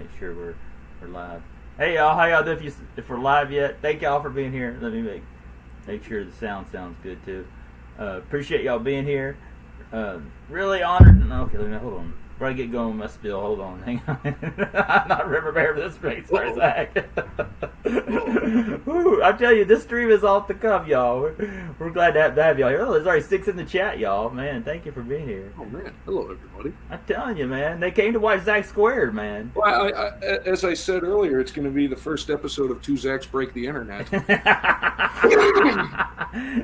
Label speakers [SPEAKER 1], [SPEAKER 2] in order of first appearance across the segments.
[SPEAKER 1] make sure we're live. Hey y'all, how y'all doing? If we're live yet, thank y'all for being here. Let me make sure the sound sounds good too. Appreciate y'all being here. Really honored. Okay, hold on. Before I get going with my spill, hold on. Hang on. I'm not river bear for this race. Sorry, Zach. I tell you, this stream is off the cuff, y'all. We're glad to have y'all here. Oh, there's already 6 in the chat, y'all. Man, thank you for being here.
[SPEAKER 2] Oh, man. Hello, everybody.
[SPEAKER 1] I'm telling you, man. They came to watch Zach Squared, man.
[SPEAKER 2] Well, as I said earlier, it's going to be the first episode of Two Zacks Break the Internet.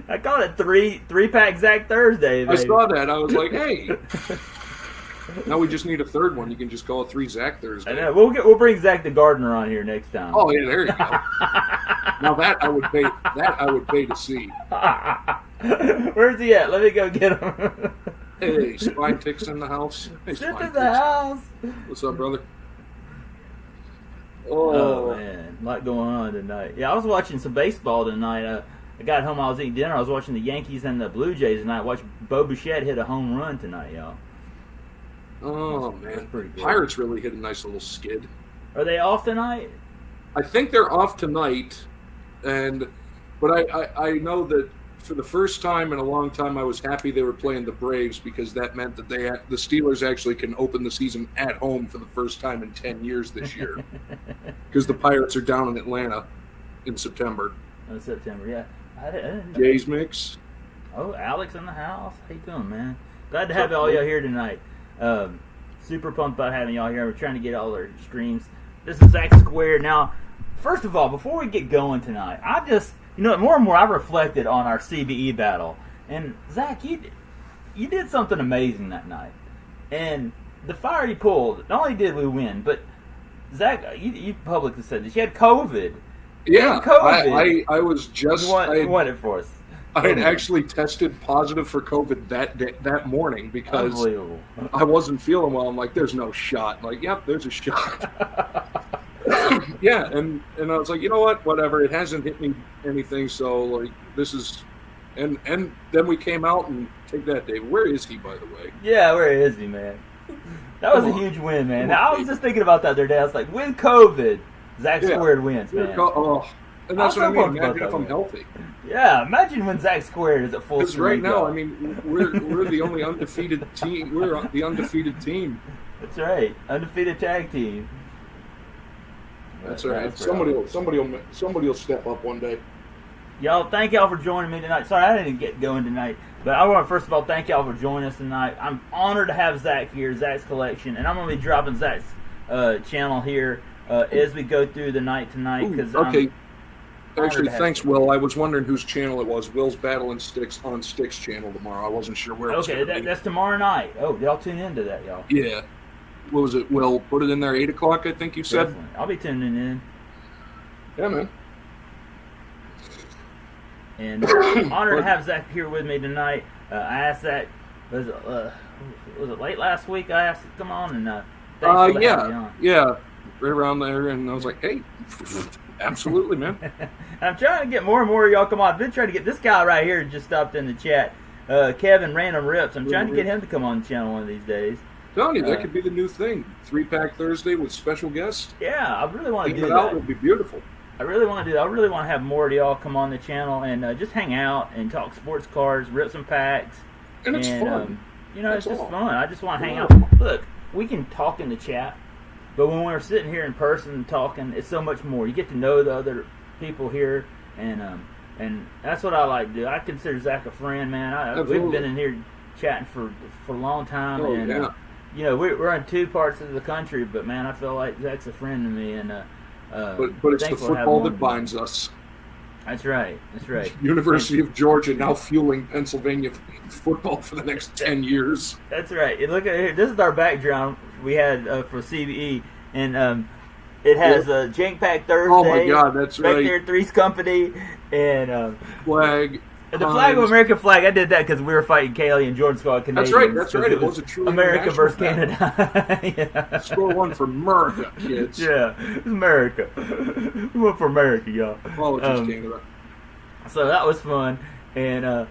[SPEAKER 1] I called it three-pack Zach Thursday, baby.
[SPEAKER 2] I saw that. I was like, hey. Now we just need a third one. You can just call it 3 Zack Thursday.
[SPEAKER 1] I know. We'll bring Zach the Gardener on here next time.
[SPEAKER 2] Oh yeah, there you go. Now that I would pay. That I would pay to see.
[SPEAKER 1] Where's he at? Let me go get him.
[SPEAKER 2] Hey, Spine Tick's in the house. Hey,
[SPEAKER 1] Sit in the house.
[SPEAKER 2] What's up, brother?
[SPEAKER 1] Oh man, a lot going on tonight. Yeah, I was watching some baseball tonight. I got home. I was eating dinner. I was watching the Yankees and the Blue Jays tonight. I watched Bo Bichette hit a home run tonight, y'all.
[SPEAKER 2] Oh, man. Pirates really hit a nice little skid.
[SPEAKER 1] Are they off tonight?
[SPEAKER 2] I think they're off tonight, but I know that for the first time in a long time I was happy they were playing the Braves because that meant that the Steelers actually can open the season at home for the first time in 10 years this year because the Pirates are down in Atlanta in September.
[SPEAKER 1] Oh, September, yeah. I didn't
[SPEAKER 2] Jays mix.
[SPEAKER 1] Oh, Alex in the house. How you doing, man? Glad to have all y'all here tonight. Super pumped about having y'all here. We're trying to get all our streams. This is Zach Squared. Now, first of all, before we get going tonight, I just, more and more I've reflected on our CBE battle. And Zach, you did something amazing that night. And the fire you pulled, not only did we win, but Zach, you publicly said this. You had COVID.
[SPEAKER 2] Yeah,
[SPEAKER 1] COVID.
[SPEAKER 2] I was just...
[SPEAKER 1] You won it for us.
[SPEAKER 2] I had actually tested positive for COVID that morning because I wasn't feeling well. I'm like, there's no shot. I'm like, yep, there's a shot. Yeah, and I was like, you know what? Whatever. It hasn't hit me anything, so like this is and then we came out and take that, David. Where is he, by the way?
[SPEAKER 1] Yeah, where is he, man? That was a huge win, man. I was just thinking about that the other day. I was like, with COVID, Zach Squared wins, man.
[SPEAKER 2] And that's what I mean. Imagine if I'm healthy.
[SPEAKER 1] Yeah, imagine when Zach Squared is at full
[SPEAKER 2] speed.
[SPEAKER 1] Because
[SPEAKER 2] right now, I mean, we're the only undefeated team. We're the undefeated team.
[SPEAKER 1] That's right, undefeated tag team.
[SPEAKER 2] That's right. Somebody will step up one day.
[SPEAKER 1] Y'all, thank y'all for joining me tonight. Sorry, I didn't get going tonight, but I want to first of all thank y'all for joining us tonight. I'm honored to have Zach here, Zach's Collection, and I'm going to be dropping Zach's channel here as we go through the night tonight.
[SPEAKER 2] Okay. Actually, thanks, Will. I was wondering whose channel it was. Will's Battle and Sticks on Sticks channel tomorrow. I wasn't sure where it was.
[SPEAKER 1] Okay, that's tomorrow night. Oh, y'all tune into that, y'all.
[SPEAKER 2] Yeah. What was it, Will? Put it in there 8 o'clock, I think you said?
[SPEAKER 1] Definitely. I'll be tuning in.
[SPEAKER 2] Yeah, man.
[SPEAKER 1] And honored to have Zach here with me tonight. I asked Zach, was it late last week? I asked him to come on, and thanks for having me on.
[SPEAKER 2] Yeah, right around there, and I was like, hey, absolutely, man.
[SPEAKER 1] I'm trying to get more and more of y'all come on. I've been trying to get this guy right here just stopped in the chat, Kevin Random Rips. I'm trying to get him to come on the channel one of these days.
[SPEAKER 2] Telling you, that could be the new thing. 3-pack Thursday with special guests.
[SPEAKER 1] Yeah, I really want to do that.
[SPEAKER 2] It would be beautiful.
[SPEAKER 1] I really want to do that. I really want to have more of y'all come on the channel and just hang out and talk sports cards, rip some packs.
[SPEAKER 2] And it's fun.
[SPEAKER 1] It's just fun. I just want to hang out. Look, we can talk in the chat, but when we're sitting here in person talking, it's so much more. You get to know the other people here, and that's what I like to do. I consider Zach a friend, man. We've been in here chatting for a long time, we're in 2 parts of the country, but man, I feel like Zach's a friend to me, and
[SPEAKER 2] but it's the football that binds us.
[SPEAKER 1] That's right.
[SPEAKER 2] University of Georgia now fueling Pennsylvania football for the next 10 years.
[SPEAKER 1] That's right. And look at here. This is our background we had for CBE, and it has Jank Pack Thursday.
[SPEAKER 2] Oh my God, that's right.
[SPEAKER 1] Back there, Three's Company, and
[SPEAKER 2] flag.
[SPEAKER 1] The flag of American flag. I did that because we were fighting Kaylee and Jordan Squad Canadians.
[SPEAKER 2] That's right. It was a true
[SPEAKER 1] America versus
[SPEAKER 2] flag.
[SPEAKER 1] Canada. Yeah.
[SPEAKER 2] Score one for America, kids.
[SPEAKER 1] Yeah, it's America. We went for America, y'all.
[SPEAKER 2] Apologies, Canada.
[SPEAKER 1] So that was fun, and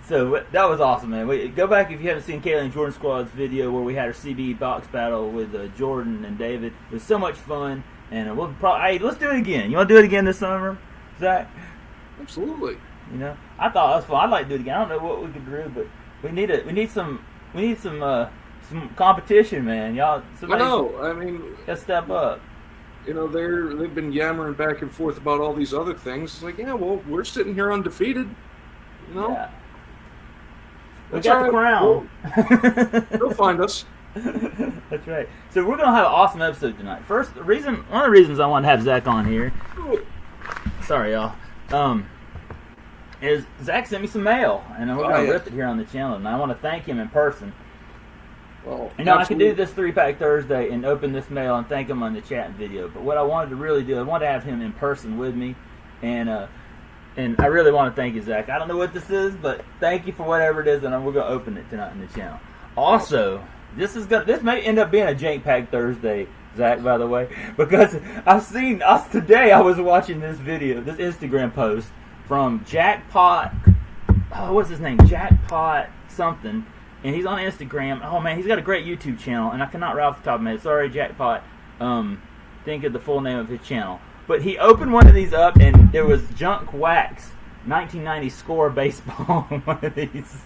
[SPEAKER 1] So that was awesome, man. Go back if you haven't seen Kayla and Jordan Squad's video where we had our CB box battle with Jordan and David. It was so much fun, and we'll probably let's do it again. You want to do it again this summer, Zach?
[SPEAKER 2] Absolutely.
[SPEAKER 1] You know, I thought it was fun. I'd like to do it again. I don't know what we could do, but we need some competition, man. Y'all, somebody
[SPEAKER 2] I mean,
[SPEAKER 1] gotta step up.
[SPEAKER 2] You know, they've been yammering back and forth about all these other things. It's like, yeah, well, we're sitting here undefeated. You know,
[SPEAKER 1] yeah. We got the crown.
[SPEAKER 2] Go find us.
[SPEAKER 1] That's right. So we're gonna have an awesome episode tonight. First, one of the reasons I want to have Zach on here. Sorry, y'all. Is Zach sent me some mail, and we're gonna rip it here on the channel, and I want to thank him in person.
[SPEAKER 2] Well,
[SPEAKER 1] you know, I could do this 3-pack Thursday and open this mail and thank him on the chat video, but what I wanted to really do, I wanted to have him in person with me, and I really want to thank you, Zach. I don't know what this is, but thank you for whatever it is, and we're going to open it tonight on the channel. Also, this may end up being a Jank Pack Thursday, Zach, by the way, because I've seen us today. I was watching this video, this Instagram post from Jackpot. Oh, what's his name? Jackpot something. And he's on Instagram. Oh, man, he's got a great YouTube channel, and I cannot right off the top of my head. Sorry, Jackpot. Think of the full name of his channel. But he opened one of these up, and there was Junk Wax 1990 Score Baseball. One of these.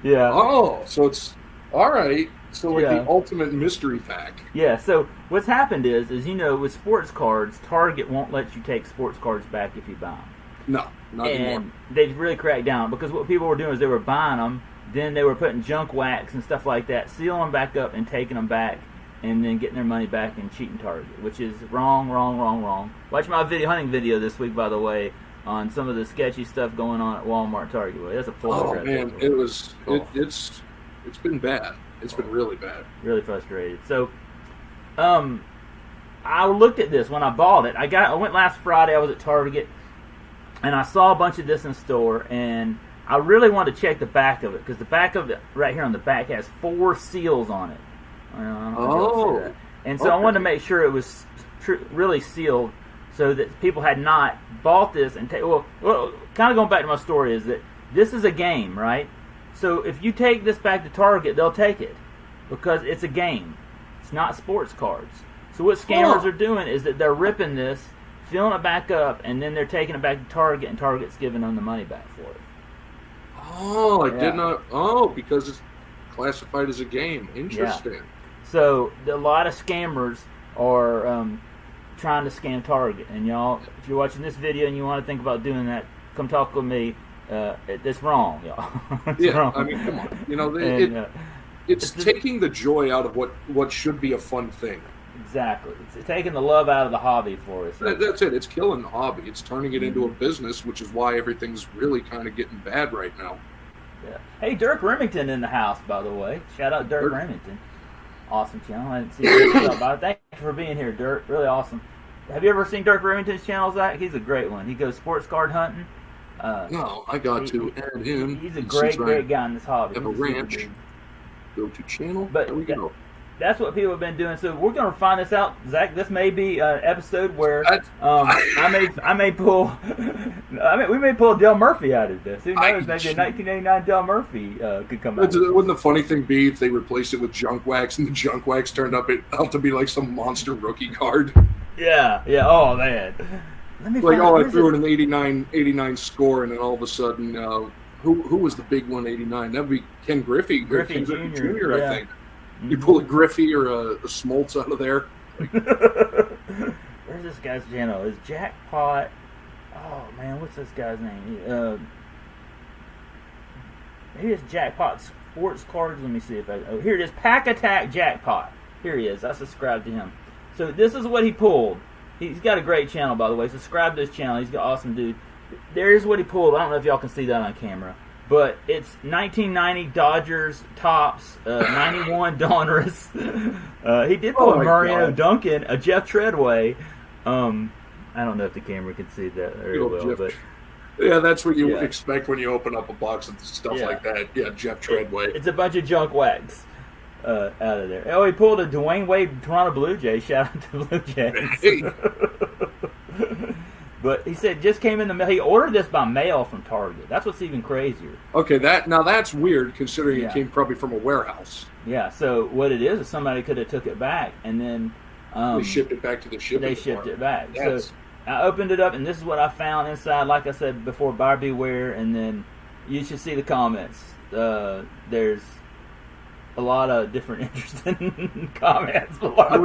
[SPEAKER 1] Yeah.
[SPEAKER 2] Oh, so it's all right. So like the ultimate mystery pack.
[SPEAKER 1] Yeah. So what's happened is you know, with sports cards, Target won't let you take sports cards back if you buy them.
[SPEAKER 2] No, not anymore.
[SPEAKER 1] And they've really cracked down because what people were doing is they were buying them. Then they were putting junk wax and stuff like that, sealing them back up and taking them back, and then getting their money back and cheating Target, which is wrong. Watch my hunting video this week, by the way, on some of the sketchy stuff going on at Walmart, Target. Well, that's a pull.
[SPEAKER 2] Oh man, it's been bad. It's been really bad.
[SPEAKER 1] Really frustrated. So, I looked at this when I bought it. I went last Friday. I was at Target, and I saw a bunch of this in store, and I really wanted to check the back of it because the back of it, right here on the back, has 4 seals on it. And so I wanted to make sure it was really sealed, so that people had not bought this and well, kind of going back to my story is that this is a game, right? So if you take this back to Target, they'll take it because it's a game. It's not sports cards. So what scammers are doing is that they're ripping this, filling it back up, and then they're taking it back to Target, and Target's giving them the money back for it.
[SPEAKER 2] Oh, I did not. Oh, because it's classified as a game. Interesting.
[SPEAKER 1] Yeah. So a lot of scammers are trying to scam Target. And y'all, if you're watching this video and you want to think about doing that, come talk with me. It's wrong, y'all. It's wrong.
[SPEAKER 2] I mean, come on. You know, it's taking the joy out of what should be a fun thing.
[SPEAKER 1] Exactly. It's taking the love out of the hobby for us.
[SPEAKER 2] That's it. It's killing the hobby. It's turning it into a business, which is why everything's really kind of getting bad right now.
[SPEAKER 1] Yeah. Hey, Dirk Remington in the house, by the way. Shout out Dirk Remington. Awesome channel. I didn't see you about it. Thank you for being here, Dirk. Really awesome. Have you ever seen Dirk Remington's channel, Zach? He's a great one. He goes sports card hunting.
[SPEAKER 2] No, I got to add him.
[SPEAKER 1] He's a great guy in this hobby.
[SPEAKER 2] Have a ranch. Go to channel.
[SPEAKER 1] But
[SPEAKER 2] there we go.
[SPEAKER 1] That's what people have been doing. So we're going to find this out, Zach. This may be an episode where I may pull. We may pull Del Murphy out of this. Who knows? Maybe a 1989 Del Murphy could come out.
[SPEAKER 2] Wouldn't the funny thing be if they replaced it with junk wax and the junk wax turned out to be like some monster rookie card?
[SPEAKER 1] Yeah. Oh man.
[SPEAKER 2] I threw in an 89 score, and then all of a sudden, who was the big 189? That would be Ken Griffey.
[SPEAKER 1] Griffey Jr.
[SPEAKER 2] I think. You pull a Griffey or a Smoltz out of there.
[SPEAKER 1] Where's this guy's channel? Is Jackpot? Oh man, what's this guy's name? Maybe it's Jackpot Sports Cards. Let me see if here it is. Pack Attack Jackpot. Here he is. I subscribed to him. So this is what he pulled. He's got a great channel, by the way. Subscribe to his channel. He's got awesome dude. There's what he pulled. I don't know if y'all can see that on camera. But it's 1990 Dodgers Topps, 91 Donruss. He did pull a Mariano Duncan, a Jeff Treadway. I don't know if the camera can see that very well. But
[SPEAKER 2] yeah, that's what you expect when you open up a box of stuff like that. Yeah, Jeff Treadway.
[SPEAKER 1] It's a bunch of junk wax out of there. Oh, he pulled a Dwayne Wade Toronto Blue Jays. Shout out to Blue Jays.
[SPEAKER 2] Hey.
[SPEAKER 1] But he said just came in the mail. He ordered this by mail from Target. That's what's even crazier.
[SPEAKER 2] Okay, that's weird considering it came probably from a warehouse.
[SPEAKER 1] Yeah. So what it is somebody could have took it back and then
[SPEAKER 2] they shipped it back to the shipping.
[SPEAKER 1] They shipped it back. Yes. So I opened it up and this is what I found inside. Like I said before, buyer beware. And then you should see the comments. There's a lot of different interesting comments.
[SPEAKER 2] I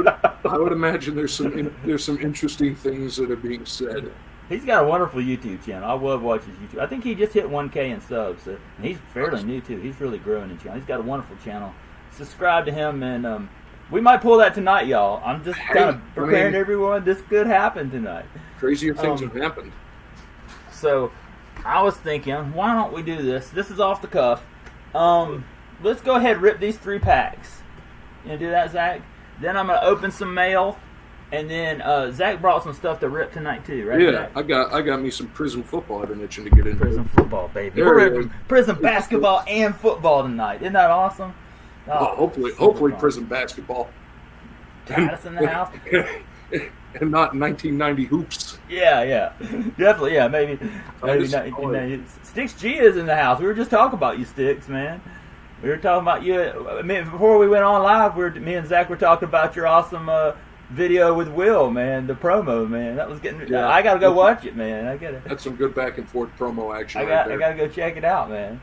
[SPEAKER 2] would imagine there's some interesting things that are being said.
[SPEAKER 1] He's got a wonderful YouTube channel. I love watching his YouTube. I think he just hit 1K in subs, and he's fairly new too. He's really growing in channel. He's got a wonderful channel. Subscribe to him, and we might pull that tonight, y'all. I'm just kind of preparing everyone. This could happen tonight.
[SPEAKER 2] Crazier things have happened.
[SPEAKER 1] So I was thinking, why don't we do this? This is off the cuff. Let's go ahead and rip these 3 packs. You gonna do that, Zach? Then I'm gonna open some mail, and then Zach brought some stuff to rip tonight too, right?
[SPEAKER 2] Yeah,
[SPEAKER 1] Zach?
[SPEAKER 2] I got me some Prizm football I've been itching to get into.
[SPEAKER 1] Prizm football, baby. We're ripping Prizm basketball and football tonight. Isn't that awesome?
[SPEAKER 2] Hopefully Prizm basketball.
[SPEAKER 1] Titus in the house.
[SPEAKER 2] And not 1990 hoops.
[SPEAKER 1] Yeah, definitely. Yeah, maybe 1990. Sticks G is in the house. We were just talking about you, Sticks, man. We were talking about you. I mean, before we went on live, me and Zach were talking about your awesome video with Will, man. The promo, man. That was getting. Yeah. I gotta go watch it, man. I gotta.
[SPEAKER 2] That's some good back and forth promo action.
[SPEAKER 1] I gotta go check it out, man.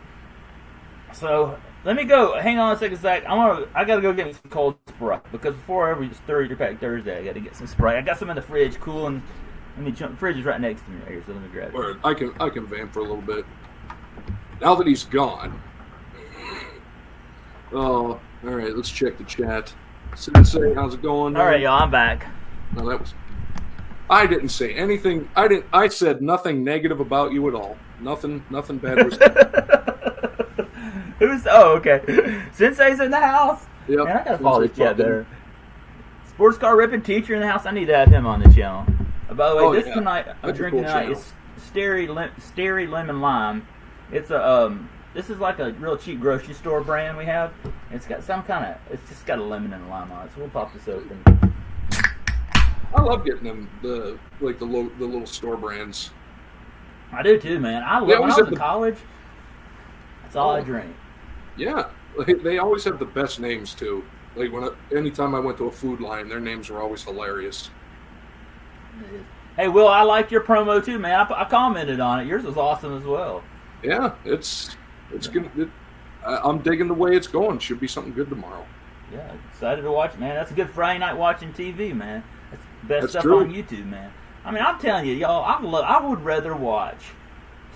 [SPEAKER 1] So let me go. Hang on a second, Zach. I gotta go get me some cold Sprite because before every 30 pack Thursday, I gotta get some Sprite. I got some in the fridge, cooling. The fridge is right next to me right here, so let me grab it.
[SPEAKER 2] I can vamp for a little bit. Now that he's gone. Oh, all right. Let's check the chat. Sensei, how's it going?
[SPEAKER 1] All right, y'all. I'm back.
[SPEAKER 2] No, that was. I didn't say anything. I said nothing negative about you at all. Nothing bad was.
[SPEAKER 1] Who's? Oh, okay. Sensei's in the house.
[SPEAKER 2] Yeah.
[SPEAKER 1] Man, I gotta follow this chat better. Sports car ripping teacher in the house. I need to have him on the channel. By the way, tonight I'm drinking tonight is Stary Lemon Lime. It's this is like a real cheap grocery store brand we have. It's got it's just got a lemon and a lime on it. So we'll pop this open.
[SPEAKER 2] I love getting them the little store brands.
[SPEAKER 1] I do too, man. When I was in college, that's all I drank.
[SPEAKER 2] Yeah, they always have the best names too. Like anytime I went to a Food Lion, their names were always hilarious.
[SPEAKER 1] Hey, Will, I liked your promo too, man. I commented on it. Yours was awesome as well.
[SPEAKER 2] Yeah, it's good. I'm digging the way it's going. Should be something good tomorrow.
[SPEAKER 1] Yeah, excited to watch, man. That's a good Friday night watching TV, man. That's the best stuff
[SPEAKER 2] true.
[SPEAKER 1] On YouTube, man. I mean, I'm telling you, y'all, I would rather watch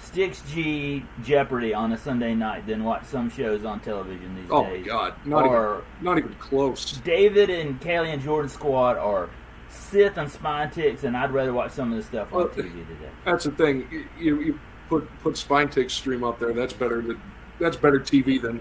[SPEAKER 1] Sticks G Jeopardy on a Sunday night than watch some shows on television these days.
[SPEAKER 2] Oh, God. Not even close.
[SPEAKER 1] David and Kaylee and Jordan Squad are Sith and Spine Ticks, and I'd rather watch some of the stuff on TV today.
[SPEAKER 2] That's the thing. You put Spine Ticks stream up there. That's better TV than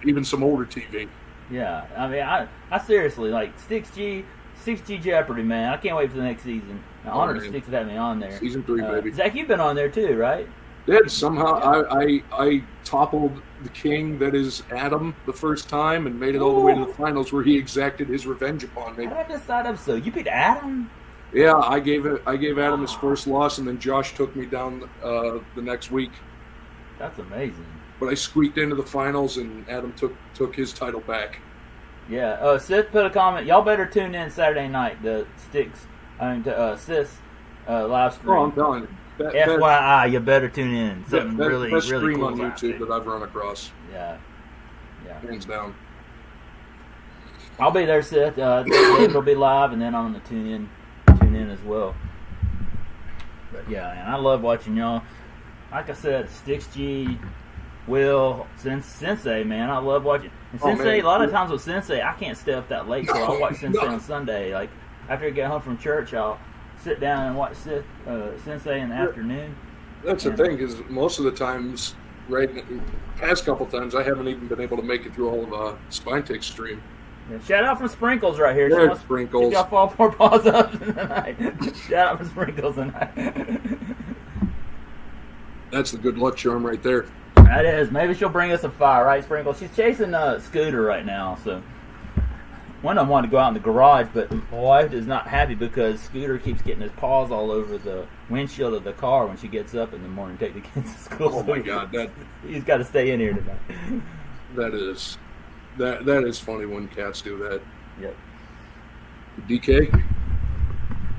[SPEAKER 2] even some older TV.
[SPEAKER 1] Yeah, I mean, I seriously like Sticks G Jeopardy, man. I can't wait for the next season. I'm honored Sticks to have me on there.
[SPEAKER 2] Season 3, baby.
[SPEAKER 1] Zach, you've been on there too, right?
[SPEAKER 2] Did somehow I toppled the king that is Adam the first time and made it all the way to the finals where he exacted his revenge upon me.
[SPEAKER 1] How did I miss that episode? You beat Adam?
[SPEAKER 2] Yeah, I gave Adam his first loss, and then Josh took me down the next week.
[SPEAKER 1] That's amazing.
[SPEAKER 2] But I squeaked into the finals, and Adam took his title back.
[SPEAKER 1] Yeah, Sith put a comment. Y'all better tune in Saturday night. The Sticks, Sith live stream.
[SPEAKER 2] Oh, I'm telling you.
[SPEAKER 1] FYI, you better tune in. Something really,
[SPEAKER 2] best
[SPEAKER 1] really
[SPEAKER 2] stream
[SPEAKER 1] cool
[SPEAKER 2] on YouTube that I've run across.
[SPEAKER 1] Yeah.
[SPEAKER 2] Hands down.
[SPEAKER 1] I'll be there, Seth. Dave will be live, and then I'm going to tune in as well. But yeah, and I love watching y'all. Like I said, Sticks G, Will, Sensei, man, I love watching. And Sensei, a lot of times with Sensei, I can't stay up that late, so I'll watch Sensei on Sunday. Like after I get home from church, I'll sit down and watch Sensei in the afternoon.
[SPEAKER 2] That's the thing, is most of the times, right, past couple times, I haven't even been able to make it through all of Spine Tick stream.
[SPEAKER 1] Yeah, shout out from Sprinkles right here.
[SPEAKER 2] There's Sprinkles.
[SPEAKER 1] Y'all fall 4 paws up tonight. Shout out from Sprinkles tonight.
[SPEAKER 2] That's the good luck charm right there.
[SPEAKER 1] That is. Maybe she'll bring us a fire, right, Sprinkles? She's chasing Scooter right now, so one of them wanted to go out in the garage, but my wife is not happy because Scooter keeps getting his paws all over the windshield of the car when she gets up in the morning to take the kids to school.
[SPEAKER 2] Oh my God,
[SPEAKER 1] he's got to stay in here tonight.
[SPEAKER 2] That is funny when cats do that.
[SPEAKER 1] Yep.
[SPEAKER 2] DK.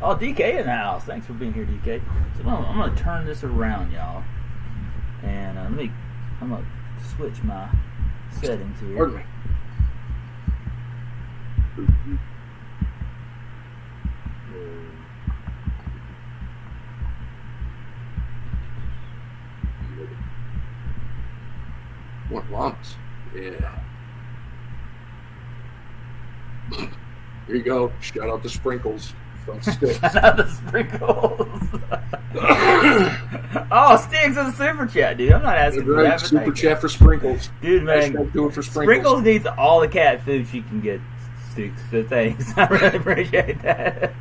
[SPEAKER 1] Oh, DK in the house. Thanks for being here, DK. So I'm gonna turn this around, y'all, and I'm gonna switch my settings here.
[SPEAKER 2] Pardon me. More llamas. Yeah. Here you go. Shout out to Sprinkles from Sticks.
[SPEAKER 1] Shout out to Sprinkles. Oh, Sticks is a super chat, dude. I'm not asking for that.
[SPEAKER 2] Super chat for Sprinkles.
[SPEAKER 1] Dude, man.
[SPEAKER 2] Do it for
[SPEAKER 1] Sprinkles needs all the cat food she can get. Sticks, so thanks. I really appreciate that.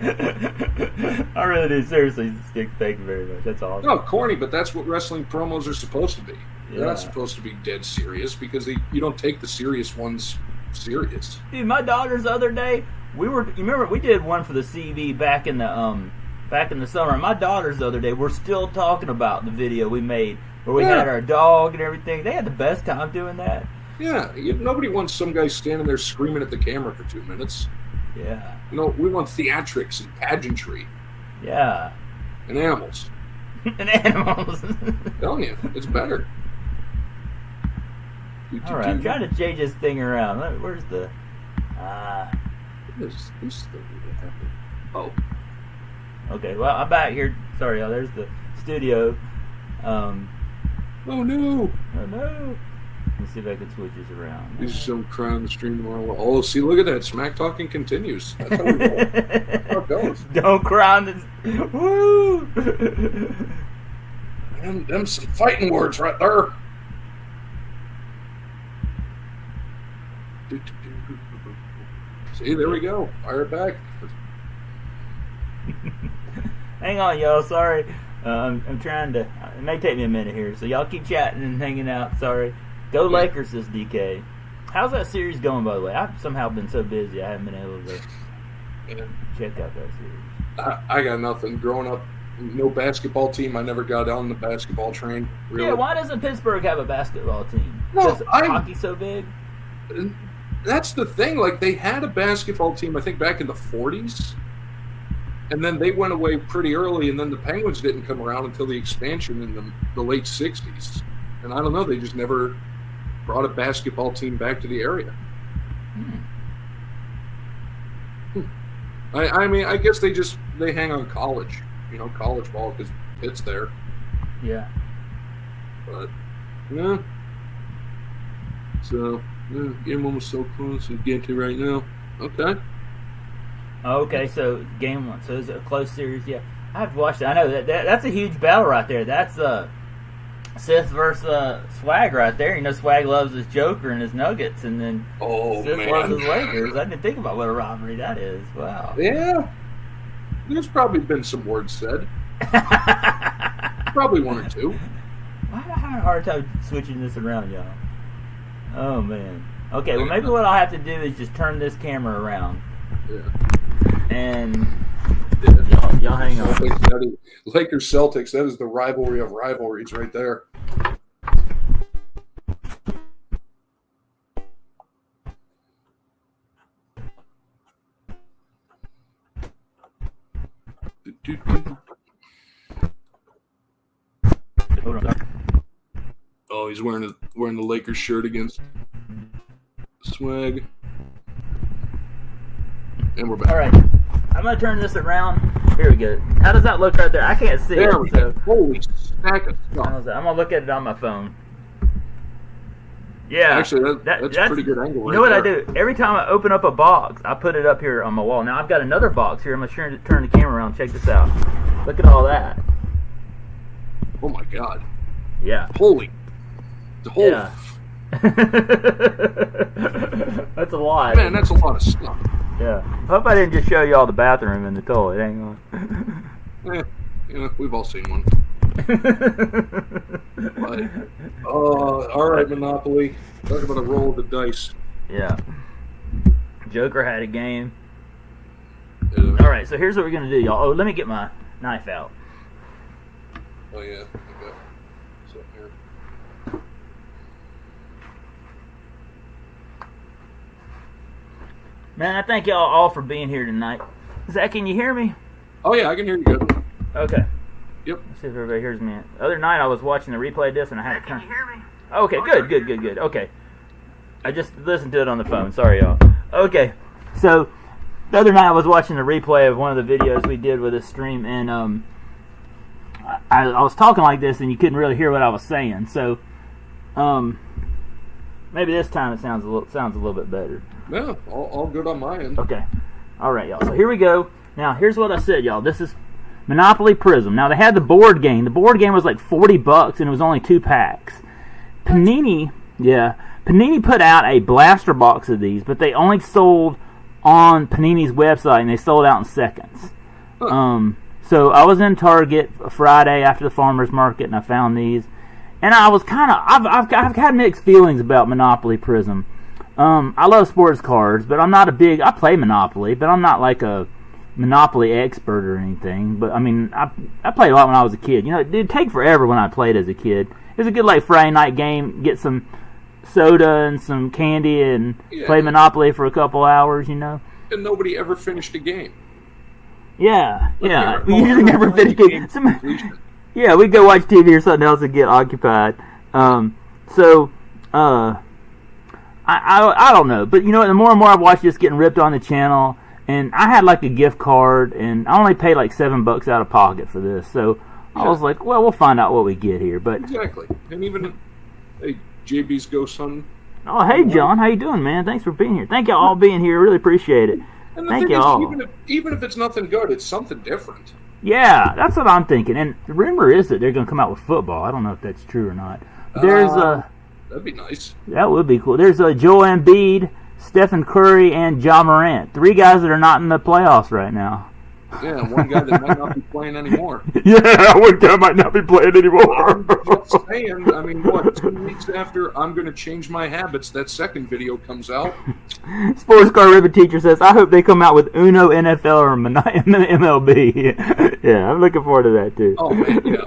[SPEAKER 1] I really do. Seriously, Sticks, thank you very much. That's awesome.
[SPEAKER 2] No, corny, but that's what wrestling promos are supposed to be. They're
[SPEAKER 1] Yeah.
[SPEAKER 2] not supposed to be dead serious because you don't take the serious ones serious.
[SPEAKER 1] Dude, my daughters the other day, you remember we did one for the CV back in the summer. And my daughters the other day were still talking about the video we made where we had our dog and everything. They had the best time doing that.
[SPEAKER 2] Yeah, nobody wants some guy standing there screaming at the camera for 2 minutes.
[SPEAKER 1] Yeah.
[SPEAKER 2] We want theatrics and pageantry.
[SPEAKER 1] Yeah.
[SPEAKER 2] And animals.
[SPEAKER 1] And animals.
[SPEAKER 2] I'm telling you, it's better.
[SPEAKER 1] All right, I'm trying to change this thing around. Where's the...
[SPEAKER 2] This thing that happened. Oh.
[SPEAKER 1] Okay, well, I'm back here. Sorry, y'all. There's the studio.
[SPEAKER 2] Oh, no.
[SPEAKER 1] Oh, no. Let's see if I can switch this around.
[SPEAKER 2] This is some crying on the stream tomorrow. Oh, see, look at that. Smack talking continues. That's how we go. That's how it goes.
[SPEAKER 1] Don't cry on this. Woo!
[SPEAKER 2] Them some fighting words right there. See, there we go. Fire it back.
[SPEAKER 1] Hang on, y'all. Sorry. I'm trying to... It may take me a minute here. So y'all keep chatting and hanging out. Sorry. Go Lakers, says DK. How's that series going, by the way? I've somehow been so busy I haven't been able to check out that series.
[SPEAKER 2] I got nothing. Growing up, no basketball team. I never got on the basketball train. Really.
[SPEAKER 1] Yeah, why doesn't Pittsburgh have a basketball team?
[SPEAKER 2] Well,
[SPEAKER 1] Is hockey so big?
[SPEAKER 2] That's the thing. Like, they had a basketball team, I think, back in the 40s. And then they went away pretty early, and then the Penguins didn't come around until the expansion in the late 60s. And I don't know, they just never brought a basketball team back to the area. I mean, I guess they hang on college, college ball because it's there.
[SPEAKER 1] Yeah.
[SPEAKER 2] But, yeah. So, game almost so close to get to right now. Okay.
[SPEAKER 1] Okay, so game one. So it's a close series. Yeah, I've watched it. I know that's a huge battle right there. That's Sith versus Swag right there. Swag loves his Joker and his Nuggets, and then Sith loves his Lakers. I didn't think about what a rivalry that is. Wow.
[SPEAKER 2] Yeah. There's probably been some words said. Probably one or two.
[SPEAKER 1] Why am I having a hard time switching this around, y'all? Oh, man. Okay, well, maybe what I'll have to do is just turn this camera around.
[SPEAKER 2] Yeah.
[SPEAKER 1] And y'all hang on.
[SPEAKER 2] Lakers Celtics, that is the rivalry of rivalries right there. Oh, he's wearing the Lakers shirt against Swag. And we're back.
[SPEAKER 1] All right, I'm gonna turn this around. Here we go. How does that look right there? I can't see
[SPEAKER 2] there
[SPEAKER 1] it.
[SPEAKER 2] We go. Holy stack of stuff.
[SPEAKER 1] I'm gonna look at it on my phone. Yeah,
[SPEAKER 2] actually, that's a pretty good angle.
[SPEAKER 1] You know what I do? Every time I open up a box, I put it up here on my wall. Now I've got another box here. I'm gonna turn the camera around. Check this out. Look at all that.
[SPEAKER 2] Oh my God.
[SPEAKER 1] Yeah.
[SPEAKER 2] Holy.
[SPEAKER 1] Yeah. That's a lot.
[SPEAKER 2] Man, that's a lot of stuff.
[SPEAKER 1] Yeah. I hope I didn't just show you all the bathroom and the toilet. Hang on.
[SPEAKER 2] We've all seen one. But, all right, Monopoly. Talk about a roll of the dice.
[SPEAKER 1] Yeah. Joker had a game.
[SPEAKER 2] Yeah.
[SPEAKER 1] All right, so here's what we're gonna do, y'all. Oh, let me get my knife out.
[SPEAKER 2] Oh yeah. Okay. So here.
[SPEAKER 1] Man, I thank y'all all for being here tonight. Zach, can you hear me?
[SPEAKER 2] Oh yeah, I can hear you good.
[SPEAKER 1] Okay.
[SPEAKER 2] Yep.
[SPEAKER 1] Let's see if everybody hears me. The other night I was watching the replay of this and I had to turn.
[SPEAKER 3] Can you hear me?
[SPEAKER 1] Okay, good. Okay. I just listened to it on the phone. Sorry, y'all. Okay. So, the other night I was watching the replay of one of the videos we did with this stream, and I was talking like this, and you couldn't really hear what I was saying. So, maybe this time it sounds a little bit better.
[SPEAKER 2] Yeah, all good on my end.
[SPEAKER 1] Okay. All right, y'all. So here we go. Now, here's what I said, y'all. This is Monopoly Prizm. Now, they had the board game. The board game was like $40, and it was only 2 packs. Panini put out a blaster box of these, but they only sold on Panini's website, and they sold out in seconds.
[SPEAKER 2] Huh.
[SPEAKER 1] So I was in Target Friday after the farmer's market, and I found these. And I was kind of, I've had mixed feelings about Monopoly Prizm. I love sports cards, but I'm not I play Monopoly, but I'm not like a Monopoly expert or anything. But I mean, I played a lot when I was a kid. You know, it did take forever when I played as a kid. It was a good like Friday night game, get some soda and some candy and play Monopoly for a couple hours, you know.
[SPEAKER 2] And nobody ever finished a game.
[SPEAKER 1] Yeah. We usually never finish games. Yeah, we go watch TV or something else and get occupied. I don't know, but you know, the more and more I watch this getting ripped on the channel, and I had like a gift card, and I only paid like $7 out of pocket for this, so I was like, well, we'll find out what we get here. But
[SPEAKER 2] exactly, and even hey, JB's ghost son.
[SPEAKER 1] Oh, hey John, how you doing, man? Thanks for being here. Thank y'all all being here. Really appreciate it.
[SPEAKER 2] And the
[SPEAKER 1] Thank
[SPEAKER 2] thing
[SPEAKER 1] y'all.
[SPEAKER 2] is, even if it's nothing good, it's something different.
[SPEAKER 1] Yeah, that's what I'm thinking. And the rumor is that they're going to come out with football. I don't know if that's true or not. There's
[SPEAKER 2] that'd be nice.
[SPEAKER 1] That would be cool. There's Joel Embiid, Stephen Curry, and Ja Morant. 3 guys that are not in the playoffs right now.
[SPEAKER 2] Yeah, one guy that might not be playing anymore.
[SPEAKER 1] Yeah, one guy might not be playing anymore.
[SPEAKER 2] I'm just saying, I mean, what, 2 weeks after I'm going to change my habits, that second video comes out.
[SPEAKER 1] Sports Car Ribbon Teacher says, I hope they come out with Uno NFL or MLB. Yeah, I'm looking forward to that, too.
[SPEAKER 2] Oh, man, yeah.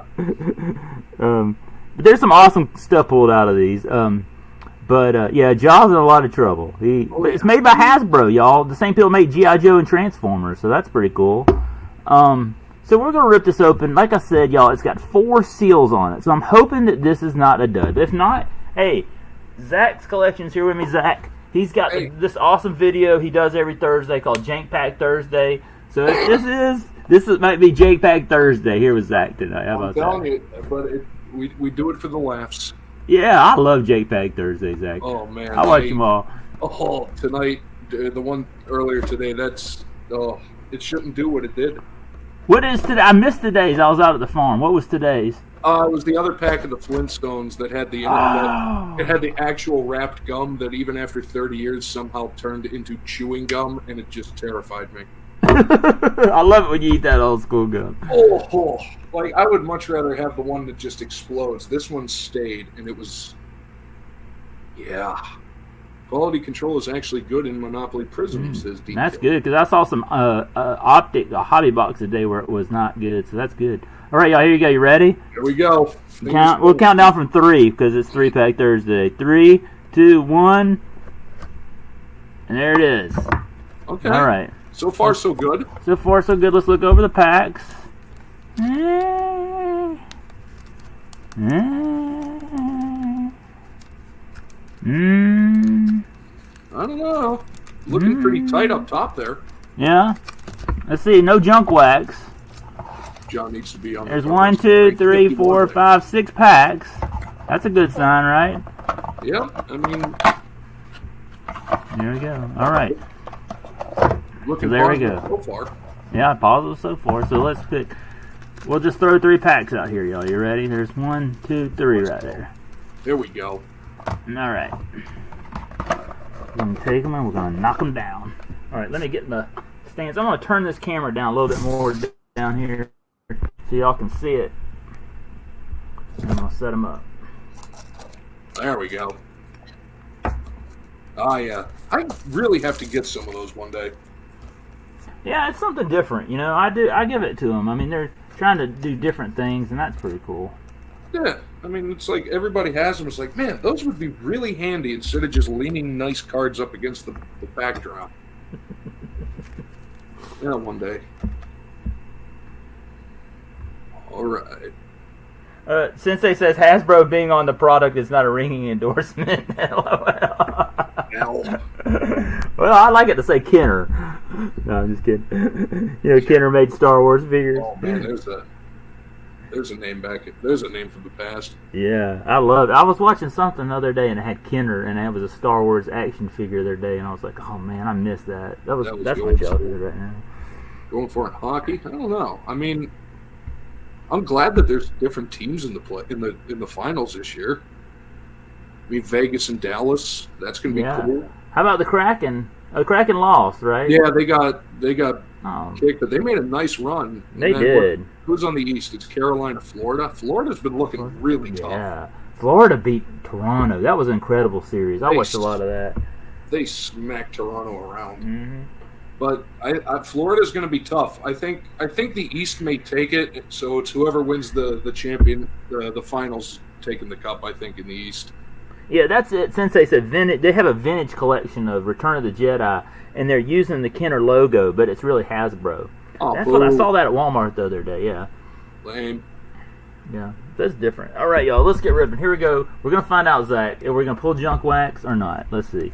[SPEAKER 1] But there's some awesome stuff pulled out of these. Yeah, Jaws in a lot of trouble. It's made by Hasbro, y'all. The same people made G.I. Joe and Transformers, so that's pretty cool. So we're going to rip this open. Like I said, y'all, it's got 4 seals on it, so I'm hoping that this is not a dud. If not, hey, Zach's Collection's here with me, Zach. He's got this awesome video he does every Thursday called Jank Pack Thursday. So if this might be Jank Pack Thursday here with Zach tonight. How about that?
[SPEAKER 2] I'm telling you, but we do it for the laughs.
[SPEAKER 1] Yeah, I love Jank Pack Thursday, Zach.
[SPEAKER 2] Oh, man.
[SPEAKER 1] I watch them all.
[SPEAKER 2] Oh, tonight, the one earlier today, it shouldn't do what it did.
[SPEAKER 1] What is today? I missed today's. I was out at the farm. What was today's?
[SPEAKER 2] It was the other pack of the Flintstones that had the it had the actual wrapped gum that even after 30 years somehow turned into chewing gum, and it just terrified me.
[SPEAKER 1] I love it when you eat that old school gum.
[SPEAKER 2] Oh, like I would much rather have the one that just explodes. This one stayed, and it was, quality control is actually good in Monopoly Prizm, says D.
[SPEAKER 1] That's good, because I saw some a hobby box today where it was not good, so that's good. All right, y'all, here you go. You ready?
[SPEAKER 2] Here we go.
[SPEAKER 1] We'll count down from 3, because it's 3-pack Thursday. 3, 2, 1, and there it is.
[SPEAKER 2] Okay.
[SPEAKER 1] All right.
[SPEAKER 2] So far, so good.
[SPEAKER 1] So far, so good. Let's look over the packs. I
[SPEAKER 2] don't know. Looking pretty tight up top there.
[SPEAKER 1] Yeah. Let's see. No junk wax.
[SPEAKER 2] John needs to be on.
[SPEAKER 1] There's 1, 2, 3, 4, 5, 6 packs. That's a good sign, right?
[SPEAKER 2] Yeah. I mean.
[SPEAKER 1] There we go. All right.
[SPEAKER 2] Looking
[SPEAKER 1] so there we go.
[SPEAKER 2] So far.
[SPEAKER 1] Yeah, positive so far. So let's pick. We'll just throw 3 packs out here, y'all. You ready? There's 1, 2, 3 right there.
[SPEAKER 2] There we go.
[SPEAKER 1] All right. We're going to take them and we're going to knock them down. All right, let me get in the stance. I'm going to turn this camera down a little bit more down here so y'all can see it. And I'm going to set them up.
[SPEAKER 2] There we go. Yeah. I really have to get some of those one day.
[SPEAKER 1] Yeah, it's something different. You know, I give it to them. I mean, they're trying to do different things, and that's pretty cool.
[SPEAKER 2] Yeah. I mean, it's like everybody has them. It's like, man, those would be really handy instead of just leaning nice cards up against the backdrop. Yeah, one day. All right.
[SPEAKER 1] Sensei says Hasbro being on the product is not a ringing endorsement. Well, I like it to say Kenner. No, I'm just kidding. You know, Kenner made Star Wars figures.
[SPEAKER 2] Oh man, there's a name there's a name from the past.
[SPEAKER 1] Yeah, I love it. I was watching something the other day and it had Kenner and it was a Star Wars action figure the other day and I was like, oh man, I missed that. That's my childhood right now.
[SPEAKER 2] Going for it in hockey? I don't know. I mean, I'm glad that there's different teams in the finals this year. I mean, Vegas and Dallas. That's going to be cool.
[SPEAKER 1] How about the Kraken? The Kraken lost, right?
[SPEAKER 2] Yeah, they got kicked, but they made a nice run.
[SPEAKER 1] They did.
[SPEAKER 2] Who's on the East? It's Carolina, Florida. Florida's been looking really tough.
[SPEAKER 1] Yeah, Florida beat Toronto. That was an incredible series. I watched a lot of that.
[SPEAKER 2] They smacked Toronto around.
[SPEAKER 1] Mm-hmm.
[SPEAKER 2] But Florida's going to be tough. I think the East may take it. So it's whoever wins the champion, the finals, taking the cup. I think in the East.
[SPEAKER 1] Yeah, that's it. Sensei said they have a vintage collection of Return of the Jedi, and they're using the Kenner logo, but it's really Hasbro.
[SPEAKER 2] Oh,
[SPEAKER 1] that's what I saw that at Walmart the other day. Yeah.
[SPEAKER 2] Lame.
[SPEAKER 1] Yeah, that's different. All right, y'all, let's get ripping. Here we go. We're gonna find out, Zach, if we're gonna pull junk wax or not. Let's see.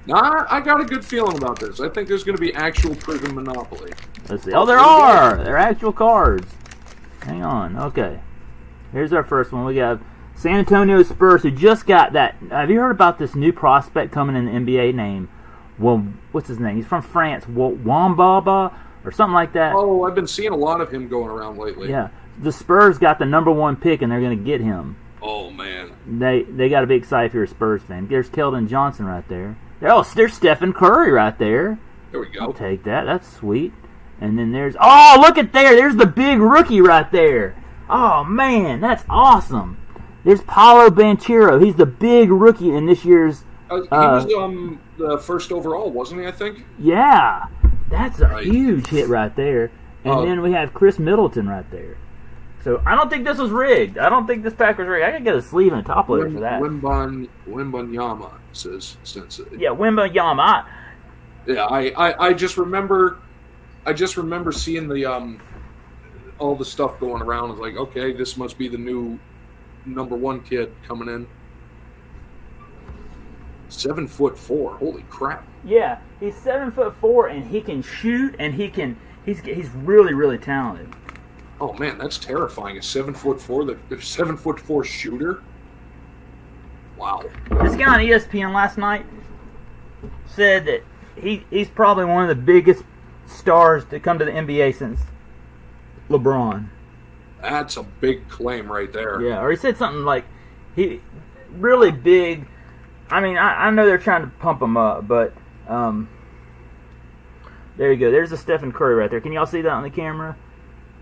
[SPEAKER 2] Nah, I got a good feeling about this. I think there's going to be actual Prizm Monopoly.
[SPEAKER 1] Let's see. Oh, there are! They're actual cards. Hang on. Okay. Here's our first one. We got San Antonio Spurs, who just got that. Have you heard about this new prospect coming in the NBA named, well, what's his name? He's from France. Wambaba or something like that.
[SPEAKER 2] Oh, I've been seeing a lot of him going around lately.
[SPEAKER 1] Yeah. The Spurs got the #1 pick, and they're going to get him.
[SPEAKER 2] Oh, man.
[SPEAKER 1] They got to be excited if you're a Spurs fan. There's Keldon Johnson right there. Oh, there's Stephen Curry right there.
[SPEAKER 2] There we go.
[SPEAKER 1] I'll take that. That's sweet. And then there's... Oh, look at there. There's the big rookie right there. Oh, man. That's awesome. There's Paolo Banchero. He's the big rookie in this year's...
[SPEAKER 2] he was the first overall, wasn't he, I think?
[SPEAKER 1] Yeah. That's a huge hit right there. And then we have Chris Middleton right there. So I don't think this was rigged. I don't think this pack was rigged. I gotta get a sleeve and a top loader for that.
[SPEAKER 2] Wembanyama, says Sensei.
[SPEAKER 1] Yeah, Wembanyama.
[SPEAKER 2] Yeah, I just remember seeing the all the stuff going around. I was like, okay, this must be the new #1 kid coming in. 7'4". Holy crap!
[SPEAKER 1] Yeah, he's 7'4", and he can shoot, and he's really, really talented.
[SPEAKER 2] Oh man, that's terrifying. A 7'4" shooter. Wow.
[SPEAKER 1] This guy on ESPN last night said that he's probably one of the biggest stars to come to the NBA since LeBron.
[SPEAKER 2] That's a big claim right there.
[SPEAKER 1] Yeah, or he said something like he really big. I mean, I know they're trying to pump him up, but there you go. There's the Stephen Curry right there. Can y'all see that on the camera?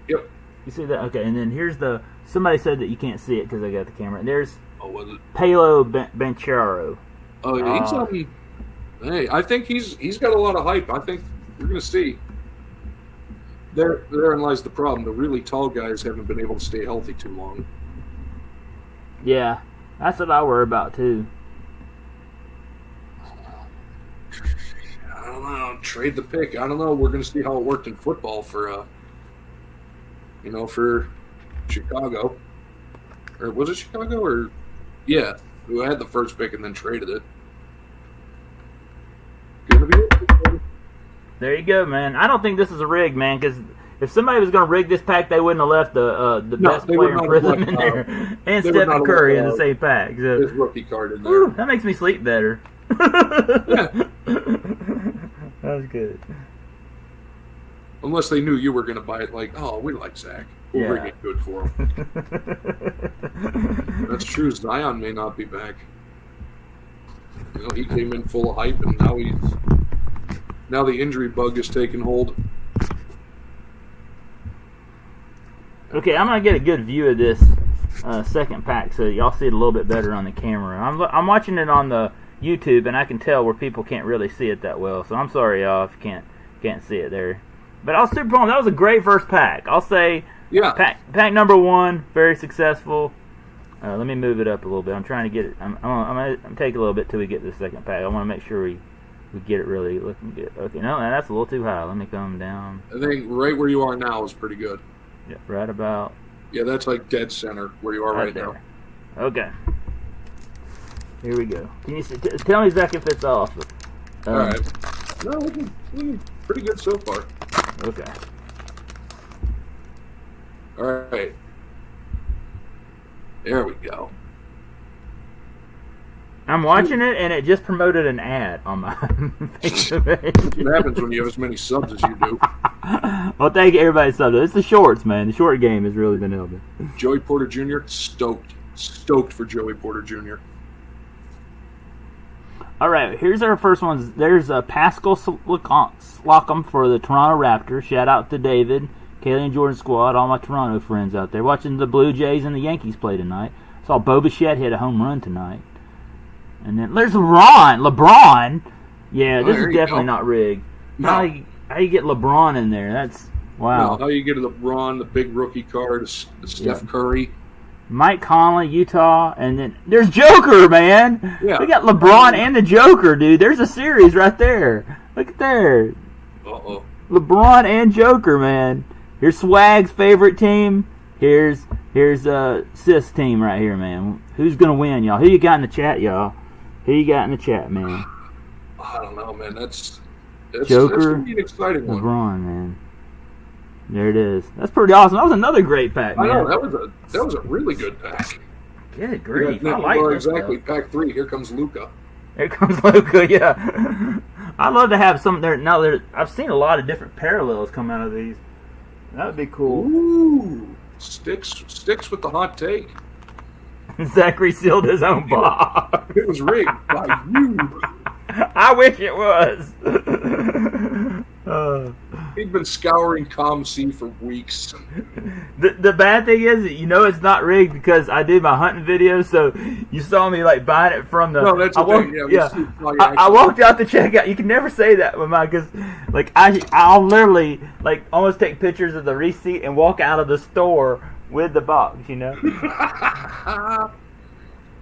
[SPEAKER 2] Yep.
[SPEAKER 1] You see that? Okay, and then here's the... Somebody said that you can't see it because I got the camera. And there's
[SPEAKER 2] was it?
[SPEAKER 1] Paolo Banchero.
[SPEAKER 2] Oh, yeah, hey, I think he's got a lot of hype. I think we're going to see. Therein lies the problem. The really tall guys haven't been able to stay healthy too long.
[SPEAKER 1] Yeah, that's what I worry about, too.
[SPEAKER 2] I don't know. Trade the pick. I don't know. We're going to see how it worked in football for Chicago. Or was it Chicago? Or yeah, who had the first pick and then traded it. Gonna be it.
[SPEAKER 1] There you go, man. I don't think this is a rig, man, because if somebody was going to rig this pack, they wouldn't have left the best player in Prizm in there and Stephen Curry in the same pack. So,
[SPEAKER 2] his rookie card in there.
[SPEAKER 1] That makes me sleep better.
[SPEAKER 2] Yeah.
[SPEAKER 1] That was good.
[SPEAKER 2] Unless they knew you were going to buy it, like, oh, we like Zach. We'll bring it good for him. That's true. Zion may not be back. You know, he came in full of hype, and now the injury bug is taking hold.
[SPEAKER 1] Okay, I'm gonna get a good view of this second pack, so y'all see it a little bit better on the camera. I'm watching it on the YouTube, and I can tell where people can't really see it that well. So I'm sorry, y'all, if you can't see it there. But I was super pumped. That was a great first pack. I'll say,
[SPEAKER 2] Yeah.
[SPEAKER 1] Pack number 1, very successful. Let me move it up a little bit. I'm trying to get it. I'm gonna take a little bit till we get to the second pack. I want to make sure we get it really looking good. Okay, no, that's a little too high. Let me come down.
[SPEAKER 2] I think right where you are now is pretty good.
[SPEAKER 1] Yeah, right about.
[SPEAKER 2] Yeah, that's like dead center where you are right
[SPEAKER 1] there.
[SPEAKER 2] now.
[SPEAKER 1] Okay. Here we go. Can you see, tell me, Zach, if it's off?
[SPEAKER 2] All right. No, looking pretty good so far.
[SPEAKER 1] Okay.
[SPEAKER 2] All right. There we go.
[SPEAKER 1] I'm watching it, and it just promoted an ad on my Facebook.
[SPEAKER 2] That's what happens when you have as many subs as you do.
[SPEAKER 1] Well, thank you, everybody. Subs. It's the shorts, man. The short game has really been helping.
[SPEAKER 2] Joey Porter Jr. Stoked for Joey Porter Jr.
[SPEAKER 1] All right, here's our first ones. There's Pascal Siakam for the Toronto Raptors. Shout out to David, Kaylee and Jordan squad, all my Toronto friends out there. Watching the Blue Jays and the Yankees play tonight. Saw Bo Bichette hit a home run tonight. And then there's LeBron. Yeah, this is definitely not rigged. No. How you get LeBron in there? That's wow.
[SPEAKER 2] No, how you get LeBron, the big rookie card, Steph Curry.
[SPEAKER 1] Mike Conley, Utah, and then there's Joker, man.
[SPEAKER 2] Yeah.
[SPEAKER 1] We got LeBron and the Joker, dude. There's a series right there. Look at there.
[SPEAKER 2] Uh-oh.
[SPEAKER 1] LeBron and Joker, man. Here's Swag's favorite team. Here's Sis team right here, man. Who's gonna win, y'all? Who you got in the chat, y'all? Who you got in the chat, man?
[SPEAKER 2] I don't know, man. That's
[SPEAKER 1] Joker,
[SPEAKER 2] that's gonna be an exciting one.
[SPEAKER 1] LeBron, man. There it is. That's pretty awesome. That was another great pack, man.
[SPEAKER 2] I know that was a really good pack.
[SPEAKER 1] Good grief!
[SPEAKER 2] Yeah,
[SPEAKER 1] I like this
[SPEAKER 2] exactly.
[SPEAKER 1] stuff.
[SPEAKER 2] Pack 3. Here comes Luka.
[SPEAKER 1] Here comes Luka. Yeah, I'd love to have some there. Now I've seen a lot of different parallels come out of these. That would be cool.
[SPEAKER 2] Ooh, sticks with the hot take.
[SPEAKER 1] Zachary sealed his own box.
[SPEAKER 2] It was rigged by you.
[SPEAKER 1] I wish it was.
[SPEAKER 2] He'd been scouring ComC for weeks.
[SPEAKER 1] The bad thing is, it's not rigged because I did my hunting videos, so you saw me like buying it from the.
[SPEAKER 2] No, that's the thing. Yeah,
[SPEAKER 1] I walked out to check out. You can never say that with mine because, like, I'll literally like almost take pictures of the receipt and walk out of the store with the box.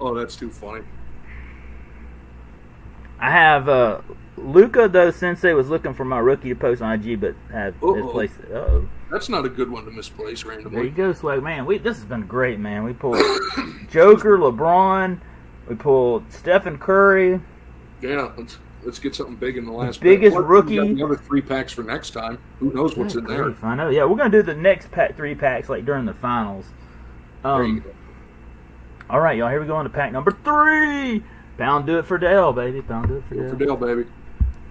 [SPEAKER 2] Oh, that's too funny.
[SPEAKER 1] I have Luka, though. Sensei was looking for my rookie to post on IG, but have misplaced it. Uh-oh.
[SPEAKER 2] That's not a good one to misplace randomly.
[SPEAKER 1] There you go, Swag. Man, this has been great, man. We pulled Joker, LeBron. We pulled Stephen Curry.
[SPEAKER 2] Yeah, let's get something big in the last
[SPEAKER 1] biggest
[SPEAKER 2] pack.
[SPEAKER 1] rookie.
[SPEAKER 2] We got the other 3 packs for next time. Who knows what's in there?
[SPEAKER 1] I know. Yeah, we're gonna do the next 3 packs like during the finals.
[SPEAKER 2] There you go.
[SPEAKER 1] All right, y'all. Here we go on to pack number 3. Pound do it for Dale, baby. Pound do it for Dale.
[SPEAKER 2] For Dale, baby.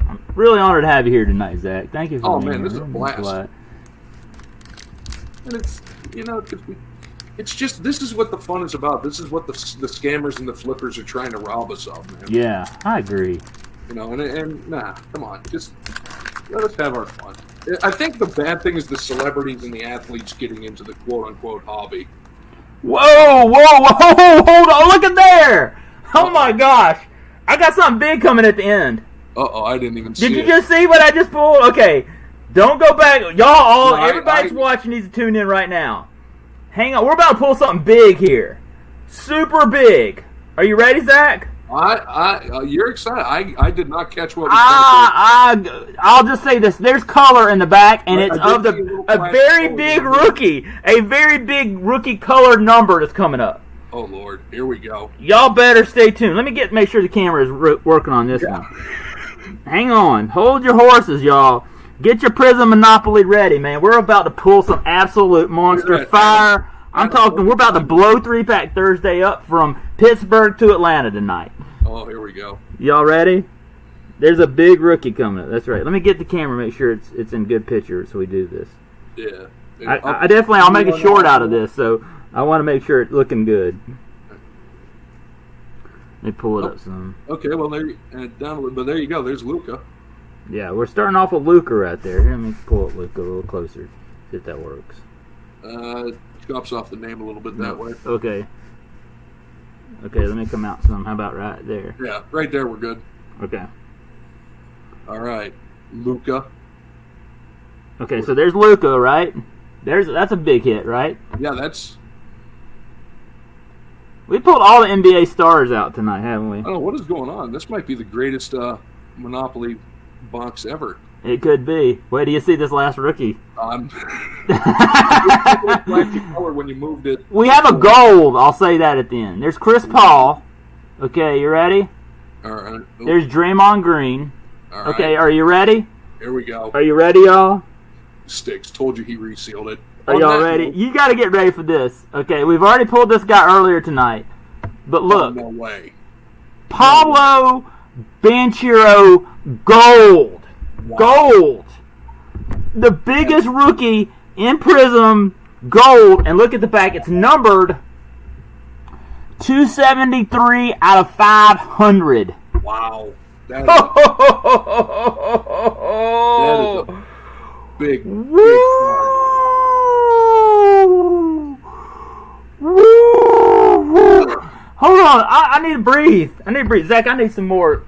[SPEAKER 1] I'm really honored to have you here tonight, Zach. Thank you for being here.
[SPEAKER 2] This is a blast. And it's just, this is what the fun is about. This is what the scammers and the flippers are trying to rob us of, man.
[SPEAKER 1] Yeah, I agree.
[SPEAKER 2] And nah, come on, just let us have our fun. I think the bad thing is the celebrities and the athletes getting into the quote-unquote hobby.
[SPEAKER 1] Whoa, hold on, look at there! Oh my gosh, I got something big coming at the end.
[SPEAKER 2] Uh-oh, I didn't even see it.
[SPEAKER 1] Did you just see what I just pulled? Okay, don't go back. Everybody's watching needs to tune in right now. Hang on, we're about to pull something big here. Super big. Are you ready, Zach?
[SPEAKER 2] You're excited. I did not catch what was
[SPEAKER 1] I'll just say this. There's color in the back, and it's of a very big rookie. A very big rookie colored number that's coming up.
[SPEAKER 2] Oh, Lord. Here we go.
[SPEAKER 1] Y'all better stay tuned. Let me make sure the camera is working on this one. Hang on. Hold your horses, y'all. Get your Prizm Monopoly ready, man. We're about to pull some absolute monster fire. I'm talking, we're about to blow 3-pack Thursday up from Pittsburgh to Atlanta tonight.
[SPEAKER 2] Oh, here we go.
[SPEAKER 1] Y'all ready? There's a big rookie coming up. That's right. Let me get the camera, make sure it's in good picture so we do this.
[SPEAKER 2] Yeah.
[SPEAKER 1] I'll make a short out of this, so I want to make sure it's looking good. Let me pull it up some.
[SPEAKER 2] Okay, well, there you go. There's Luka.
[SPEAKER 1] Yeah, we're starting off with Luka right there. Here, let me pull up Luka a little closer. See if that works.
[SPEAKER 2] Chops off the name a little bit that way.
[SPEAKER 1] Okay. Okay, let me come out some. How about right there?
[SPEAKER 2] Yeah, right there we're good.
[SPEAKER 1] Okay.
[SPEAKER 2] All right. Luka.
[SPEAKER 1] Okay, so there's Luka, right? That's a big hit, right?
[SPEAKER 2] Yeah, that's...
[SPEAKER 1] We pulled all the NBA stars out tonight, haven't we?
[SPEAKER 2] I don't know, what is going on? This might be the greatest Monopoly box ever.
[SPEAKER 1] It could be. Wait till you see this last rookie.
[SPEAKER 2] Color when you moved it.
[SPEAKER 1] We have a gold. I'll say that at the end. There's Chris Paul. Okay, you ready?
[SPEAKER 2] All right. Oops.
[SPEAKER 1] There's Draymond Green.
[SPEAKER 2] All right.
[SPEAKER 1] Okay, are you ready?
[SPEAKER 2] Here we go.
[SPEAKER 1] Are you ready, y'all?
[SPEAKER 2] Sticks. Told you he resealed it.
[SPEAKER 1] Are y'all ready? You got to get ready for this. Okay, we've already pulled this guy earlier tonight. But look.
[SPEAKER 2] No way.
[SPEAKER 1] Paolo Banchero gold. Wow. Gold. The biggest rookie in Prizm gold. And look at the back. It's numbered 273 out of 500.
[SPEAKER 2] Wow. That is a big, big card.
[SPEAKER 1] Hold on. I need to breathe. Zach, I need some more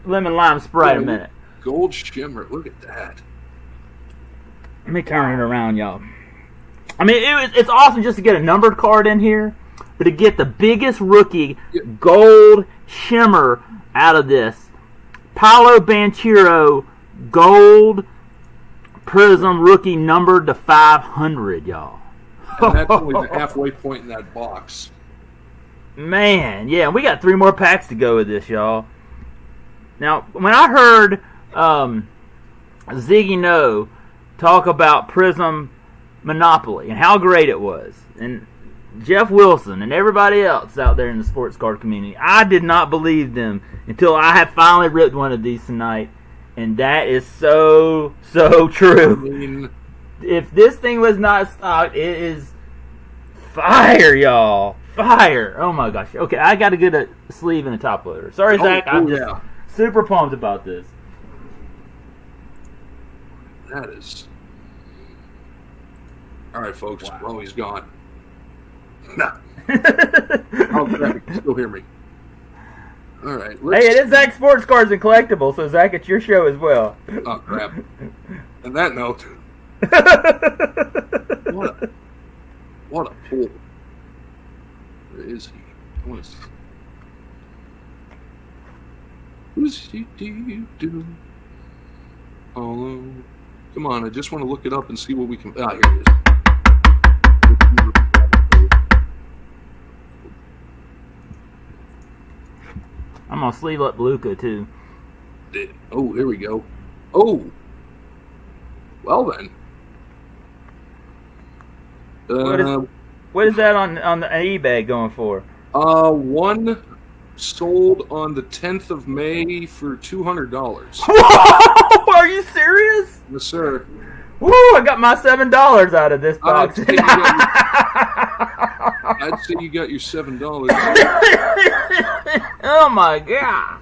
[SPEAKER 1] lemon lime Sprite a minute.
[SPEAKER 2] Gold shimmer. Look at that.
[SPEAKER 1] Let me turn it around, y'all. I mean, it's awesome just to get a numbered card in here, but to get the biggest rookie gold shimmer out of this. Paolo Banchero gold Prizm rookie numbered to 500, y'all.
[SPEAKER 2] And that's only the halfway point in that box.
[SPEAKER 1] Man, yeah, we got 3 more packs to go with this, y'all. Now, when I heard Ziggy No talk about Prizm Monopoly and how great it was, and Jeff Wilson and everybody else out there in the sports card community, I did not believe them until I have finally ripped one of these tonight, and that is so true.
[SPEAKER 2] I mean,
[SPEAKER 1] if this thing was not stocked, it is fire, y'all. Fire. Oh my gosh. Okay, I got to get a sleeve and a top loader. Sorry, Zach. I'm just super pumped about this.
[SPEAKER 2] That is... All right, folks. Wow. Oh, he's gone. Nah. Oh, crap. You can still hear me. All right.
[SPEAKER 1] Hey, it is Zach Sports Cards and Collectibles, so Zach, it's your show as well.
[SPEAKER 2] Oh, crap. On that note, what a pull. Where is he? Who's he? Do? Oh, come on! I just want to look it up and see what we can. Ah, here it is.
[SPEAKER 1] I'm gonna sleeve up Luka too.
[SPEAKER 2] Oh, here we go. Oh, well then.
[SPEAKER 1] What is that on the eBay going for?
[SPEAKER 2] One sold on the 10th of May for $200.
[SPEAKER 1] Are you serious?
[SPEAKER 2] Yes, sir.
[SPEAKER 1] Woo! I got my $7 out of this box.
[SPEAKER 2] I'd say you got your $7.
[SPEAKER 1] Oh my god!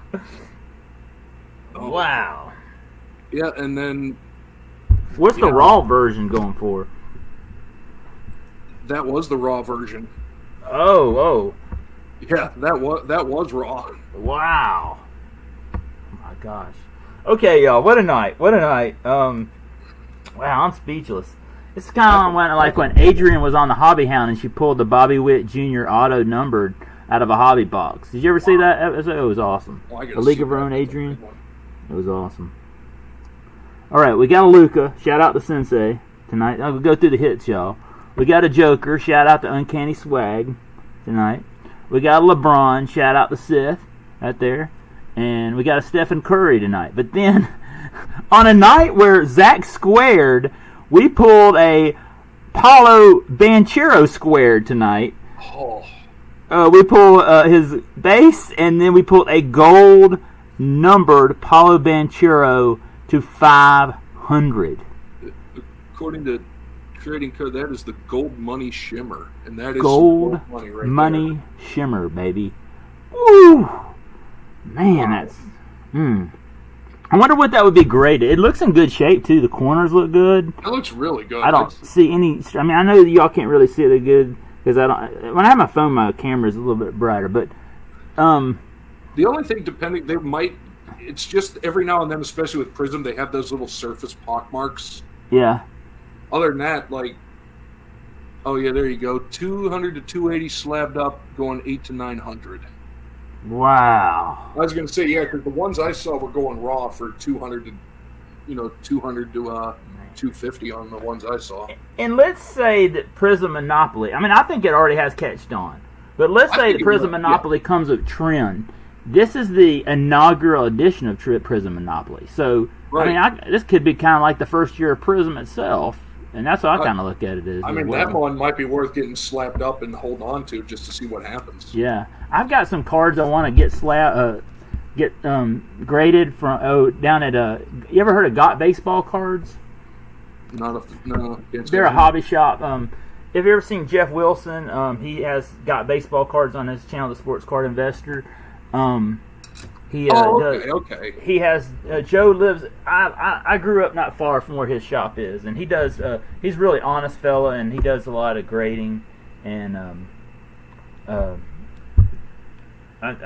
[SPEAKER 2] Oh.
[SPEAKER 1] Wow.
[SPEAKER 2] Yeah, and then
[SPEAKER 1] what's the raw version going for?
[SPEAKER 2] That was the raw version.
[SPEAKER 1] Oh.
[SPEAKER 2] Yeah, that was raw.
[SPEAKER 1] Wow. Oh my gosh. Okay, y'all. What a night. Wow, I'm speechless. It's kind of like when Adrian was on the Hobby Hound and she pulled the Bobby Witt Jr. auto numbered out of a hobby box. Did you ever see that episode? It was awesome. A League of Her Own Adrian. It was awesome. All right, we got a Luka. Shout out to Sensei tonight. I'll go through the hits, y'all. We got a Joker. Shout out to Uncanny Swag tonight. We got a LeBron. Shout out to Sith right there. And we got a Stephen Curry tonight. But then, on a night where Zach squared, we pulled a Paolo Banchero squared tonight.
[SPEAKER 2] Oh.
[SPEAKER 1] We pulled his base, and then we pulled a gold numbered Paolo Banchero to 500.
[SPEAKER 2] According to Trading Card, that is the Gold Money Shimmer, and that is
[SPEAKER 1] gold
[SPEAKER 2] money right
[SPEAKER 1] money
[SPEAKER 2] there.
[SPEAKER 1] Shimmer, baby. Woo! Man, that's. I wonder what that would be graded. It looks in good shape too. The corners look good.
[SPEAKER 2] That looks really good.
[SPEAKER 1] I don't see any. I mean, I know that y'all can't really see it good because I don't. When I have my phone, my camera is a little bit brighter. But
[SPEAKER 2] the only thing, they might. It's just every now and then, especially with Prizm, they have those little surface pock marks.
[SPEAKER 1] Yeah.
[SPEAKER 2] Other than that, like, oh yeah, there you go, 200 to 280 slabbed up, going 8 to 900.
[SPEAKER 1] Wow.
[SPEAKER 2] I was going to say, yeah, because the ones I saw were going raw for 200 to 250 on the ones I saw.
[SPEAKER 1] And let's say that Prizm Monopoly, I mean, I think it already has catched on, but let's say that Prizm Monopoly comes with trend. This is the inaugural edition of Prizm Monopoly. So, right. I mean, this could be kind of like the first year of Prizm itself, and that's what I kind of look at it as.
[SPEAKER 2] I mean, that one might be worth getting slapped up and holding on to just to see what happens.
[SPEAKER 1] Yeah. I've got some cards I want to get graded from down at you ever heard of Got Baseball Cards?
[SPEAKER 2] No.
[SPEAKER 1] They're a hobby shop. Have you ever seen Jeff Wilson? He has Got Baseball Cards on his channel, The Sports Card Investor.
[SPEAKER 2] Okay.
[SPEAKER 1] He has Joe lives. I grew up not far from where his shop is, and he does. He's a really honest fella, and he does a lot of grading, and I got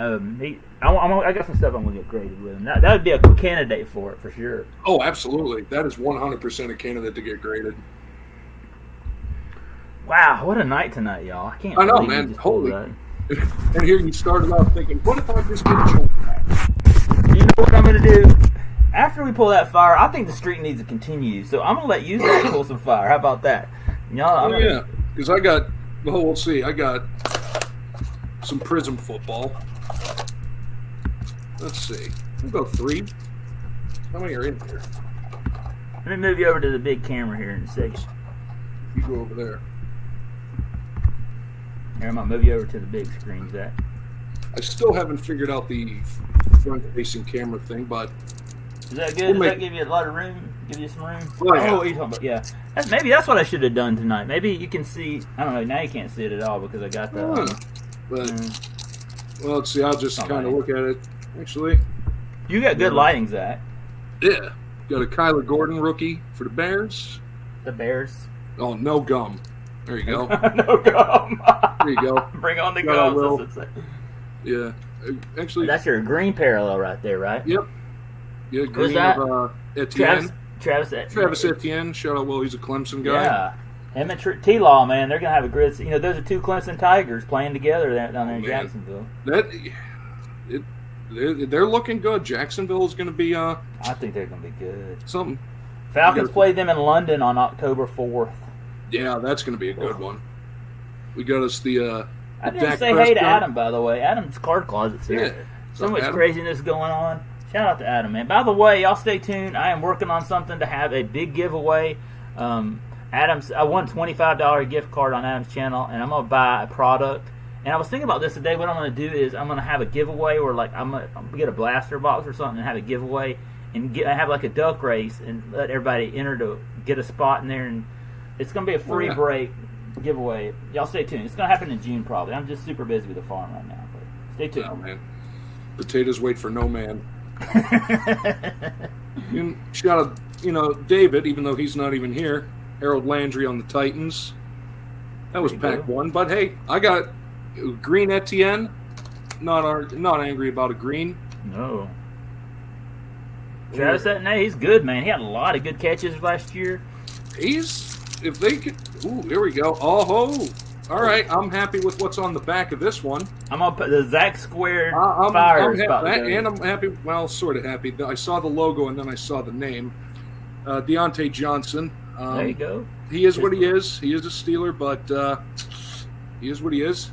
[SPEAKER 1] some stuff I'm gonna get graded with him. That would be a candidate for it for sure.
[SPEAKER 2] Oh, absolutely. That is 100% a candidate to get graded.
[SPEAKER 1] Wow, what a night tonight, y'all! I can't.
[SPEAKER 2] I know, man. Holy. And here you started out thinking, what if I just get a jump back?
[SPEAKER 1] You know what I'm going to do? After we pull that fire, I think the streak needs to continue. So I'm going to let you guys pull some fire. How about that? Y'all,
[SPEAKER 2] yeah, because I got, we'll see. I got some Prizm football. Let's see. We'll go 3. How many are in here?
[SPEAKER 1] Let me move you over to the big camera here in a second.
[SPEAKER 2] You go over there.
[SPEAKER 1] Here, I'm going to move you over to the big screen, Zach.
[SPEAKER 2] I still haven't figured out the front-facing camera thing, but...
[SPEAKER 1] Is that good? Does that give you a lot of room? Give you some room?
[SPEAKER 2] Oh, yeah.
[SPEAKER 1] Oh, what are you talking about? Yeah. Maybe that's what I should have done tonight. Maybe you can see... I don't know. Now you can't see it at all because I got the...
[SPEAKER 2] Well, let's see. I'll just kind of look at it. Actually...
[SPEAKER 1] You got good lighting, Zach.
[SPEAKER 2] Yeah. Got a Kyler Gordon rookie for the Bears.
[SPEAKER 1] The Bears?
[SPEAKER 2] Oh, no gum. There you go.
[SPEAKER 1] No gum.
[SPEAKER 2] There you go.
[SPEAKER 1] Bring on the gum.
[SPEAKER 2] Yeah. Actually,
[SPEAKER 1] that's your green parallel right there, right?
[SPEAKER 2] Yep. Yeah, green of Etienne.
[SPEAKER 1] Travis
[SPEAKER 2] Etienne. Shout out, he's a Clemson guy.
[SPEAKER 1] Yeah. Him and T-Law, man, they're going to have a grid. You know, those are 2 Clemson Tigers playing together down there in Jacksonville.
[SPEAKER 2] They're looking good. Jacksonville is going to be...
[SPEAKER 1] I think they're going to be good.
[SPEAKER 2] Something.
[SPEAKER 1] Falcons play them in London on October 4th.
[SPEAKER 2] Yeah, that's going to be a good one. We got us the...
[SPEAKER 1] I didn't say hey to Adam, by the way. Adam's card closet's here. Yeah. So much craziness going on. Shout out to Adam, man. By the way, y'all stay tuned. I am working on something to have a big giveaway. I won a $25 gift card on Adam's channel, and I'm going to buy a product. And I was thinking about this today. What I'm going to do is I'm going to have a giveaway where, like, I'm going to get a blaster box or something and have a giveaway and have, like, a duck race and let everybody enter to get a spot in there. And it's going to be a free break giveaway. Y'all stay tuned. It's going to happen in June probably. I'm just super busy with the farm right now. But stay tuned.
[SPEAKER 2] Oh, man. Potatoes wait for no man. Shout out, David, even though he's not even here. Harold Landry on the Titans. That was pack 1. But, hey, I got green Etienne. Not angry about a green.
[SPEAKER 1] No. Travis Etienne, he's good, man. He had a lot of good catches last year.
[SPEAKER 2] If they could... Ooh, here we go. Oh-ho. All right, I'm happy with what's on the back of this one.
[SPEAKER 1] I'm going to put the Zach Square Fire.
[SPEAKER 2] And I'm happy, well, sort of happy. I saw the logo and then I saw the name. Deontay Johnson.
[SPEAKER 1] There you go.
[SPEAKER 2] He is what he is. He is a Steeler, but he is what he is.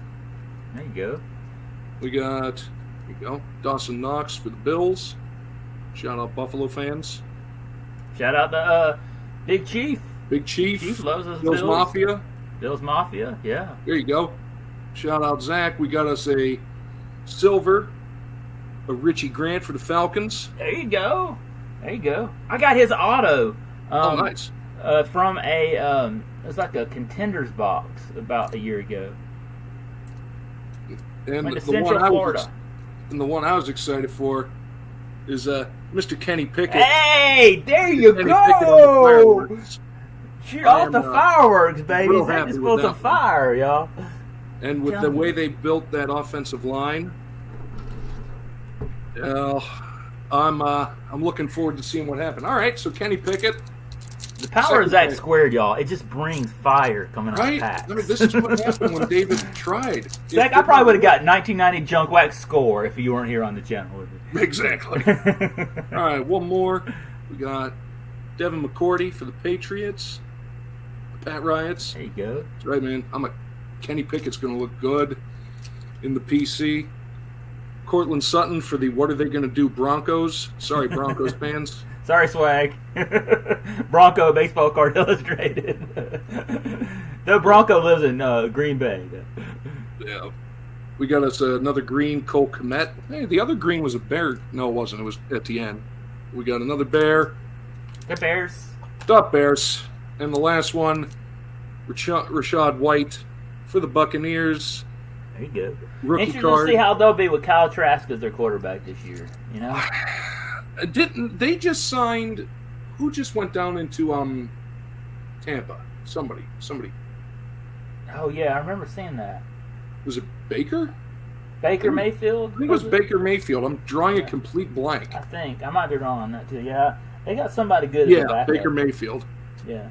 [SPEAKER 1] There you go.
[SPEAKER 2] Here you go, Dawson Knox for the Bills. Shout out Buffalo fans.
[SPEAKER 1] Shout out to Big Chief.
[SPEAKER 2] Big Chief.
[SPEAKER 1] Chief loves us.
[SPEAKER 2] Bills Mafia.
[SPEAKER 1] Bills Mafia, yeah.
[SPEAKER 2] There you go. Shout out Zach. We got us a silver, a Richie Grant for the Falcons.
[SPEAKER 1] There you go. I got his auto.
[SPEAKER 2] Nice.
[SPEAKER 1] From it was like a Contenders box about a year ago.
[SPEAKER 2] And
[SPEAKER 1] Went to Central Florida.
[SPEAKER 2] And the one I was excited for is Mr. Kenny Pickett.
[SPEAKER 1] Hey, there you go. Shoot off the fireworks, baby. Zach just pulled some fire, y'all.
[SPEAKER 2] And with the way they built that offensive line, I'm looking forward to seeing what happens. All right, so Kenny Pickett.
[SPEAKER 1] The power of Zach squared, y'all. It just brings fire coming out of packs.
[SPEAKER 2] I mean, this is what happened when David tried.
[SPEAKER 1] Zach, I probably would have got 1990 Junk Wax score if you weren't here on the channel with me.
[SPEAKER 2] Exactly. All right, one more. We got Devin McCourty for the Patriots. The Pat Riots.
[SPEAKER 1] There you go.
[SPEAKER 2] That's right, man. Kenny Pickett's going to look good in the PC. Cortland Sutton for the What Are They Going to Do Broncos. Sorry, Broncos fans.
[SPEAKER 1] Sorry, Swag. Bronco baseball card illustrated. The Bronco lives in Green Bay.
[SPEAKER 2] Yeah. We got us another green, Cole Kmet. Hey, the other green was a bear. No, it wasn't. It was Etienne. We got another bear.
[SPEAKER 1] The Bears.
[SPEAKER 2] The Bears. And the last one, Rashad White for the Buccaneers.
[SPEAKER 1] There you go.
[SPEAKER 2] Rookie
[SPEAKER 1] Interesting
[SPEAKER 2] card.
[SPEAKER 1] to see how they'll be with Kyle Trask as their quarterback this year. You know?
[SPEAKER 2] Didn't they just signed? Who just went down into Tampa? Somebody.
[SPEAKER 1] Oh yeah, I remember seeing that.
[SPEAKER 2] Was it Baker?
[SPEAKER 1] Baker Mayfield?
[SPEAKER 2] I think it was Baker Mayfield. I'm drawing a complete blank.
[SPEAKER 1] I think I might be wrong on that too. Yeah, they got somebody good. At the backup.
[SPEAKER 2] Baker Mayfield.
[SPEAKER 1] Yeah.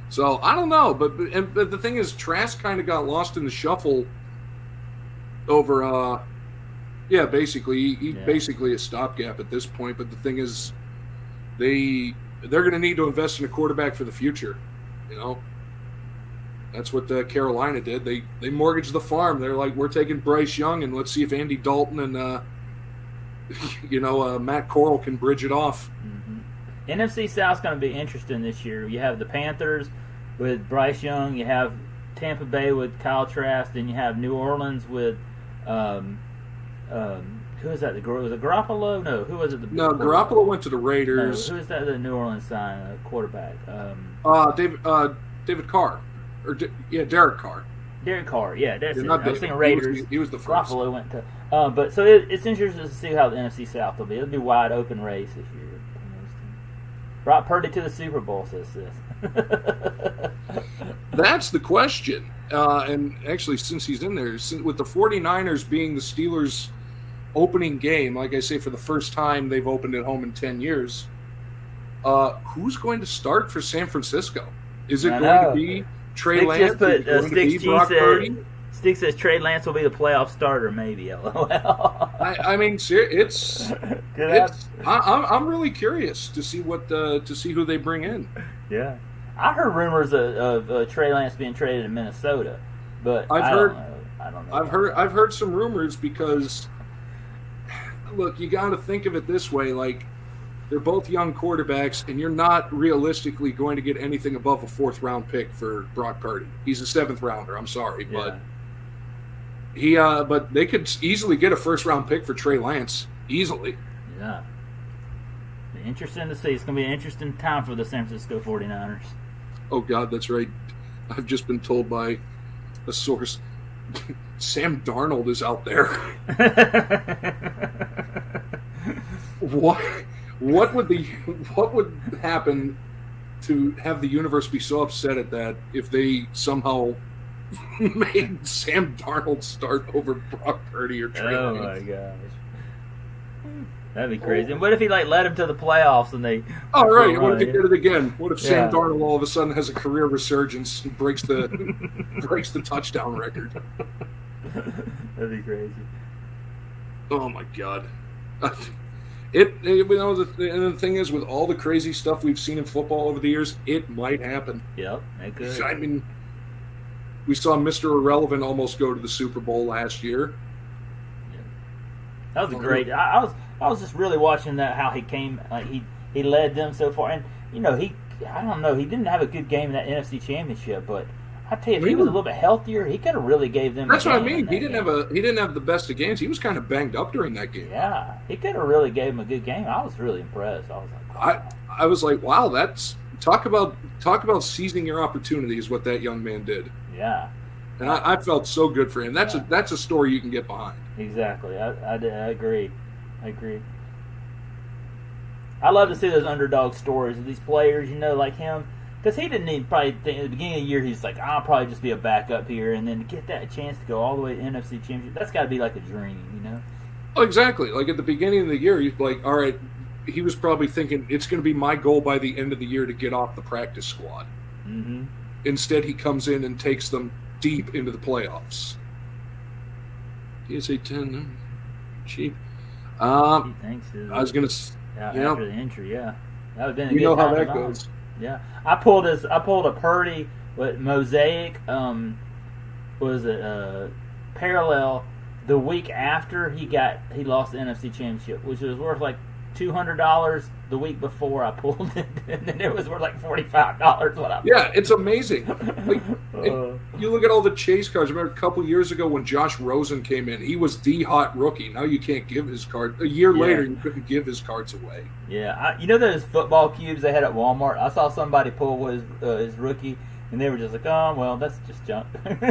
[SPEAKER 2] So I don't know, but the thing is, Trask kind of got lost in the shuffle over. Basically, he's basically a stopgap at this point. But the thing is, they're going to need to invest in a quarterback for the future. You know, that's what Carolina did. They mortgaged the farm. They're like, we're taking Bryce Young, and let's see if Andy Dalton and Matt Corral can bridge it off.
[SPEAKER 1] Mm-hmm. NFC South's going to be interesting this year. You have the Panthers with Bryce Young. You have Tampa Bay with Kyle Trask. Then you have New Orleans with who is that? Was it Garoppolo? No, who was it?
[SPEAKER 2] No, Garoppolo went to the Raiders.
[SPEAKER 1] No, who is that? The New Orleans sign quarterback.
[SPEAKER 2] David Carr, Derek Carr.
[SPEAKER 1] Derek Carr, yeah, that's it.
[SPEAKER 2] I
[SPEAKER 1] was thinking Raiders.
[SPEAKER 2] He was the first.
[SPEAKER 1] Garoppolo went to. But so it's interesting to see how the NFC South will be. It'll be a wide open race this year. Brought Purdy to the Super Bowl, says this.
[SPEAKER 2] That's the question. And actually, since he's in there, with the 49ers being the Steelers' opening game, like I say, for the first time they've opened at home in 10 years, who's going to start for San Francisco? Is it going to be Trey Lance?
[SPEAKER 1] Stick says Trey Lance will be the playoff starter, maybe. LOL.
[SPEAKER 2] I mean, I'm really curious to see who they bring in.
[SPEAKER 1] Yeah, I heard rumors of Trey Lance being traded to Minnesota, but I don't know.
[SPEAKER 2] I've heard some rumors because, look, you got to think of it this way: like, they're both young quarterbacks, and you're not realistically going to get anything above a 4th round pick for Brock Purdy. He's a 7th rounder. I'm sorry, but. But they could easily get a 1st round pick for Trey Lance. Easily.
[SPEAKER 1] Yeah. Be interesting to see. It's going to be an interesting time for the San Francisco 49ers.
[SPEAKER 2] Oh, God, that's right. I've just been told by a source Sam Darnold is out there. What would happen to have the universe be so upset at that if they somehow made Sam Darnold start over Brock Purdy or Trey Lance?
[SPEAKER 1] Oh my gosh, that'd be crazy. And what if he led him to the playoffs and they?
[SPEAKER 2] Oh right, what if he did it again? What if Sam Darnold all of a sudden has a career resurgence and breaks the touchdown record?
[SPEAKER 1] That'd be crazy.
[SPEAKER 2] Oh my God. The thing is, with all the crazy stuff we've seen in football over the years, it might happen.
[SPEAKER 1] Yep, it could.
[SPEAKER 2] I mean, we saw Mr. Irrelevant almost go to the Super Bowl last year.
[SPEAKER 1] Yeah. That was a great. I was just really watching that, how he came, he led them so far, and I don't know, he didn't have a good game in that NFC Championship, but I tell you, if he was a little bit healthier, he could have really gave them.
[SPEAKER 2] That's what I mean. He didn't have the best of games. He was kind of banged up during that game.
[SPEAKER 1] Yeah, he could have really gave him a good game. I was really impressed. I was like, wow.
[SPEAKER 2] I was like, wow, that's talk about seizing your opportunity is what that young man did.
[SPEAKER 1] Yeah,
[SPEAKER 2] and I felt so good for him. That's a story you can get behind.
[SPEAKER 1] Exactly. I agree. I love to see those underdog stories of these players. Like him. Because he didn't even probably think, at the beginning of the year, he's like, I'll probably just be a backup here, and then to get that chance to go all the way to NFC Championship, that's got to be like a dream, you know?
[SPEAKER 2] Oh, exactly. Like at the beginning of the year, he's like, all right, he was probably thinking it's going to be my goal by the end of the year to get off the practice squad.
[SPEAKER 1] Mm-hmm.
[SPEAKER 2] Instead, he comes in and takes them deep into the playoffs. PSA 10, cheap.
[SPEAKER 1] Thanks.
[SPEAKER 2] I was going to,
[SPEAKER 1] after the injury, yeah, that would have been a
[SPEAKER 2] you
[SPEAKER 1] good
[SPEAKER 2] know how
[SPEAKER 1] time
[SPEAKER 2] that
[SPEAKER 1] to buy.
[SPEAKER 2] goes.
[SPEAKER 1] Yeah, I pulled a Purdy with Mosaic. Was it parallel the week after he lost the NFC Championship, which was worth like $200 the week before I pulled it, and then it was worth like $45 when I.
[SPEAKER 2] Yeah, it's amazing. Like, you look at all the chase cards. Remember a couple years ago when Josh Rosen came in, he was the hot rookie. Now you can't give his card. A year later, you couldn't give his cards away.
[SPEAKER 1] Yeah, you know those football cubes they had at Walmart. I saw somebody pull his rookie. And they were just like, oh, well, that's just junk.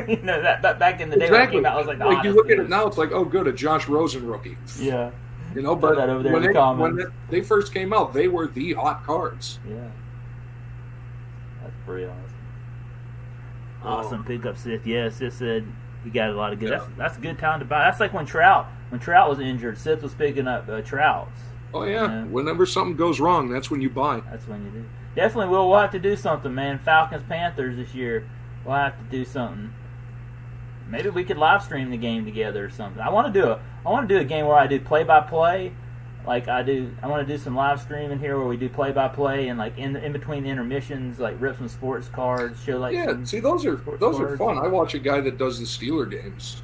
[SPEAKER 1] You know, that back in the day when it came out, I was like,
[SPEAKER 2] like you look at it now, it's like, oh, good, a Josh Rosen rookie.
[SPEAKER 1] Yeah.
[SPEAKER 2] You know, but
[SPEAKER 1] that over there
[SPEAKER 2] when they first came out, they were the hot cards.
[SPEAKER 1] Yeah. That's pretty awesome. Awesome pickup, Sith. Yeah, Sith said he got a lot of good. Yeah. That's a good time to buy. That's like when Trout was injured, Sith was picking up Trouts.
[SPEAKER 2] Oh, yeah. You know? Whenever something goes wrong, that's when you buy.
[SPEAKER 1] That's when you do. Definitely, we'll have to do something, man. Falcons Panthers this year. We'll have to do something. Maybe we could live stream the game together or something. I want to do a game where I do play by play, like I want to do some live streaming here where we do play by play and like in between the intermissions, like rip some sports cards, show like
[SPEAKER 2] see those are fun. I watch a guy that does the Steeler games.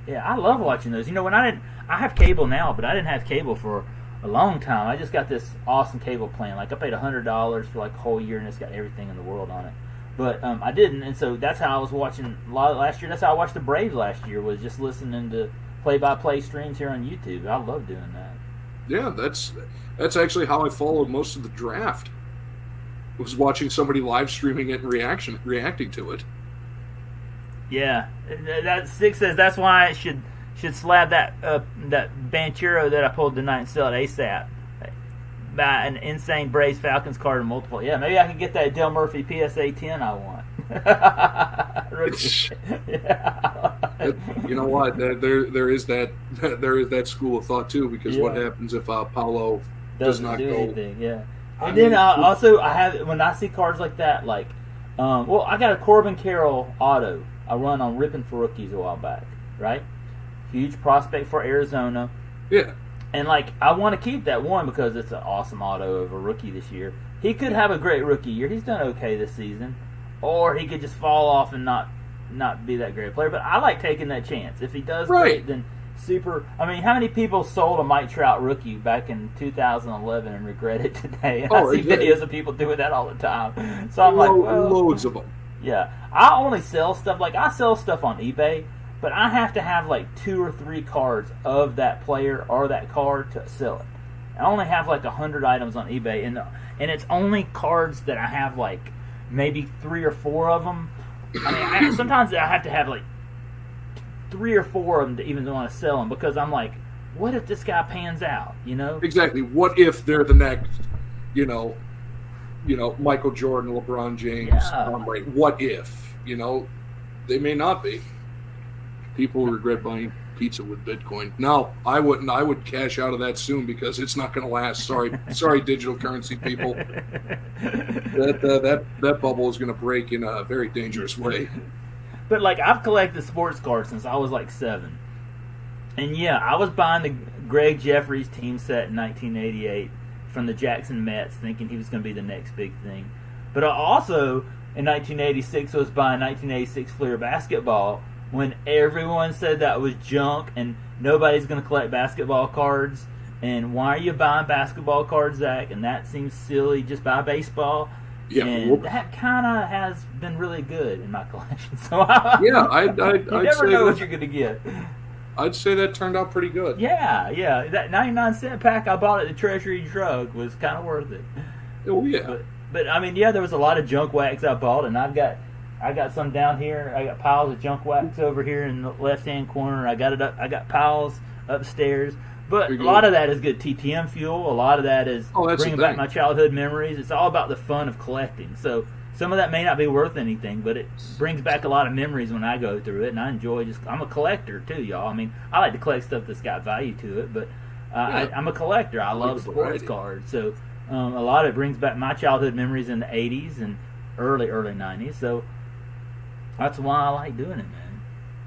[SPEAKER 1] Yeah, I love watching those. You know, I have cable now, but I didn't have cable for a long time. I just got this awesome cable plan. Like I paid $100 for like a whole year, and it's got everything in the world on it. But I didn't, and so that's how I was watching a lot last year. That's how I watched the Braves last year. Was just listening to play-by-play streams here on YouTube. I love doing that.
[SPEAKER 2] Yeah, that's actually how I followed most of the draft. Was watching somebody live streaming it and reacting to it. Yeah,
[SPEAKER 1] that Six says that's why I should slab that Banchero that I pulled tonight and sell it ASAP. Buy an insane Braves Falcons card and multiple. Yeah, maybe I can get that Del Murphy PSA 10 I want.
[SPEAKER 2] Yeah. You know what? There is that school of thought too. Because what happens if Paulo does not go?
[SPEAKER 1] Anything, yeah. And then also I have when I see cards like that, like I got a Corbin Carroll auto I run on Ripping for Rookies a while back, right? Huge prospect for Arizona.
[SPEAKER 2] Yeah.
[SPEAKER 1] And, like, I want to keep that one because it's an awesome auto of a rookie this year. He could have a great rookie year. He's done okay this season. Or he could just fall off and not be that great player. But I like taking that chance. If he does great, then super. I mean, how many people sold a Mike Trout rookie back in 2011 and regret it today? I see videos of people doing that all the time. So I'm like, well.
[SPEAKER 2] Loads of them.
[SPEAKER 1] Yeah. I only sell stuff. Like, I sell stuff on eBay. But I have to have like 2 or 3 cards of that player or that card to sell it. I only have like 100 items on eBay, and it's only cards that I have like maybe 3 or 4 of them. I mean, sometimes I have to have like 3 or 4 of them to even want to sell them because I'm like, what if this guy pans out? You know?
[SPEAKER 2] Exactly. What if they're the next, Michael Jordan, LeBron James, Tom Brady? What if? They may not be. People regret buying pizza with Bitcoin. No, I wouldn't. I would cash out of that soon because it's not going to last. Sorry, digital currency people. That bubble is going to break in a very dangerous way.
[SPEAKER 1] But like I've collected sports cards since I was like 7, and yeah, I was buying the Greg Jeffries team set in 1988 from the Jackson Mets, thinking he was going to be the next big thing. But I also in 1986 was buying 1986 Fleer basketball. When everyone said that was junk and nobody's going to collect basketball cards, and why are you buying basketball cards, Zach? And that seems silly. Just buy baseball. Yeah, and that kind of has been really good in my collection. So
[SPEAKER 2] I'd
[SPEAKER 1] never know what you're going to get.
[SPEAKER 2] I'd say that turned out pretty good.
[SPEAKER 1] Yeah. That 99-cent pack I bought at the Treasury Drug was kind of worth it.
[SPEAKER 2] Oh yeah.
[SPEAKER 1] But I mean, yeah, there was a lot of junk wax I bought, and I got some down here. I got piles of junk wax over here in the left-hand corner. I got piles upstairs. But a lot of that is good TTM fuel. A lot of that is bringing back my childhood memories. It's all about the fun of collecting. So some of that may not be worth anything, but it brings back a lot of memories when I go through it, and I enjoy I'm a collector too, y'all. I mean, I like to collect stuff that's got value to it, but I'm a collector. I love sports cards, so a lot of it brings back my childhood memories in the 80s and early 90s, so that's why I like doing it, man.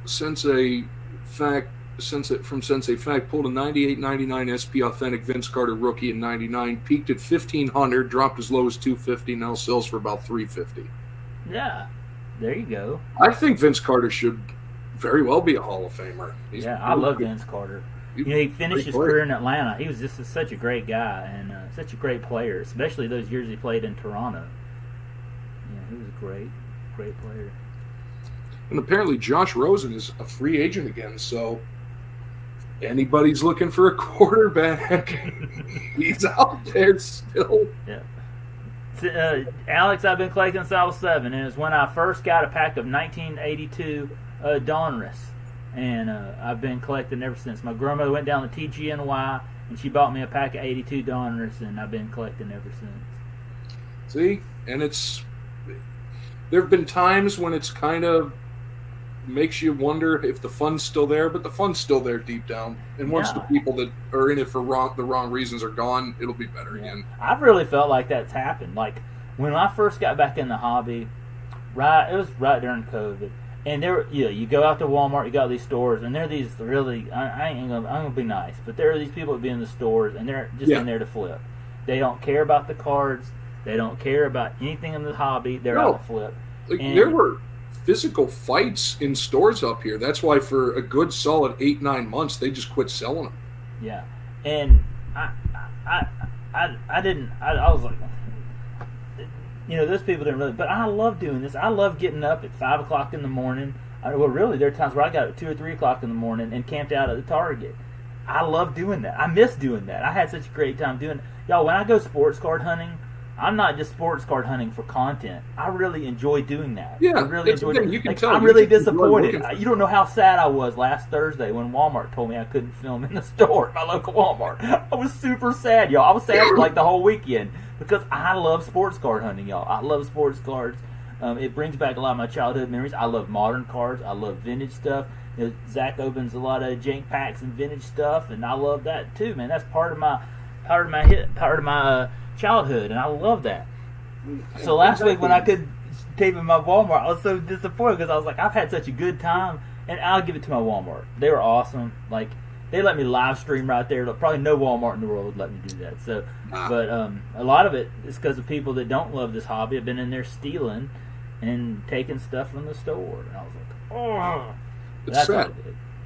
[SPEAKER 2] Sensei Fact pulled a 98.99 SP Authentic Vince Carter rookie in 99, peaked at 1,500, dropped as low as 250, now sells for about 350.
[SPEAKER 1] Yeah, there you go.
[SPEAKER 2] I think Vince Carter should very well be a Hall of Famer.
[SPEAKER 1] I love Vince Carter. He finished his career in Atlanta. He was just such a great guy and such a great player, especially those years he played in Toronto. Yeah, he was a great player.
[SPEAKER 2] And apparently Josh Rosen is a free agent again, so anybody's looking for a quarterback, he's out there still.
[SPEAKER 1] Yeah. Alex, I've been collecting since I was 7, and it's when I first got a pack of 1982 Donruss, and I've been collecting ever since. My grandmother went down to TGNY, and she bought me a pack of 82 Donruss, and I've been collecting ever since.
[SPEAKER 2] See, and there have been times when it's kind of makes you wonder if the fun's still there, but the fun's still there deep down. And once the people that are in it for the wrong reasons are gone, it'll be better again.
[SPEAKER 1] I've really felt like that's happened. Like when I first got back in the hobby, it was right during COVID, and you go out to Walmart, you got these stores, and there are these really I'm gonna be nice, but there are these people that be in the stores, and they're just in there to flip. They don't care about the cards. They don't care about anything in the hobby. They're out to flip.
[SPEAKER 2] There were physical fights in stores up here. That's why for a good solid 8-9 months they just quit selling them.
[SPEAKER 1] Yeah, and I didn't. I was like, those people didn't really. But I love doing this. I love getting up at 5 o'clock in the morning. Really, there are times where I got up at 2 or 3 o'clock in the morning and camped out at the Target. I love doing that. I miss doing that. I had such a great time doing it. Y'all, when I go sports card hunting, I'm not just sports card hunting for content. I really enjoy doing that.
[SPEAKER 2] Yeah,
[SPEAKER 1] I really enjoy doing
[SPEAKER 2] it. Tell
[SPEAKER 1] I'm really disappointed. You don't know how sad I was last Thursday when Walmart told me I couldn't film in the store at my local Walmart. I was super sad, y'all. I was sad for like the whole weekend because I love sports card hunting, y'all. I love sports cards. It brings back a lot of my childhood memories. I love modern cards. I love vintage stuff. Zach opens a lot of jank packs and vintage stuff, and I love that too, man. That's part of my childhood, and I love that. So last week when I could tape in my Walmart, I was so disappointed because I was like, I've had such a good time, and I'll give it to my Walmart. They were awesome. Like they let me live stream right there. Probably no Walmart in the world would let me do that. So, but a lot of it is because of people that don't love this hobby have been in there stealing and taking stuff from the store, and I was like, oh, that's sad.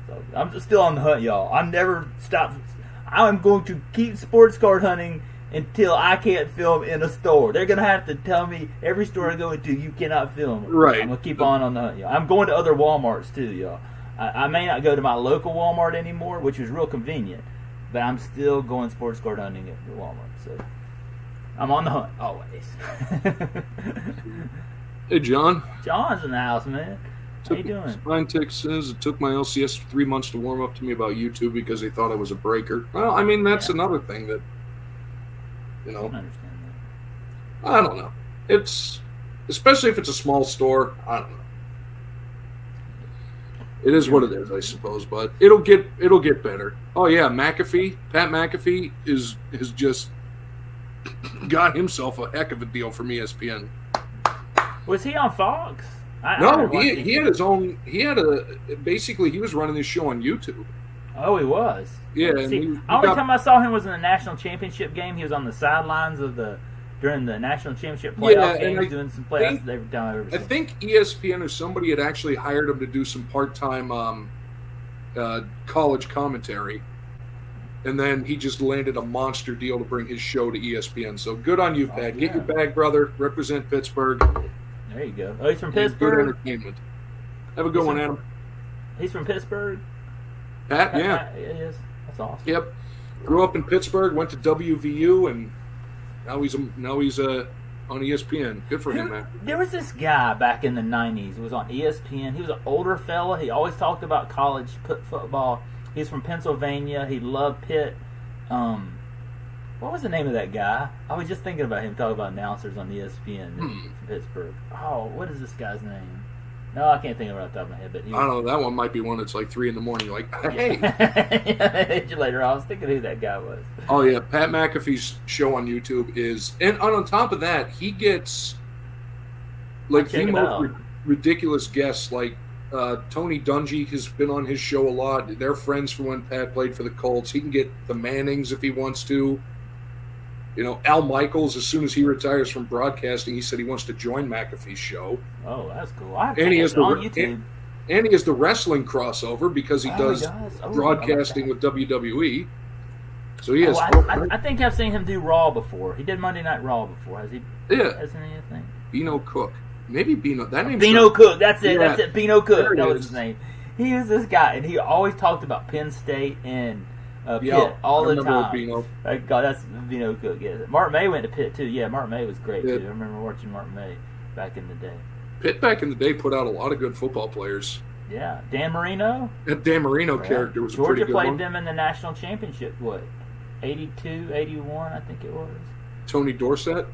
[SPEAKER 1] So I'm still on the hunt, y'all. I never stop. I'm going to keep sports card hunting until I can't film in a store. They're going to have to tell me every store I go into, you cannot film.
[SPEAKER 2] Right.
[SPEAKER 1] I'm going to keep on the hunt, y'all. I'm going to other Walmarts, too, y'all. I may not go to my local Walmart anymore, which is real convenient, but I'm still going sports card hunting at the Walmart. So I'm on the hunt, always.
[SPEAKER 2] Hey, John.
[SPEAKER 1] John's in the house, man. How you doing?
[SPEAKER 2] Spinetech says it took my LCS 3 months to warm up to me about YouTube because they thought I was a breaker. Well, I mean, that's another thing that,
[SPEAKER 1] I understand that.
[SPEAKER 2] I don't know. It's, especially if it's a small store, I don't know. It is what it is, I suppose, but it'll get better. Oh yeah, Pat McAfee is just got himself a heck of a deal from ESPN.
[SPEAKER 1] Was he on Fox?
[SPEAKER 2] No, he had his own. Basically he was running his show on YouTube.
[SPEAKER 1] Oh, he was.
[SPEAKER 2] Yeah.
[SPEAKER 1] See, only time I saw him was in the national championship game. He was on the sidelines during the national championship playoff games, doing some playoffs every time I've ever seen.
[SPEAKER 2] I think ESPN or somebody had actually hired him to do some part-time college commentary, and then he just landed a monster deal to bring his show to ESPN. So good on you, Pat. Get your bag, brother. Represent Pittsburgh.
[SPEAKER 1] There you go. Oh, he's from Pittsburgh?
[SPEAKER 2] Good entertainment. Have a good one, Adam.
[SPEAKER 1] He's from Pittsburgh?
[SPEAKER 2] Pat, yeah.
[SPEAKER 1] He is. That's awesome.
[SPEAKER 2] Yep. Grew up in Pittsburgh, went to WVU, and now he's on ESPN. Good for him, man. There
[SPEAKER 1] was this guy back in the 90s who was on ESPN. He was an older fella. He always talked about college football. He's from Pennsylvania. He loved Pitt. What was the name of that guy? I was just thinking about him talking about announcers on ESPN from Pittsburgh. Oh, what is this guy's name? No, I can't think of it off the top of my head. But
[SPEAKER 2] I don't know. That one might be one that's like 3 in the morning. You're like, hey.
[SPEAKER 1] Yeah, later, I was thinking who that guy was.
[SPEAKER 2] Oh, yeah. Pat McAfee's show on YouTube is... And on top of that, he gets like the most ridiculous guests. Like Tony Dungy has been on his show a lot. They're friends from when Pat played for the Colts. He can get the Mannings if he wants to. You know, Al Michaels, as soon as he retires from broadcasting, he said he wants to join McAfee's show.
[SPEAKER 1] Oh, that's cool.
[SPEAKER 2] And he has the wrestling crossover because he does broadcasting with WWE. So he has.
[SPEAKER 1] I think I've seen him do Raw before. He did Monday Night Raw before. Has he?
[SPEAKER 2] Yeah.
[SPEAKER 1] Hasn't he? Anything?
[SPEAKER 2] Bino Cook. Maybe Bino. That name's
[SPEAKER 1] Bino Cook. That's it.
[SPEAKER 2] Yeah.
[SPEAKER 1] That's it. Bino Cook. That was
[SPEAKER 2] is.
[SPEAKER 1] his name. He is this guy, and he always talked about Penn State and Pitt all the time.
[SPEAKER 2] Bino.
[SPEAKER 1] God, that's Bino Cook. Yeah. Mark May went to Pitt too. Yeah, Mark May was great too. I remember watching Mark May back in the day.
[SPEAKER 2] Pitt back in the day put out a lot of good football players.
[SPEAKER 1] Yeah, Dan Marino.
[SPEAKER 2] That Dan Marino character was a pretty good
[SPEAKER 1] Georgia played
[SPEAKER 2] one.
[SPEAKER 1] them in the national championship. What? 82, 81, I think it was.
[SPEAKER 2] Tony Dorsett.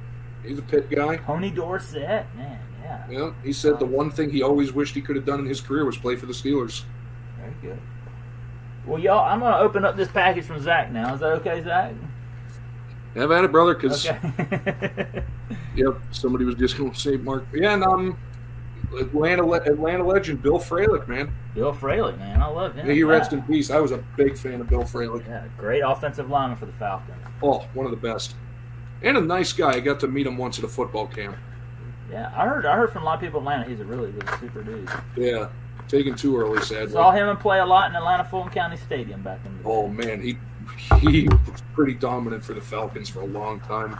[SPEAKER 2] He's a Pitt guy.
[SPEAKER 1] Tony Dorsett, man, yeah.
[SPEAKER 2] Yeah, he said the one thing he always wished he could have done in his career was play for the Steelers.
[SPEAKER 1] Very good. Well, y'all, I'm going to open up this package from Zach now. Is that okay, Zach?
[SPEAKER 2] Have at it, brother, because
[SPEAKER 1] okay.
[SPEAKER 2] somebody was just going to say Mark. Yeah, and Atlanta legend Bill Fralick, man.
[SPEAKER 1] Bill Fralick, man. I love him.
[SPEAKER 2] May he rest in peace. I was a big fan of Bill Fralick.
[SPEAKER 1] Yeah, great offensive lineman for the Falcons.
[SPEAKER 2] Oh, one of the best. And a nice guy. I got to meet him once at a football camp.
[SPEAKER 1] Yeah, I heard from a lot of people in Atlanta he's a really good super dude.
[SPEAKER 2] Yeah, taken too early, sadly.
[SPEAKER 1] Saw him play a lot in Atlanta Fulton County Stadium back in the day.
[SPEAKER 2] Oh, man, he was pretty dominant for the Falcons for a long time.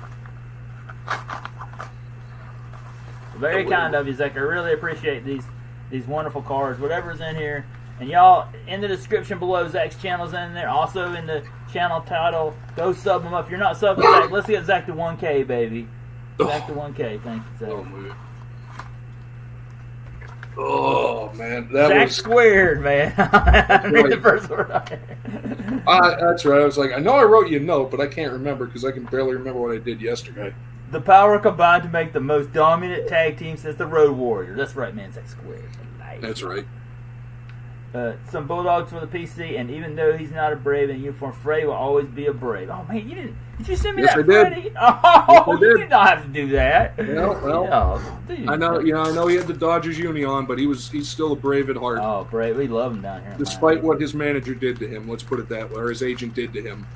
[SPEAKER 1] Very kind of you, Zach. I really appreciate these wonderful cards. Whatever's in here. And y'all, in the description below, Zach's channel's in there. Also in the channel title, go sub him up. If you're not subbing Zach, let's get Zach to 1K, baby. Zach to 1K. Thank you, Zach.
[SPEAKER 2] Oh, man.
[SPEAKER 1] Zach squared, man. I made the first word on there.
[SPEAKER 2] That's right. I was like, I know I wrote you a note, but I can't remember because I can barely remember what I did yesterday.
[SPEAKER 1] The power combined to make the most dominant tag team since the Road Warriors. That's right, man. Zach squared. Nice.
[SPEAKER 2] That's right.
[SPEAKER 1] Some Bulldogs for the PC, and even though he's not a Brave in uniform, Frey will always be a Brave. Oh man, did you send me that, Freddie? Oh, you did not have to do that.
[SPEAKER 2] Well, I know. I know he had the Dodgers uni on, but he's still a Brave at heart.
[SPEAKER 1] Oh, Brave, we love him down here.
[SPEAKER 2] Despite what his manager did to him, let's put it that way, or his agent did to him.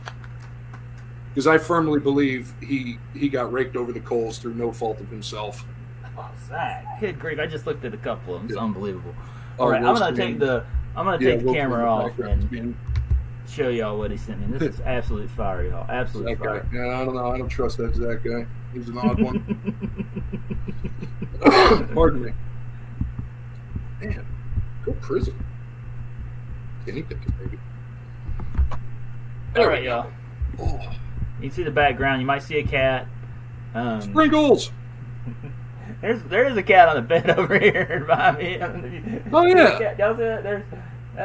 [SPEAKER 2] Because I firmly believe he got raked over the coals through no fault of himself.
[SPEAKER 1] Oh, Zach, good grief! I just looked at a couple of them. It's unbelievable. All right, I'm gonna take the camera off and show y'all what he sent me. This is absolute fire, y'all. Absolute fire.
[SPEAKER 2] Yeah, I don't know. I don't trust that Zach guy. He's an odd one. Pardon me. Man, go Prizm. Guinea pig, baby.
[SPEAKER 1] All right, y'all. Oh. You can see the background. You might see a cat.
[SPEAKER 2] Sprinkles.
[SPEAKER 1] There is a cat on the bed over here behind me.
[SPEAKER 2] Oh yeah.
[SPEAKER 1] Y'all see that?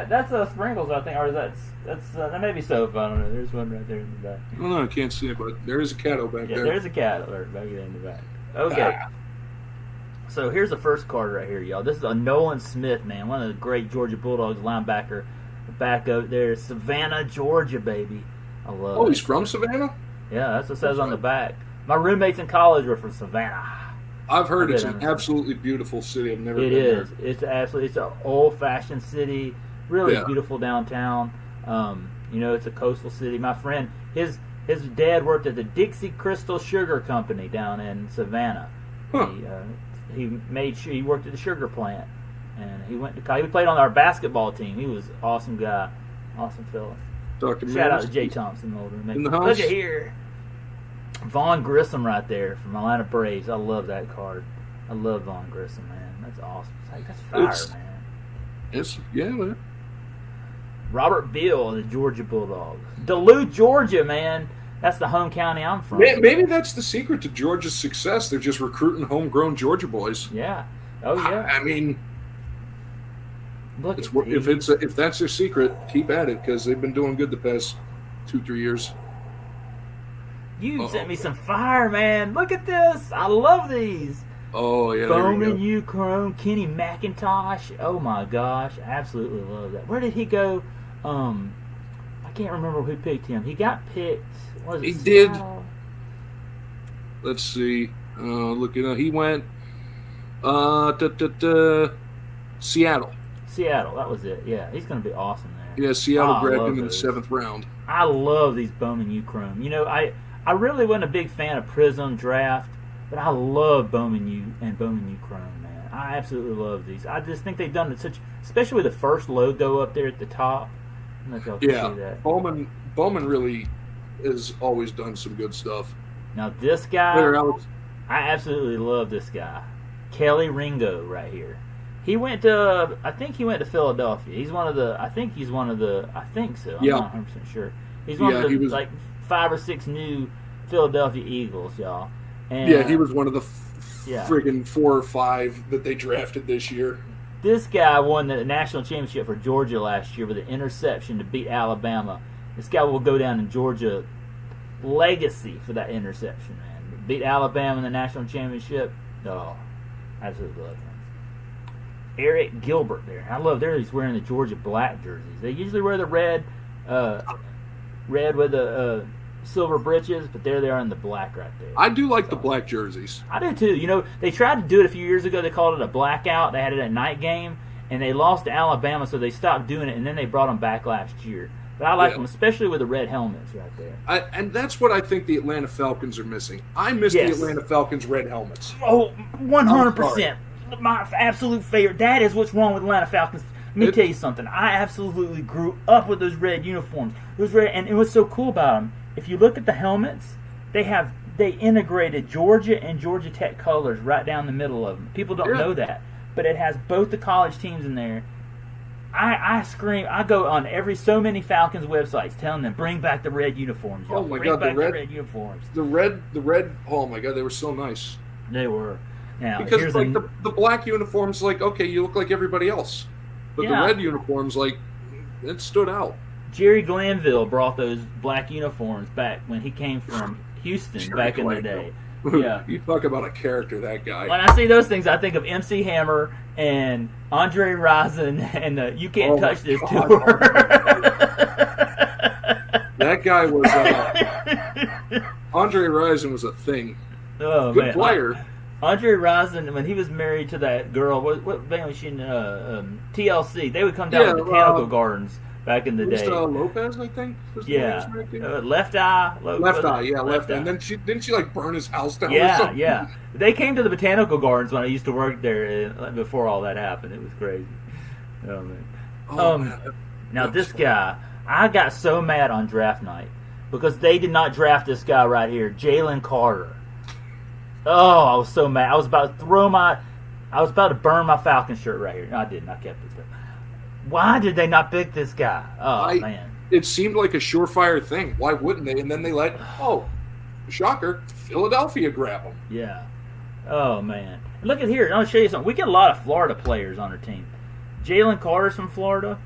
[SPEAKER 1] That's Sprinkles, I think, or that may be Sofa. I don't know. There's one right there in the back.
[SPEAKER 2] I don't know. I can't see it, but there is a cat back there.
[SPEAKER 1] There's a cat alert back in the back. Okay. So here's the first card right here, y'all. This is a Nolan Smith, man, one of the great Georgia Bulldogs linebacker. Back up there, Savannah, Georgia, baby. I love it.
[SPEAKER 2] Oh, he's from Savannah?
[SPEAKER 1] Yeah, that's what it says on the back. My roommates in college were from Savannah.
[SPEAKER 2] I've heard it's an absolutely beautiful city. I've never been there.
[SPEAKER 1] It's an old-fashioned city, really beautiful downtown. It's a coastal city. My friend, his dad worked at the Dixie Crystal Sugar Company down in Savannah.
[SPEAKER 2] Huh.
[SPEAKER 1] He worked at the sugar plant, and he went to college. He played on our basketball team. He was an awesome guy, awesome fella. Shout out to Jay Thompson
[SPEAKER 2] in the house.
[SPEAKER 1] Look at here. Vaughn Grissom right there from Atlanta Braves. I love that card. I love Vaughn Grissom, man. That's awesome. That's fire, man.
[SPEAKER 2] Man.
[SPEAKER 1] Robert Beal, the Georgia Bulldogs. Duluth, Georgia, man. That's the home county I'm from.
[SPEAKER 2] Maybe that's the secret to Georgia's success. They're just recruiting homegrown Georgia boys.
[SPEAKER 1] Yeah. Oh, yeah.
[SPEAKER 2] I mean,
[SPEAKER 1] look,
[SPEAKER 2] if that's their secret, keep at it because they've been doing good the past 2-3 years.
[SPEAKER 1] You sent me some fire, man. Look at this. I love these.
[SPEAKER 2] Oh, yeah.
[SPEAKER 1] Bowman U Chrome, Kenny McIntosh. Oh, my gosh. Absolutely love that. Where did he go? I can't remember who picked him. He got picked. Was it
[SPEAKER 2] He
[SPEAKER 1] Seattle?
[SPEAKER 2] did. Let's see. Looking at, he went Seattle.
[SPEAKER 1] Seattle. That was it. Yeah, he's going to be awesome there.
[SPEAKER 2] Yeah, Seattle
[SPEAKER 1] I
[SPEAKER 2] grabbed
[SPEAKER 1] love
[SPEAKER 2] him in the
[SPEAKER 1] those.
[SPEAKER 2] 7th round.
[SPEAKER 1] I love these Bowman U Chrome. You know, I really wasn't a big fan of Prizm Draft, but I love Bowman U and Bowman U Chrome, man. I absolutely love these. I just think they've done it such, especially with the first logo up there at the top. I don't know if y'all can see that.
[SPEAKER 2] Bowman really has always done some good stuff.
[SPEAKER 1] Now this guy,
[SPEAKER 2] There, Alex.
[SPEAKER 1] I absolutely love this guy, Kelly Ringo, right here. He went to, I think he went to Philadelphia. He's one of the, I think so. I'm not 100% sure. He's one of the, like, 5 or 6 new Philadelphia Eagles, y'all. And,
[SPEAKER 2] Yeah, he was one of the friggin' 4 or 5 that they drafted this year.
[SPEAKER 1] This guy won the national championship for Georgia last year with an interception to beat Alabama. This guy will go down in Georgia legacy for that interception, man. Beat Alabama in the national championship. Oh, absolutely love him. Eric Gilbert there. I love there he's wearing the Georgia black jerseys. They usually wear the red with the silver breeches, but there they are in the black right there.
[SPEAKER 2] I do like the black jerseys.
[SPEAKER 1] I do too. You know, they tried to do it a few years ago. They called it a blackout. They had it at night game, and they lost to Alabama, so they stopped doing it, and then they brought them back last year. But I like them, especially with the red helmets right there.
[SPEAKER 2] And that's what I think the Atlanta Falcons are missing. I miss the Atlanta Falcons red helmets.
[SPEAKER 1] Oh, 100%. My absolute favorite. That is what's wrong with Atlanta Falcons. Let me tell you something. I absolutely grew up with those red uniforms. Those red, and what's so cool about them, if you look at the helmets, they integrated Georgia and Georgia Tech colors right down the middle of them. People don't know that, but it has both the college teams in there. I scream. I go on so many Falcons websites telling them, bring back the red uniforms. Y'all.
[SPEAKER 2] Oh my
[SPEAKER 1] bring
[SPEAKER 2] God,
[SPEAKER 1] back the red uniforms.
[SPEAKER 2] The red. Oh my God, they were so nice.
[SPEAKER 1] They were. Now,
[SPEAKER 2] because like the black uniforms, like, okay, you look like everybody else, but the red uniforms, like, it stood out.
[SPEAKER 1] Jerry Glanville brought those black uniforms back when he came from Houston back in the day. Yeah,
[SPEAKER 2] you talk about a character, that guy.
[SPEAKER 1] When I see those things, I think of MC Hammer and Andre Rison and the "You Can't Touch This" tour.
[SPEAKER 2] That guy was Andre Rison was a thing.
[SPEAKER 1] Oh,
[SPEAKER 2] good player.
[SPEAKER 1] Andre Rison, when he was married to that girl, what band was she in? TLC. They would come down to the Botanical Gardens back in the day.
[SPEAKER 2] Lopez, I think.
[SPEAKER 1] Left Eye.
[SPEAKER 2] Left Eye. And then didn't she like burn his house down?
[SPEAKER 1] Yeah. They came to the Botanical Gardens when I used to work there before all that happened. It was crazy. Oh man.
[SPEAKER 2] Man.
[SPEAKER 1] Now this guy, I got so mad on draft night because they did not draft this guy right here, Jalen Carter. Oh, I was so mad. I was about to burn my Falcon shirt right here. No, I didn't. I kept it. But why did they not pick this guy? Oh, man.
[SPEAKER 2] It seemed like a surefire thing. Why wouldn't they? And then they shocker, Philadelphia grab him.
[SPEAKER 1] Yeah. Oh, man. Look at here. I'll show you something. We get a lot of Florida players on our team. Jalen Carter's from Florida.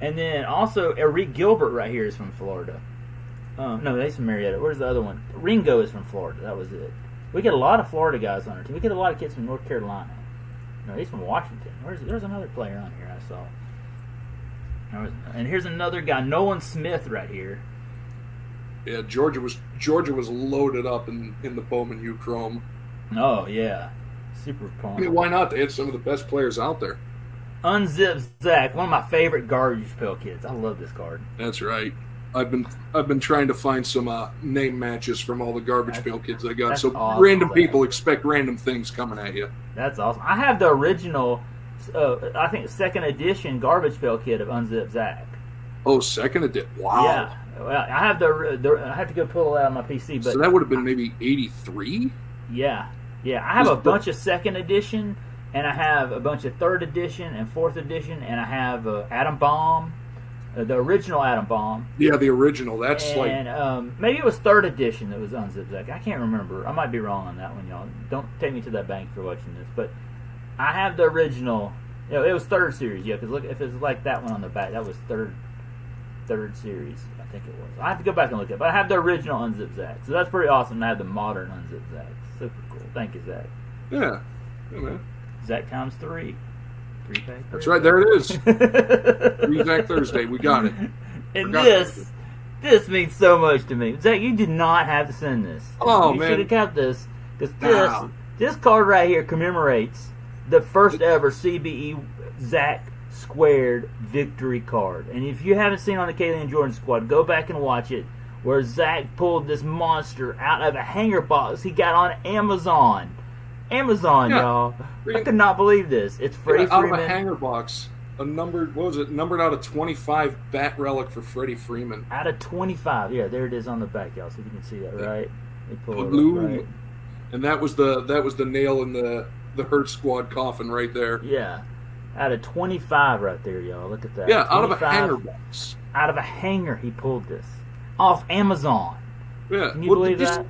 [SPEAKER 1] And then also Eric Gilbert right here is from Florida. No, he's from Marietta. Where's the other one? Ringo is from Florida. That was it. We get a lot of Florida guys on our team. We get a lot of kids from North Carolina. No, he's from Washington. There's another player on here I saw. And here's another guy, Nolan Smith, right here.
[SPEAKER 2] Yeah, Georgia was loaded up in the Bowman U Chrome.
[SPEAKER 1] Oh yeah, super pumped.
[SPEAKER 2] I mean, why not? They had some of the best players out there.
[SPEAKER 1] Unzip Zach, one of my favorite garbage pail kids. I love this card.
[SPEAKER 2] That's right. I've been trying to find some name matches from all the garbage pail kids I got. So awesome, random people expect random things coming at you.
[SPEAKER 1] That's awesome. I have the original, I think, second edition garbage pail kit of Unzip Zach.
[SPEAKER 2] Oh, second edition. Wow.
[SPEAKER 1] Yeah. Well, I have I have to go pull it out on my PC. But
[SPEAKER 2] so that would have been maybe 83.
[SPEAKER 1] Yeah. I have a bunch of second edition, and I have a bunch of third edition and fourth edition, and I have Atom Bomb. The original Atom Bomb.
[SPEAKER 2] Yeah, the original. That's
[SPEAKER 1] maybe it was third edition that was Unzip Zach. I can't remember. I might be wrong on that one, y'all. Don't take me to that bank for watching this. But I have the original. It was third series, yeah. Because look, if it's like that one on the back, that was third 3rd series, I think it was. I have to go back and look at it, but I have the original Unzip Zach. So that's pretty awesome to have the modern Unzip Zach. Super cool. Thank you, Zach.
[SPEAKER 2] Yeah. Yeah, man.
[SPEAKER 1] Zach times 3. 3-pack.
[SPEAKER 2] That's right. There it is. 3 Zach Thursday. We got it.
[SPEAKER 1] And this means so much to me. Zach, you did not have to send this.
[SPEAKER 2] Oh,
[SPEAKER 1] you
[SPEAKER 2] man.
[SPEAKER 1] should have kept this. Because this card right here commemorates the first ever CBE Zach Squared victory card. And if you haven't seen on the Kaylee and Jordan squad, go back and watch it, where Zach pulled this monster out of a hanger box he got on Amazon. Y'all. I could not believe this. It's Freddie Freeman.
[SPEAKER 2] Out of a hanger box. A numbered, what was it? Numbered out of 25 bat relic for Freddie Freeman.
[SPEAKER 1] Out of 25. Yeah, there it is on the back, y'all. So you can see that, right? They pull
[SPEAKER 2] blue.
[SPEAKER 1] it up, right?
[SPEAKER 2] And that was the nail in the Hurt squad coffin right there.
[SPEAKER 1] Yeah. Out of 25 right there, y'all. Look at that.
[SPEAKER 2] Yeah, out of a hanger box.
[SPEAKER 1] Out of a hanger, he pulled this. Off Amazon.
[SPEAKER 2] Yeah.
[SPEAKER 1] Can you believe that?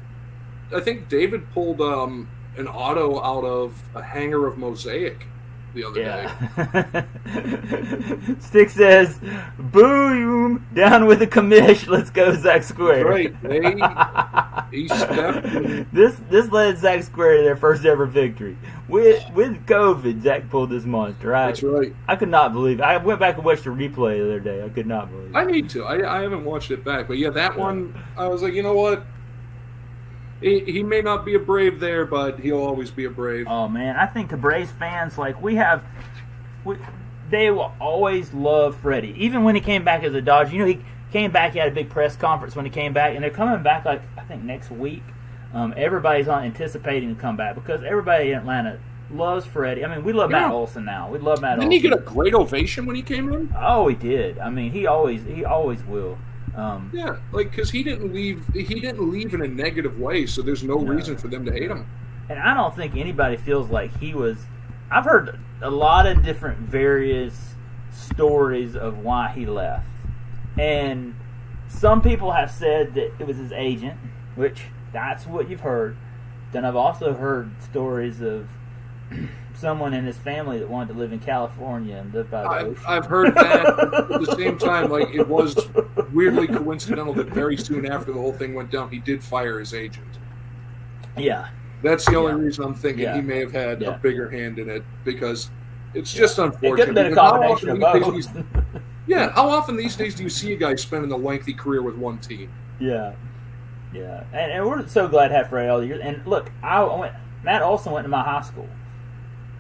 [SPEAKER 2] I think David pulled an auto out of a hanger of Mosaic the other
[SPEAKER 1] day. Stick says, boom, down with the commish. Let's go, Zach Square.
[SPEAKER 2] Right. He stepped.
[SPEAKER 1] This led Zach Square to their first ever victory. With COVID, Zach pulled this monster. Right?
[SPEAKER 2] That's right.
[SPEAKER 1] I could not believe it. I went back and watched the replay the other day. I could not believe it.
[SPEAKER 2] I need to. I haven't watched it back. But yeah, that one, I was like, you know what? He may not be a Brave there, but he'll always be a Brave.
[SPEAKER 1] Oh, man. I think the Braves fans, they will always love Freddie. Even when he came back as a Dodger. You know, he came back, he had a big press conference when he came back, and they're coming back, I think, next week. Everybody's anticipating to come back because everybody in Atlanta loves Freddie. I mean, we love Matt Olson now. We love Matt Olson.
[SPEAKER 2] Didn't he get a great ovation when he came in?
[SPEAKER 1] Oh, he did. I mean, he always will.
[SPEAKER 2] Yeah, because he didn't leave in a negative way, so there's no reason for them to hate him.
[SPEAKER 1] And I don't think anybody feels like he was. I've heard a lot of different various stories of why he left, and some people have said that it was his agent, which that's what you've heard. Then I've also heard stories of someone in his family that wanted to live in California and live by the ocean.
[SPEAKER 2] I've heard that. At the same time, it was weirdly coincidental that very soon after the whole thing went down, he did fire his agent.
[SPEAKER 1] Yeah.
[SPEAKER 2] That's the only reason I'm thinking he may have had a bigger hand in it, because it's just unfortunate.
[SPEAKER 1] It could have been a combination of both.
[SPEAKER 2] How often these days do you see a guy spending a lengthy career with one team?
[SPEAKER 1] Yeah. Yeah. And we're so glad to have Freddie all the years. And look, Matt Olson went to my high school.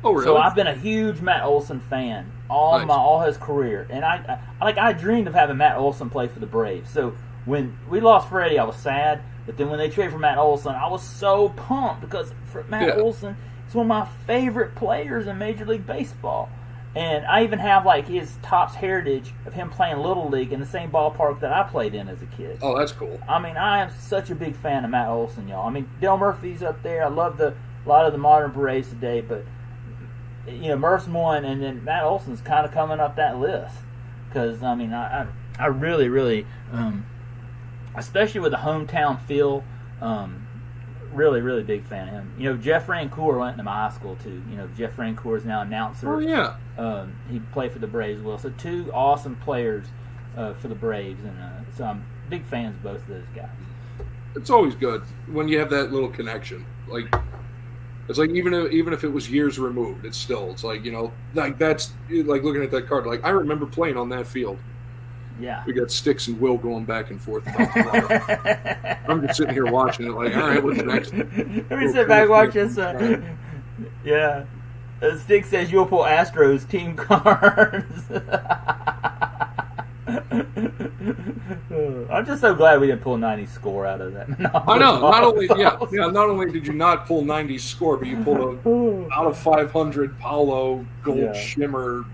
[SPEAKER 2] Oh, really?
[SPEAKER 1] So I've been a huge Matt Olson fan all his career, and I dreamed of having Matt Olson play for the Braves. So when we lost Freddie, I was sad, but then when they traded for Matt Olson, I was so pumped because Matt Olson is one of my favorite players in Major League Baseball, and I even have his Topps heritage of him playing Little League in the same ballpark that I played in as a kid.
[SPEAKER 2] Oh, that's cool.
[SPEAKER 1] I mean, I am such a big fan of Matt Olson, y'all. I mean, Dale Murphy's up there. I love a lot of the modern Braves today, but Murph's one, and then Matt Olson's kind of coming up that list. Because, I mean, I really, really, especially with the hometown feel, really, really big fan of him. Jeff Rancour went to my high school, too. Jeff Rancour is now an announcer.
[SPEAKER 2] Oh, yeah.
[SPEAKER 1] He played for the Braves as well. So 2 awesome players for the Braves. And so I'm big fans of both of those guys.
[SPEAKER 2] It's always good when you have that little connection. It's even if it was years removed, it's that's looking at that card. I remember playing on that field.
[SPEAKER 1] Yeah.
[SPEAKER 2] We got Sticks and Will going back and forth about tomorrow. I'm just sitting here watching it all right, what's next?
[SPEAKER 1] Let me sit back and watch this. Yeah. Sticks says you'll pull Astros team cards. I'm just so glad we didn't pull 90 score out of that.
[SPEAKER 2] I know. Not only did you not pull 90 score, but you pulled out of 500 Paulo Gold Shimmer.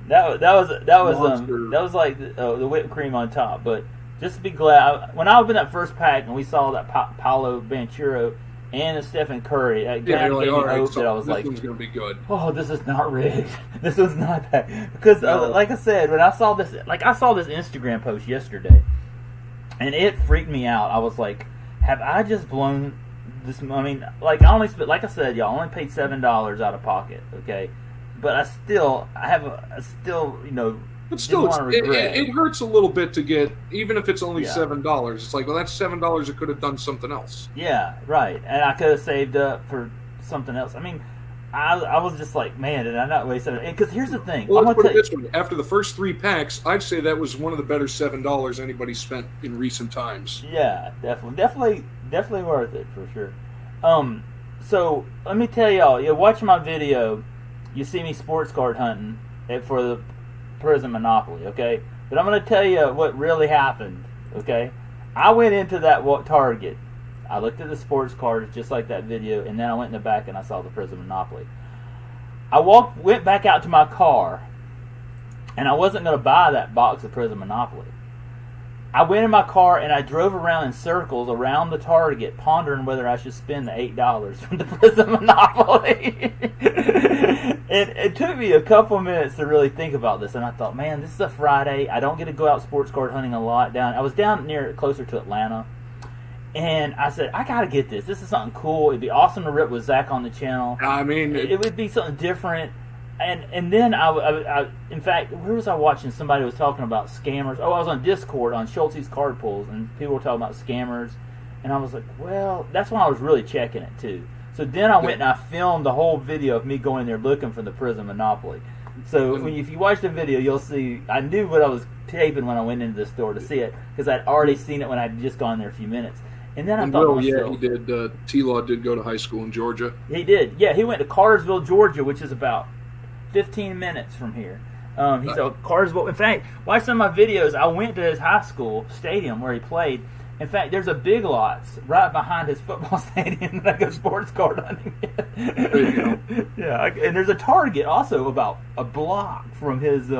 [SPEAKER 1] That was like the whipped cream on top. But just to be glad, when I opened that first pack and we saw that Paulo Banchero and the Stephen Curry, that gave me hope that I was
[SPEAKER 2] this one's going to be good.
[SPEAKER 1] Oh, this is not rigged. This was not that. Because, like I said, when I saw this, I saw this Instagram post yesterday, and it freaked me out. I was like, have I just blown this? I mean, I only spent, like I said, y'all, only paid $7 out of pocket, okay? But I still
[SPEAKER 2] But still, it hurts a little bit to get, even if it's only $7. It's like, well, that's $7. It could have done something else.
[SPEAKER 1] Yeah, right. And I could have saved up for something else. I mean, I was just like, man, did I not waste it? Because here's the thing.
[SPEAKER 2] Well, let's put it this way. After the first 3 packs, I'd say that was one of the better $7 anybody spent in recent times.
[SPEAKER 1] Yeah, definitely worth it for sure. So let me tell y'all, you watch my video, you see me sports card hunting for the Prizm Monopoly, okay? But I'm going to tell you what really happened, okay? I went into that Target. I looked at the sports cards just like that video, and then I went in the back and I saw the Prizm Monopoly. I went back out to my car, and I wasn't going to buy that box of Prizm Monopoly. I went in my car and I drove around in circles around the Target, pondering whether I should spend the $8 for the Prizm Monopoly. And it took me a couple minutes to really think about this, and I thought, man, this is a Friday. I don't get to go out sports card hunting a lot. I was down closer to Atlanta, and I said, I gotta get this. This is something cool. It'd be awesome to rip with Zach on the channel.
[SPEAKER 2] I mean,
[SPEAKER 1] it would be something different. And then I in fact, where was I watching? Somebody was talking about scammers. Oh, I was on Discord on Schultz's Card Pulls, and people were talking about scammers. And I was like, well, that's when I was really checking it too. So then I went and I filmed the whole video of me going there looking for the Prizm Monopoly. So if you watch the video, you'll see I knew what I was taping when I went into the store to see it, because I'd already seen it when I'd just gone there a few minutes. And then I thought to myself,
[SPEAKER 2] he did. T-Law did go to high school in Georgia.
[SPEAKER 1] He did. Yeah, he went to Cartersville, Georgia, which is about 15 minutes from here. He's a Cartersville. In fact, watch some of my videos. I went to his high school stadium where he played. In fact, there's a Big Lots right behind his football stadium that I go sports card hunting.
[SPEAKER 2] There you go.
[SPEAKER 1] Yeah, and there's a Target also about a block from his.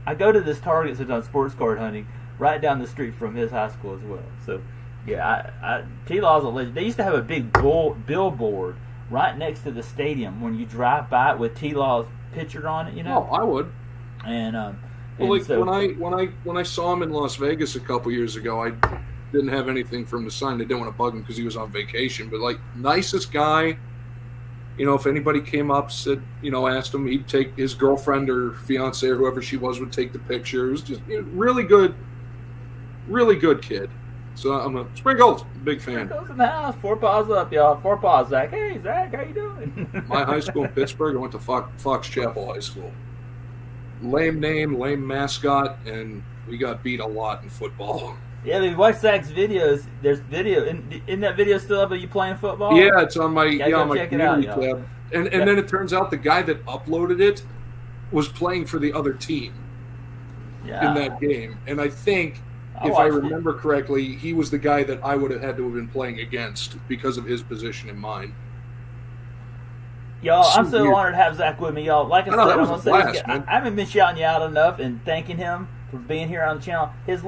[SPEAKER 1] I go to this Target sometimes sports card hunting right down the street from his high school as well. So, yeah, T-Law's a legend. They used to have a big billboard right next to the stadium when you drive by it with T-Law's picture on it. You know.
[SPEAKER 2] Oh, I would.
[SPEAKER 1] And
[SPEAKER 2] when I saw him in Las Vegas a couple years ago, I didn't have anything for him to sign. They didn't want to bug him because he was on vacation. But like, nicest guy. You know, if anybody came up, said, asked him, he'd take his girlfriend or fiance or whoever she was would take the picture. It was just really good kid. So I'm a Sprinkles, big fan.
[SPEAKER 1] Sprinkles in the house. 4 paws up, y'all. 4 paws, Zach. Hey, Zach, how you doing?
[SPEAKER 2] My high school in Pittsburgh, I went to Fox Chapel High School. Lame name, lame mascot, and we got beat a lot in football.
[SPEAKER 1] Yeah, if you watch Zach's videos, there's video. Isn't that video still up of you playing football?
[SPEAKER 2] Yeah, it's on my community tab. And then it turns out the guy that uploaded it was playing for the other team in that game. And I think, if I remember correctly, he was the guy that I would have had to have been playing against because of his position in mine.
[SPEAKER 1] Y'all, I'm so honored to have Zach with me, y'all. Like I said, I'm gonna say, I haven't been shouting you out enough and thanking him for being here on the channel. His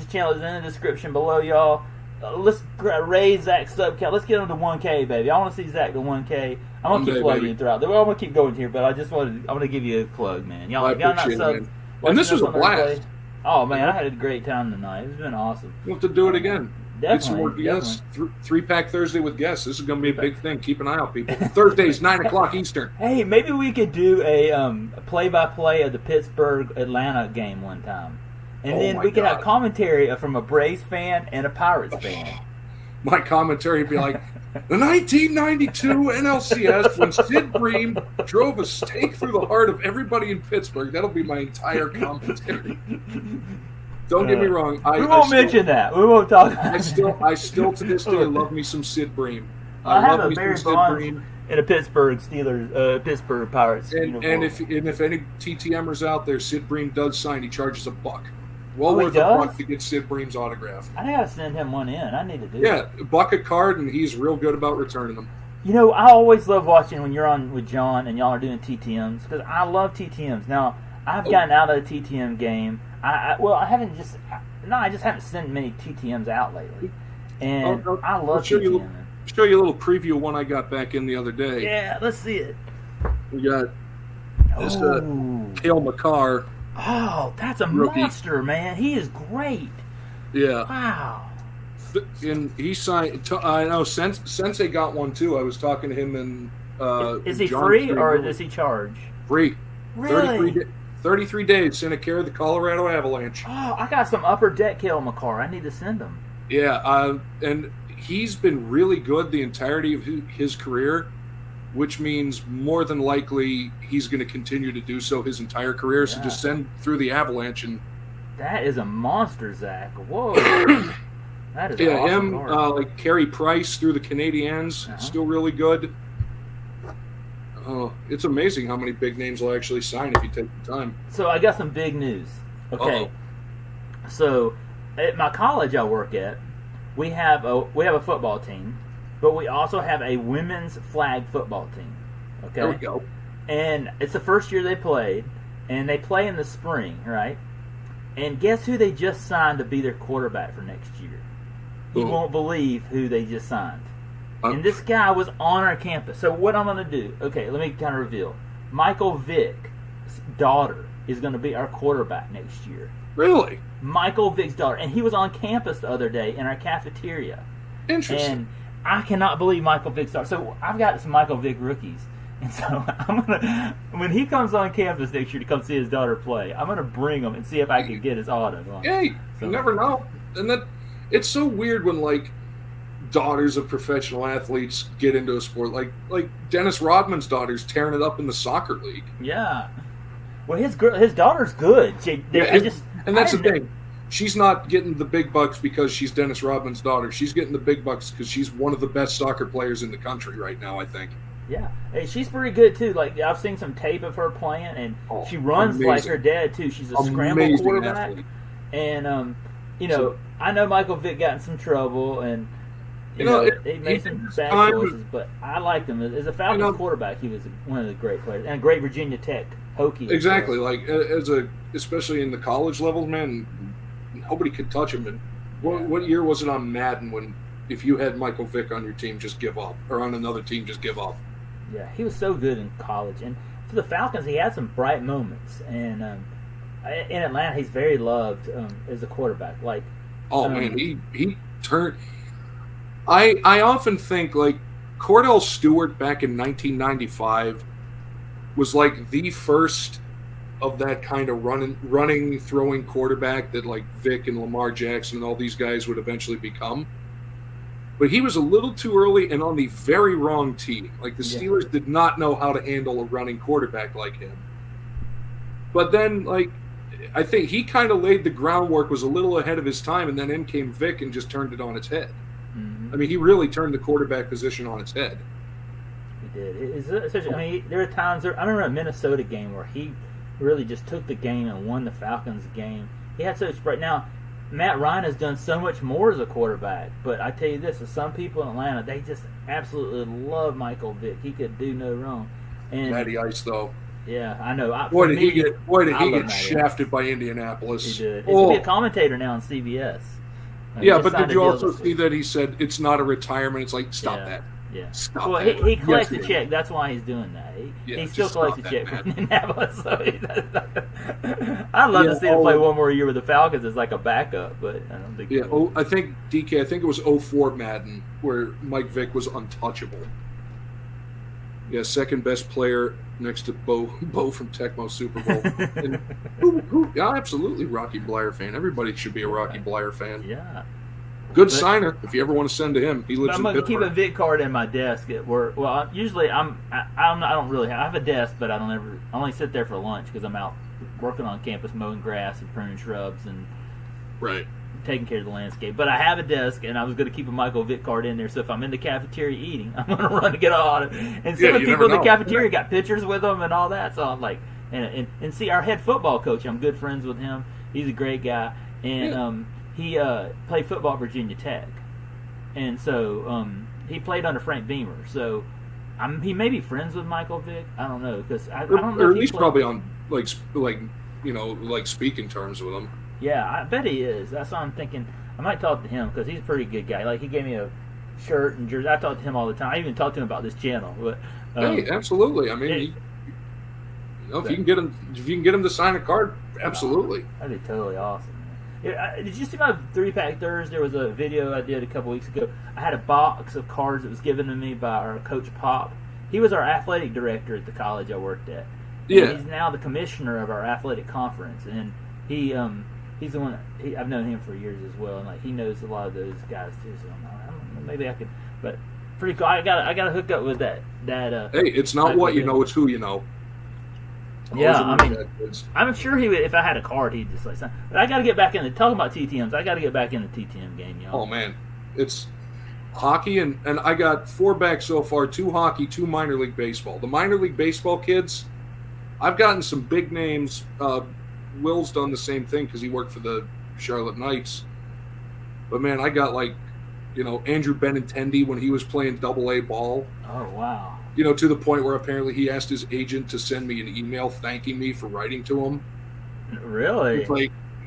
[SPEAKER 1] channel is in the description below, y'all. Let's raise Zach's sub count. Let's get him to 1K, baby. I want to see Zach to 1K. I'm gonna keep plugging you throughout. I'm gonna keep going here, but I want to give you a plug, man. Y'all, y'all not sub.
[SPEAKER 2] And this was a blast.
[SPEAKER 1] Oh man, I had a great time tonight. It's been awesome.
[SPEAKER 2] We'll have to do it again.
[SPEAKER 1] Definitely.
[SPEAKER 2] Get some more guests. 3-pack Thursday with guests. This is going to be a big thing. Keep an eye out, people. Thursdays, 9 o'clock Eastern.
[SPEAKER 1] Hey, maybe we could do a play-by-play of the Pittsburgh-Atlanta game one time. And then we could have commentary from a Braves fan and a Pirates fan.
[SPEAKER 2] My commentary would be like, the 1992 NLCS when Sid Bream drove a stake through the heart of everybody in Pittsburgh. That'll be my entire commentary. Don't get me wrong.
[SPEAKER 1] We won't mention that. We won't talk about
[SPEAKER 2] it. I still to this day love me some Sid Bream.
[SPEAKER 1] I have a Barry Bonds in a Pittsburgh Steelers, Pittsburgh Pirates uniform.
[SPEAKER 2] And if any TTMers out there, Sid Bream does sign. He charges $1. Well worth $1 to get Sid Bream's autograph.
[SPEAKER 1] I gotta send him one in. I need to do that.
[SPEAKER 2] Yeah, $1 a card, and he's real good about returning them.
[SPEAKER 1] You know, I always love watching when you're on with John and y'all are doing TTMs because I love TTMs. Now I've gotten out of the TTM game. I just haven't sent many TTMs out lately, and I love TTM.
[SPEAKER 2] Show you a little preview of one I got back in the other day.
[SPEAKER 1] Yeah, let's see it.
[SPEAKER 2] We got this Cale Makar.
[SPEAKER 1] Oh, that's a monster, man. He is great.
[SPEAKER 2] Yeah.
[SPEAKER 1] Wow.
[SPEAKER 2] And he signed. I know Sensei got one too. I was talking to him and.
[SPEAKER 1] Is he free or does he charge?
[SPEAKER 2] Free.
[SPEAKER 1] Really?
[SPEAKER 2] 33 days, sent a care of the Colorado Avalanche.
[SPEAKER 1] Oh, I got some upper deck kale in my car. I need to send them.
[SPEAKER 2] Yeah, and he's been really good the entirety of his career, which means more than likely he's going to continue to do so his entire career. So just send through the Avalanche. And
[SPEAKER 1] that is a monster, Zach. Whoa. That is
[SPEAKER 2] awesome.
[SPEAKER 1] Him,
[SPEAKER 2] like Carey Price through the Canadiens, still really good. It's amazing how many big names will actually sign if you take the time.
[SPEAKER 1] So I got some big news. Okay. So at my college I work at, we have a football team, but we also have a women's flag football team. Okay.
[SPEAKER 2] There we go.
[SPEAKER 1] And it's the first year they played, and they play in the spring, right? And guess who they just signed to be their quarterback for next year? You won't believe who they just signed. And this guy was on our campus. So what I'm going to do, okay, let me kind of reveal. Michael Vick's daughter is going to be our quarterback next year.
[SPEAKER 2] Really?
[SPEAKER 1] Michael Vick's daughter. And he was on campus the other day in our cafeteria.
[SPEAKER 2] Interesting.
[SPEAKER 1] And I cannot believe Michael Vick's daughter. So I've got some Michael Vick rookies. And so I'm going to, when he comes on campus next year to come see his daughter play, I'm going to bring him and see if I can get his auto.
[SPEAKER 2] Hey, you never know. And it's so weird when, like, daughters of professional athletes get into a sport. Like Dennis Rodman's daughter's tearing it up in the soccer league.
[SPEAKER 1] Yeah. Well, his daughter's good.
[SPEAKER 2] And that's the thing. She's not getting the big bucks because she's Dennis Rodman's daughter. She's getting the big bucks because she's one of the best soccer players in the country right now, I think.
[SPEAKER 1] Yeah. Hey, she's pretty good, too. Like, I've seen some tape of her playing, and she runs like her dad, too. She's a scramble quarterback.
[SPEAKER 2] Athlete.
[SPEAKER 1] And, I know Michael Vick got in some trouble, and he made some bad choices, but I liked him. As a Falcons quarterback, he was one of the great players, and a great Virginia Tech Hokie.
[SPEAKER 2] Exactly. Like, especially in the college levels, man, nobody could touch him. And what year was it on Madden when if you had Michael Vick on your team, just give up, or on another team, just give up?
[SPEAKER 1] Yeah, he was so good in college. And for the Falcons, he had some bright moments. And in Atlanta, he's very loved as a quarterback. Like,
[SPEAKER 2] man, he turned. I often think, like, Cordell Stewart back in 1995 was like the first of that kind of running, throwing quarterback that, like, Vic and Lamar Jackson and all these guys would eventually become. But he was a little too early and on the very wrong team. Like, the Steelers did not know how to handle a running quarterback like him. But then, like, I think he kind of laid the groundwork, was a little ahead of his time, and then in came Vic and just turned it on its head. Mm-hmm. I mean, he really turned the quarterback position on its head.
[SPEAKER 1] He did. There are times. I remember a Minnesota game where he really just took the game and won the Falcons game. He had such bright. Now, Matt Ryan has done so much more as a quarterback, but I tell you this: some people in Atlanta, they just absolutely love Michael Vick. He could do no wrong. And
[SPEAKER 2] Matty Ice, though.
[SPEAKER 1] Yeah, I know.
[SPEAKER 2] Boy, did he get shafted by Indianapolis.
[SPEAKER 1] He did. He's going to be a commentator now on CBS.
[SPEAKER 2] Yeah, but did you also see that he said it's not a retirement? It's like, stop that.
[SPEAKER 1] Yeah.
[SPEAKER 2] Stop
[SPEAKER 1] well,
[SPEAKER 2] that.
[SPEAKER 1] He collects a check. That's why he's doing that. He still collects a check from Indianapolis. So I'd love to see him play one more year with the Falcons as like a backup, but I don't think.
[SPEAKER 2] Yeah, I think it was 04 Madden where Mike Vick was untouchable. Yeah, second best player next to Bo from Tecmo Super Bowl. And yeah, absolutely, Rocky Bleier fan. Everybody should be a Rocky Bleier fan.
[SPEAKER 1] Yeah.
[SPEAKER 2] Good signer. If you ever want to send to him, he lives in Pittsburgh.
[SPEAKER 1] I'm gonna keep a Vic card in my desk at work. Well, usually I have a desk, but I only sit there for lunch because I'm out working on campus, mowing grass and pruning shrubs and taking care of the landscape. But I have a desk, and I was going to keep a Michael Vick card in there. So if I'm in the cafeteria eating, I'm going to run to get on it. And some of the people in the cafeteria got pictures with them and all that. So I'm like, and see, our head football coach, I'm good friends with him. He's a great guy, and he played football at Virginia Tech, and so he played under Frank Beamer. So he may be friends with Michael Vick. I don't know because I don't know.
[SPEAKER 2] Or at least probably on like speaking terms with him.
[SPEAKER 1] Yeah, I bet he is. That's what I'm thinking. I might talk to him because he's a pretty good guy. Like, he gave me a shirt and jersey. I talk to him all the time. I even talk to him about this channel. But
[SPEAKER 2] hey, absolutely. I mean, if you can get him to sign a card, absolutely.
[SPEAKER 1] That'd be totally awesome. Did you see my 3-Pack Thursday? There was a video I did a couple weeks ago. I had a box of cards that was given to me by our coach Pop. He was our athletic director at the college I worked at.
[SPEAKER 2] Yeah.
[SPEAKER 1] He's now the commissioner of our athletic conference, and he's the one. I've known him for years as well, and like he knows a lot of those guys too. So I don't know, maybe I could, but pretty cool. I got hook up with that.
[SPEAKER 2] Hey, it's not what you know; it's who you know.
[SPEAKER 1] Yeah, I mean, I'm sure he would. If I had a card, he'd just like sign. But I got to get back in the talking about TTMs. I got to get back in the TTM game, y'all.
[SPEAKER 2] Oh man, it's hockey, and I got 4 back so far: 2 hockey, 2 minor league baseball. The minor league baseball kids, I've gotten some big names. Will's done the same thing because he worked for the Charlotte Knights. But man, I got Andrew Benintendi when he was playing Double-A ball.
[SPEAKER 1] Oh wow.
[SPEAKER 2] To the point where apparently he asked his agent to send me an email thanking me for writing to him.
[SPEAKER 1] Really?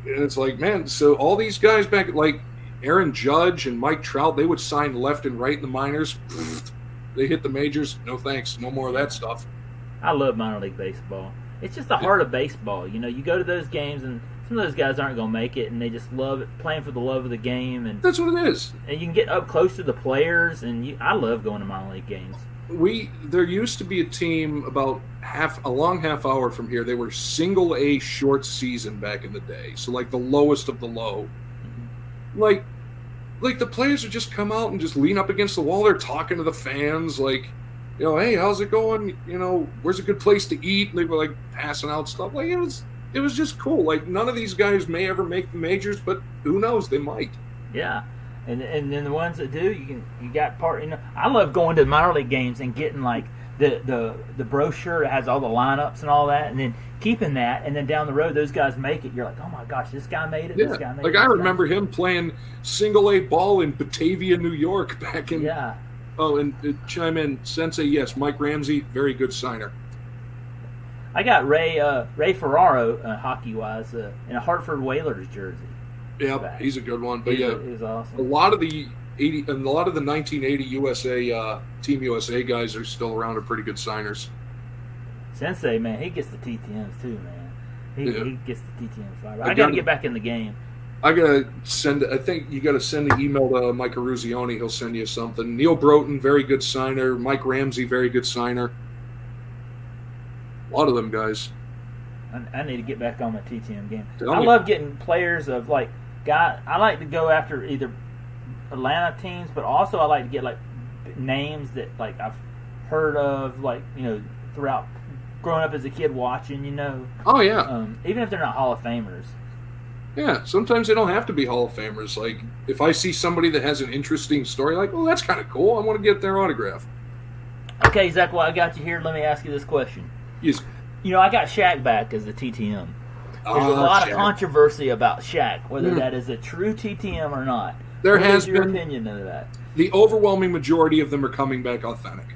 [SPEAKER 2] It's like, man, so all these guys back, like Aaron Judge and Mike Trout, they would sign left and right in the minors. They hit the majors. No thanks. No more of that stuff.
[SPEAKER 1] I love minor league baseball. It's just the heart of baseball. You go to those games, and some of those guys aren't going to make it, and they just love it, playing for the love of the game. And
[SPEAKER 2] that's what it is.
[SPEAKER 1] And you can get up close to the players, and I love going to minor league games.
[SPEAKER 2] There used to be a team about a long half hour from here. They were single A short season back in the day, so like the lowest of the low. Mm-hmm. Like the players would just come out and just lean up against the wall. They're talking to the fans, like, hey, how's it going? Where's a good place to eat? And they were like passing out stuff. Like it was just cool. Like none of these guys may ever make the majors, but who knows? They might.
[SPEAKER 1] Yeah. And then the ones that do, you got part. I love going to minor league games and getting like the brochure that has all the lineups and all that, and then keeping that. And then down the road, those guys make it. You're like, oh my gosh, this guy made it.
[SPEAKER 2] Yeah.
[SPEAKER 1] This guy made it.
[SPEAKER 2] Like I remember him playing single A ball in Batavia, New York, back in.
[SPEAKER 1] Yeah.
[SPEAKER 2] Oh, and chime in, Sensei. Yes, Mike Ramsey, very good signer.
[SPEAKER 1] I got Ray Ferraro, hockey wise, in a Hartford Whalers jersey.
[SPEAKER 2] Yeah, he's a good one. But
[SPEAKER 1] he's awesome.
[SPEAKER 2] A lot of the 1980 USA Team USA guys are still around. Are pretty good signers.
[SPEAKER 1] Sensei, man, he gets the TTMs too, man. He gets the TTM fiber. I got to get back in the game.
[SPEAKER 2] I think you got to send an email to Mike Ruzioni. He'll send you something. Neil Broughton, very good signer. Mike Ramsey, very good signer. A lot of them guys.
[SPEAKER 1] I need to get back on my TTM game. I love getting players of I like to go after either Atlanta teams, but also I like to get like names that like I've heard of, throughout growing up as a kid watching.
[SPEAKER 2] Oh yeah.
[SPEAKER 1] Even if they're not Hall of Famers.
[SPEAKER 2] Yeah, sometimes they don't have to be Hall of Famers. Like if I see somebody that has an interesting story, like, oh, that's kind of cool. I want to get their autograph.
[SPEAKER 1] Okay, Zach, well, I got you here. Let me ask you this question.
[SPEAKER 2] Yes.
[SPEAKER 1] I got Shaq back as the TTM. There's a lot of controversy about Shaq, whether that is a true TTM or not.
[SPEAKER 2] What
[SPEAKER 1] is your opinion of that?
[SPEAKER 2] The overwhelming majority of them are coming back authentic.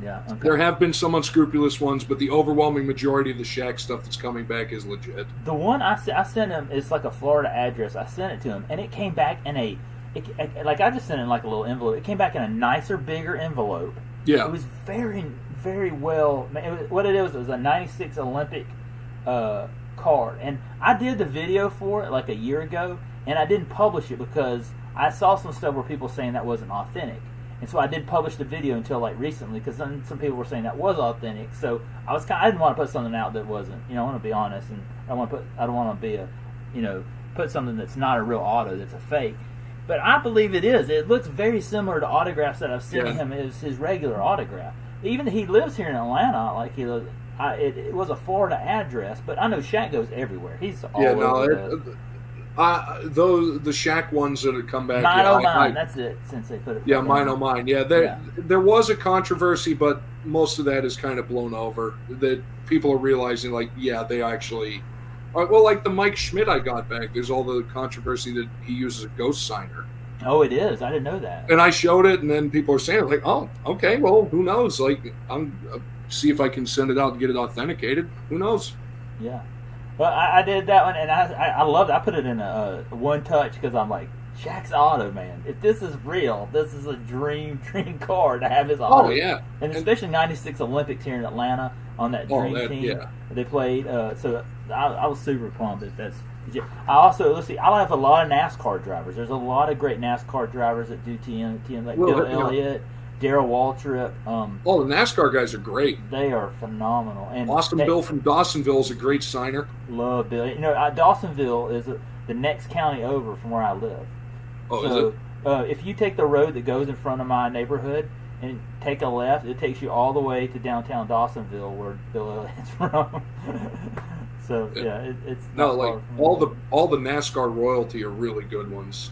[SPEAKER 1] Yeah. Okay.
[SPEAKER 2] There have been some unscrupulous ones, but the overwhelming majority of the Shaq stuff that's coming back is legit.
[SPEAKER 1] The one I sent him is like a Florida address. I sent it to him, and it came back in I just sent it in like a little envelope. It came back in a nicer, bigger envelope.
[SPEAKER 2] Yeah.
[SPEAKER 1] It was very, very well. What it was a '96 Olympic card, and I did the video for it like a year ago, and I didn't publish it because I saw some stuff where people saying that wasn't authentic. And so I didn't publish the video until like recently because then some people were saying that was authentic. So I didn't want to put something out that wasn't. I want to be honest, and I don't want to be put something that's not a real auto, that's a fake. But I believe it is. It looks very similar to autographs that I've seen him as his regular autograph. Even he lives here in Atlanta, like it was a Florida address, but I know Shaq goes everywhere. He's all over.
[SPEAKER 2] The Shaq ones that have come back.
[SPEAKER 1] 909, that's it, since they put it.
[SPEAKER 2] Yeah, 909. Yeah, there was a controversy, but most of that is kind of blown over. That people are realizing, they actually. Well, like the Mike Schmidt I got back, there's all the controversy that he uses a ghost signer.
[SPEAKER 1] Oh, it is. I didn't know that.
[SPEAKER 2] And I showed it, and then people are saying, like, oh, okay, well, who knows? Like, I'm see if I can send it out and get it authenticated. Who knows?
[SPEAKER 1] Yeah. Well, I did that one, and I loved it. I put it in a one touch because I'm like, Shaq's auto, man. If this is real, this is a dream card to have his auto.
[SPEAKER 2] Oh, yeah.
[SPEAKER 1] And especially 96 Olympics here in Atlanta on that dream team.
[SPEAKER 2] Yeah.
[SPEAKER 1] They played, so I was super pumped. I also, I have a lot of NASCAR drivers. There's a lot of great NASCAR drivers that do TM like Bill Elliott, Darrell Waltrip.
[SPEAKER 2] All the NASCAR guys are great.
[SPEAKER 1] They are phenomenal. And
[SPEAKER 2] Austin Bill from Dawsonville is a great signer.
[SPEAKER 1] Love Bill. Dawsonville is the next county over from where I live.
[SPEAKER 2] Oh,
[SPEAKER 1] so,
[SPEAKER 2] is it?
[SPEAKER 1] If you take the road that goes in front of my neighborhood and take a left, it takes you all the way to downtown Dawsonville, where Bill Elliott's from. So it's
[SPEAKER 2] no, like all the NASCAR royalty are really good ones.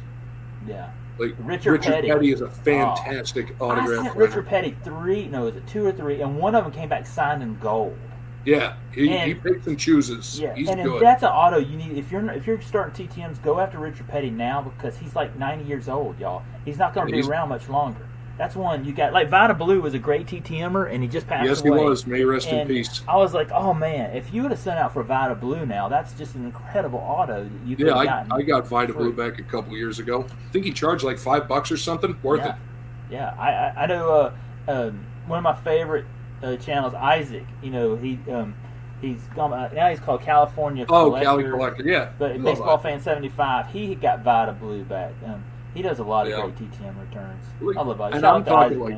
[SPEAKER 1] Yeah.
[SPEAKER 2] Like
[SPEAKER 1] Richard Petty
[SPEAKER 2] is a fantastic autograph.
[SPEAKER 1] I sent Richard Petty 2 or 3, and one of them came back signed in gold.
[SPEAKER 2] Yeah, he picks and chooses.
[SPEAKER 1] Yeah,
[SPEAKER 2] he's
[SPEAKER 1] and
[SPEAKER 2] good.
[SPEAKER 1] If that's an auto you need, if you're starting TTMs, go after Richard Petty now, because he's like 90 years old, y'all. He's not going to be around much longer. That's one you got. Like Vita Blue was a great TTMer, and he just passed away.
[SPEAKER 2] Yes, he was. May he rest in peace.
[SPEAKER 1] I was like, oh man, if you would have sent out for Vita Blue now, that's just an incredible auto that you could have gotten.
[SPEAKER 2] I got Vita Blue back a couple years ago. I think he charged like $5 or something. Worth it.
[SPEAKER 1] Yeah, I know. One of my favorite channels, Isaac. He's gone now. He's called California Collector.
[SPEAKER 2] Cali Collector. Yeah,
[SPEAKER 1] but Baseball Fan 75. He got Vita Blue back. He does a lot of great TTM returns. I love it.
[SPEAKER 2] And I'm talking like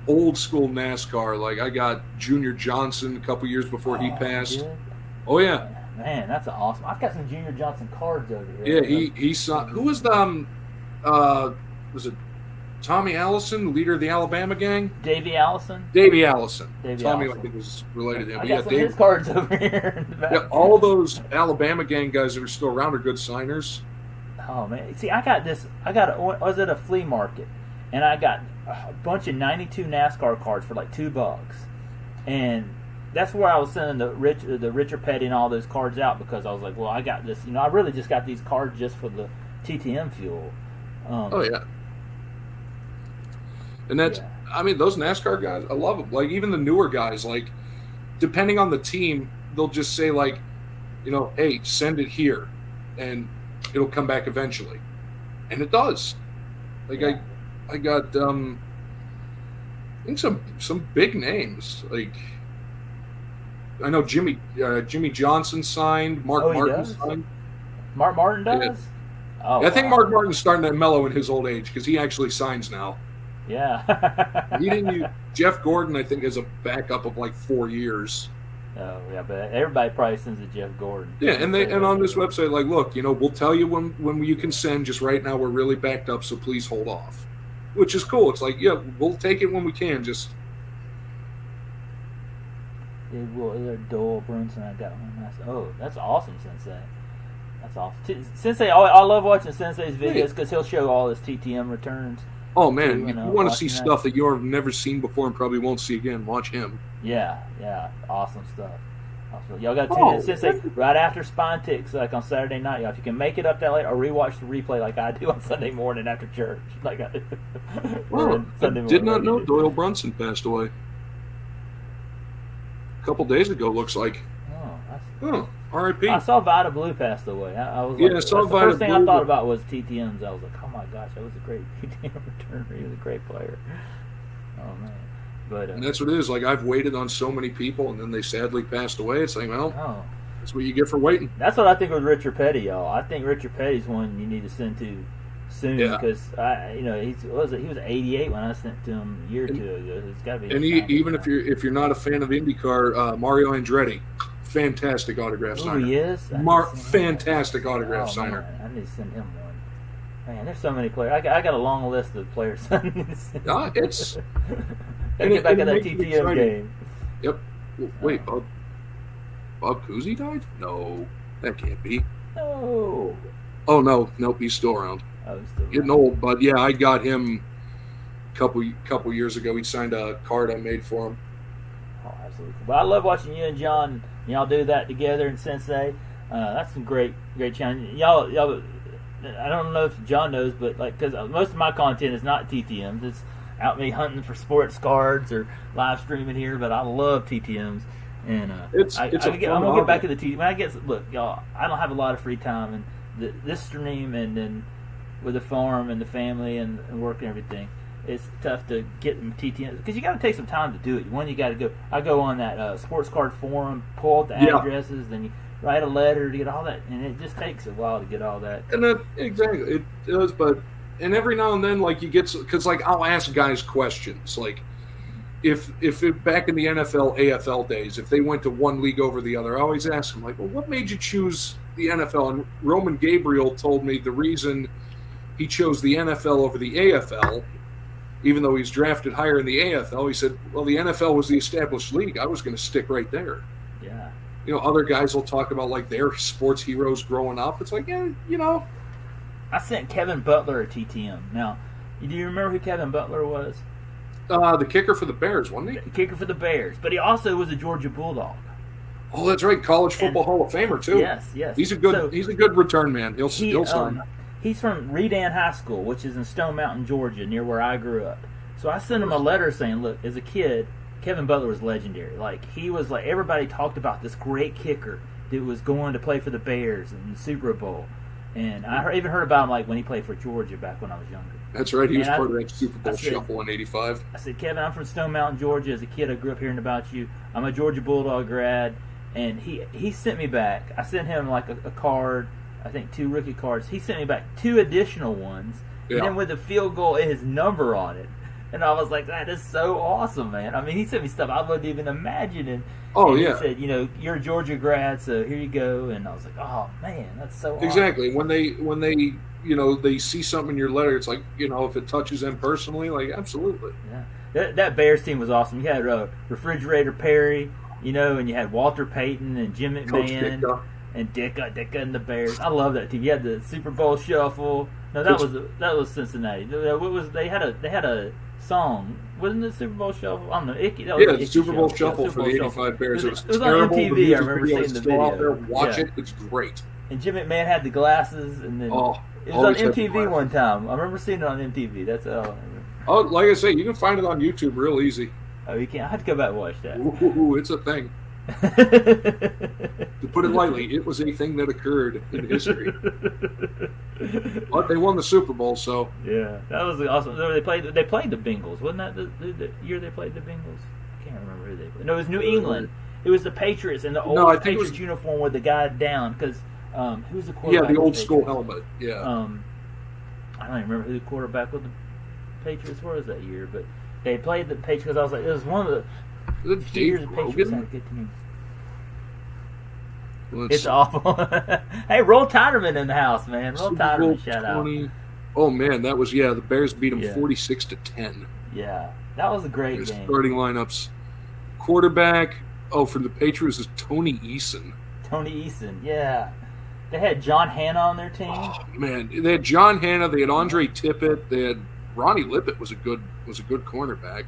[SPEAKER 2] old school NASCAR. Like I got Junior Johnson a couple years before he passed. Oh yeah,
[SPEAKER 1] man, that's awesome. I've got some Junior Johnson cards over here.
[SPEAKER 2] Yeah, he saw. Who was the was it Tommy Allison, leader of the Alabama gang?
[SPEAKER 1] Davey Allison.
[SPEAKER 2] Tommy,
[SPEAKER 1] Allison.
[SPEAKER 2] I think, was related to him.
[SPEAKER 1] I got some of his cards over here in the back.
[SPEAKER 2] Yeah, all those Alabama gang guys that are still around are good signers.
[SPEAKER 1] Oh man! See, I got was at a flea market, and I got a bunch of '92 NASCAR cards for like $2, and that's where I was sending the Richard Petty and all those cards out, because I was like, well, I got this. I really just got these cards just for the TTM fuel.
[SPEAKER 2] Oh yeah, and that's I mean those NASCAR guys, I love them. Like even the newer guys, like depending on the team, they'll just say like, hey, send it here, and it'll come back eventually, and it does. Like I got I think some big names. Like I know Jimmy Johnson signed. Mark Martin signed.
[SPEAKER 1] Mark Martin does.
[SPEAKER 2] Yeah.
[SPEAKER 1] Oh,
[SPEAKER 2] I think Mark Martin's starting to mellow in his old age because he actually signs now.
[SPEAKER 1] Yeah.
[SPEAKER 2] He didn't use Jeff Gordon. I think as a backup of like 4 years.
[SPEAKER 1] Oh yeah, but everybody probably sends to Jeff Gordon.
[SPEAKER 2] Yeah, and on this website, like, look, we'll tell you when you can send. Just right now, we're really backed up, so please hold off. Which is cool. It's like, yeah, we'll take it when we can. Just
[SPEAKER 1] Doyle Brunson. I got one. That's awesome, Sensei. That's awesome. Sensei, I love watching Sensei's videos because he'll show all his TTM returns.
[SPEAKER 2] Oh man, you want to see stuff that you've never seen before and probably won't see again. Watch him.
[SPEAKER 1] Yeah, awesome stuff. Y'all got to tune in Sensei right after Spine Ticks, like on Saturday night. Y'all, if you can make it up that late, or rewatch the replay like I do on Sunday morning after church. Like I do.
[SPEAKER 2] Well, I did not know Doyle Brunson passed away. A couple days ago, looks like. R.I.P.
[SPEAKER 1] I saw Vita Blue passed away. I was
[SPEAKER 2] I saw
[SPEAKER 1] the first thing I thought about was TTMs. I was like, oh my gosh, that was a great TTM returner. He was a great player. Oh man. But
[SPEAKER 2] and that's what it is. Like I've waited on so many people, and then they sadly passed away. It's like, well, that's what you get for waiting.
[SPEAKER 1] That's what I think with Richard Petty, y'all. I think Richard Petty's one you need to send to soon because he was 88 when I sent to him a year or two ago. It's got to be.
[SPEAKER 2] And even if you're not a fan of IndyCar, Mario Andretti, fantastic autograph signer.
[SPEAKER 1] He is.
[SPEAKER 2] Fantastic autograph signer.
[SPEAKER 1] Man, I need to send him one. Man, there's so many players. I got a long list of players.
[SPEAKER 2] It's.
[SPEAKER 1] Get back in that TTM game.
[SPEAKER 2] Yep. Wait, Bob Cousy died? No, that can't be.
[SPEAKER 1] No.
[SPEAKER 2] Oh no, nope, he's still around.
[SPEAKER 1] Oh, he's still
[SPEAKER 2] getting old, but yeah, I got him a couple years ago. He signed a card I made for him.
[SPEAKER 1] Oh, absolutely. But I love watching you and John. Y'all do that together in Sensei. That's some great challenge. Y'all. I don't know if John knows, but because most of my content is not TTMs. It's out me hunting for sports cards or live streaming here, but I love TTMs, and I'm gonna get back to the TTM. When look, y'all, I don't have a lot of free time, and this stream, and then with the farm and the family and work and everything, it's tough to get them TTMs because you got to take some time to do it. One, you got to go. I go on that sports card forum, pull out the addresses, then you write a letter to get all that, and it just takes a while to get all that.
[SPEAKER 2] And exactly, it does, but and every now and then, like, you get, because like I'll ask guys questions, like if back in the NFL AFL days, if they went to one league over the other, I always ask them, like, well, what made you choose the NFL? And Roman Gabriel told me the reason he chose the NFL over the AFL, even though he's drafted higher in the AFL, he said, well, the NFL was the established league. I was going to stick right there.
[SPEAKER 1] Yeah.
[SPEAKER 2] You know, other guys will talk about, like, their sports heroes growing up. It's like, yeah, you know.
[SPEAKER 1] I sent Kevin Butler a TTM. Now, do you remember who Kevin Butler was?
[SPEAKER 2] The kicker for the Bears, wasn't he?
[SPEAKER 1] The kicker for the Bears. But he also was a Georgia Bulldog.
[SPEAKER 2] Oh, that's right. College football Hall of Famer, too.
[SPEAKER 1] Yes.
[SPEAKER 2] He's a good return man. He'll sign.
[SPEAKER 1] He's from Redan High School, which is in Stone Mountain, Georgia, near where I grew up. So I sent him a letter saying, look, as a kid, Kevin Butler was legendary. Like, he was like, everybody talked about this great kicker that was going to play for the Bears in the Super Bowl. And I even heard about him, like, when he played for Georgia back when I was younger.
[SPEAKER 2] That's right. He was part of that Super Bowl shuffle in '85.
[SPEAKER 1] I said, Kevin, I'm from Stone Mountain, Georgia. As a kid, I grew up hearing about you. I'm a Georgia Bulldog grad. And he sent me back. I sent him, like, a card. I think 2 rookie cards. He sent me back 2 additional ones, and then with a field goal and his number on it. And I was like, that is so awesome, man. I mean, he sent me stuff I wouldn't even imagine. And he said, you know, you're a Georgia grad, so here you go. And I was like, oh man, that's so awesome.
[SPEAKER 2] Exactly. When they you know, they see something in your letter, it's like, you know, if it touches them personally, like, absolutely.
[SPEAKER 1] Yeah. That Bears team was awesome. You had Refrigerator Perry, you know, and you had Walter Payton and Jim McMahon. And Dicka and the Bears. I love that team. You had the Super Bowl Shuffle. No, that was Cincinnati. What was they had a song? Wasn't it Super Bowl Shuffle? I don't know.
[SPEAKER 2] The Super Bowl Shuffle for the '85 Bears. It was
[SPEAKER 1] on MTV. I remember seeing the video.
[SPEAKER 2] Out there, watch it. It's great.
[SPEAKER 1] And Jim McMahon had the glasses, and then it was on MTV one time. I remember seeing it on MTV. That's all I remember.
[SPEAKER 2] Oh, like I say, you can find it on YouTube real easy.
[SPEAKER 1] Oh, you can. I have to go back and watch that.
[SPEAKER 2] Ooh, it's a thing. To put it lightly, it was a thing that occurred in history. But they won the Super Bowl, so
[SPEAKER 1] yeah, that was awesome. They played the Bengals, wasn't that the year they played the Bengals? I can't remember who they played. No, it was New England. It was the Patriots in the old Patriots uniform with the guy down because who's the quarterback?
[SPEAKER 2] Yeah, the old school helmet. Yeah.
[SPEAKER 1] I don't even remember who the quarterback with the Patriots was that year, but they played the Patriots. I was like, it was one of the few years the Patriots had a good team. It's awful. Hey, Roll Tiderman in the house, man. Roll Tiderman, shout out.
[SPEAKER 2] Oh man, that was the Bears beat them 46-10.
[SPEAKER 1] Yeah, that was a great game.
[SPEAKER 2] Starting lineups, quarterback. Oh, for the Patriots is Tony Eason.
[SPEAKER 1] Tony Eason, yeah. They had John Hanna on their team.
[SPEAKER 2] Oh man, they had John Hanna. They had Andre Tippett. They had Ronnie Lippett was a good cornerback.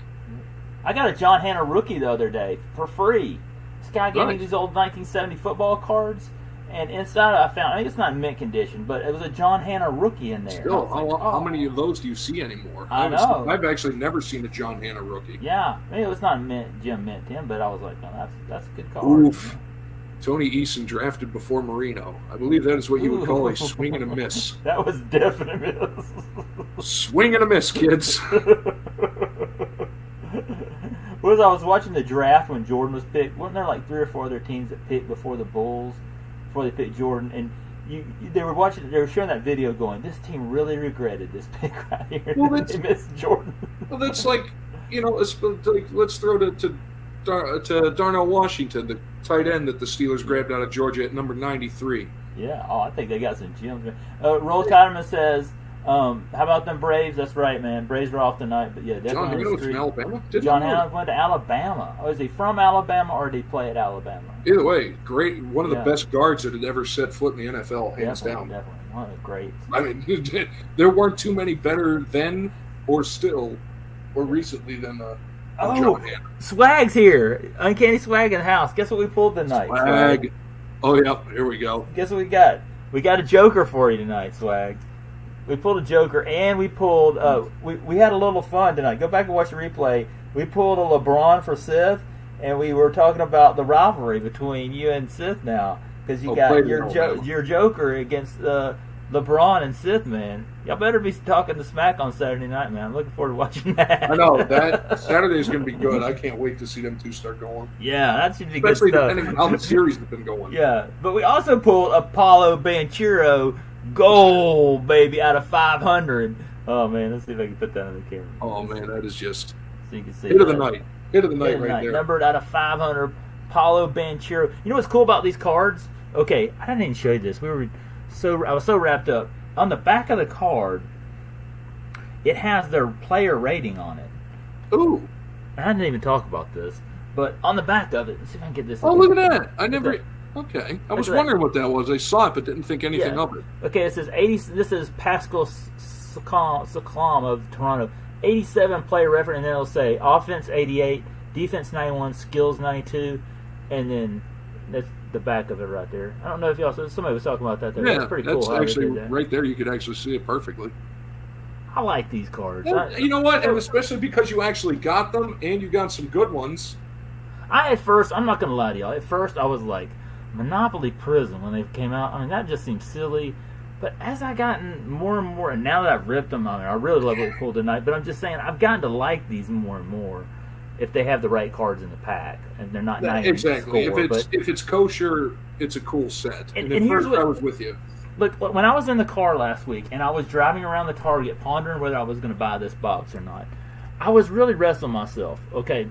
[SPEAKER 1] I got a John Hanna rookie the other day for free. This guy gave me these old 1970 football cards, and inside I found, I mean, it's not in mint condition, but it was a John Hanna rookie in there.
[SPEAKER 2] Still, how many of those do you see anymore?
[SPEAKER 1] I know.
[SPEAKER 2] I've actually never seen a John Hanna rookie.
[SPEAKER 1] Yeah, I mean, it was not Jim mint him, but I was like, no, that's a good card.
[SPEAKER 2] Oof. Tony Eason drafted before Marino. I believe that is what you would call a swing and a miss.
[SPEAKER 1] That was definitely a miss.
[SPEAKER 2] Swing and a miss, kids.
[SPEAKER 1] I was watching the draft when Jordan was picked. Wasn't there like 3 or 4 other teams that picked before the Bulls, before they picked Jordan? And they were showing that video going, this team really regretted this pick right here. Well, they missed Jordan.
[SPEAKER 2] Well, that's like, you know, let's throw to Darnell Washington, the tight end that the Steelers grabbed out of Georgia at number 93.
[SPEAKER 1] Yeah, I think they got some gems. Roll Tiderman says, how about them Braves? That's right, man. Braves are off tonight, but yeah, definitely.
[SPEAKER 2] John Hanna was from Alabama?
[SPEAKER 1] John Hanna went to Alabama. Oh, is he from Alabama or did he play at Alabama?
[SPEAKER 2] Either way, great. One of the best guards that had ever set foot in the NFL, hands down.
[SPEAKER 1] Definitely. One of the greats.
[SPEAKER 2] I mean, there weren't too many better then or still or recently than John Hanna.
[SPEAKER 1] Swag's here. Uncanny Swag in the house. Guess what we pulled tonight?
[SPEAKER 2] Swag. Oh, yeah. Here we go.
[SPEAKER 1] Guess what we got? We got a Joker for you tonight, Swag. We pulled a Joker, and we pulled. We had a little fun tonight. Go back and watch the replay. We pulled a LeBron for Sith, and we were talking about the rivalry between you and Sith now, because you got your Joker against LeBron and Sith, man. Y'all better be talking the smack on Saturday night, man. I'm looking forward to watching that.
[SPEAKER 2] I know that Saturday's going to be good. I can't wait to see them two start going.
[SPEAKER 1] Yeah, that should be
[SPEAKER 2] especially
[SPEAKER 1] good stuff.
[SPEAKER 2] Depending on how the series has been going.
[SPEAKER 1] Yeah, but we also pulled Apollo Banchero. Gold, baby, out of 500. Oh man, let's see if I can put that on the camera.
[SPEAKER 2] Oh man, that is just
[SPEAKER 1] so you can see
[SPEAKER 2] hit of the night. Hit of the night right there.
[SPEAKER 1] Numbered out of 500. Paulo Banchero. You know what's cool about these cards? Okay, I didn't even show you this. I was so wrapped up. On the back of the card, it has their player rating on it.
[SPEAKER 2] Ooh.
[SPEAKER 1] I didn't even talk about this, but on the back of it, let's see if I can get this.
[SPEAKER 2] Oh, look at that! I never. Okay, I was wondering what that was. I saw it, but didn't think anything of it.
[SPEAKER 1] Okay, it says 80. This is Pascal Siakam of Toronto. 87 player reference, and then it'll say offense 88, defense 91, skills 92, and then that's the back of it right there. I don't know if y'all saw. Somebody was talking about that there.
[SPEAKER 2] Yeah,
[SPEAKER 1] that's pretty cool.
[SPEAKER 2] That's actually right there. You could actually see it perfectly.
[SPEAKER 1] I like these cards.
[SPEAKER 2] Well, you know what? And especially because you actually got them, and you got some good ones.
[SPEAKER 1] I'm not going to lie to y'all. At first, I was like, Monopoly Prizm when they came out. I mean, that just seemed silly. But as I've gotten more and more, and now that I've ripped them on there, I really love what we pulled tonight. But I'm just saying, I've gotten to like these more and more if they have the right cards in the pack. And they're not 90
[SPEAKER 2] exactly.
[SPEAKER 1] Score,
[SPEAKER 2] if it's kosher, it's a cool set.
[SPEAKER 1] And here's
[SPEAKER 2] I was with you.
[SPEAKER 1] Look, when I was in the car last week, and I was driving around the Target pondering whether I was going to buy this box or not, I was really wrestling myself. Okay,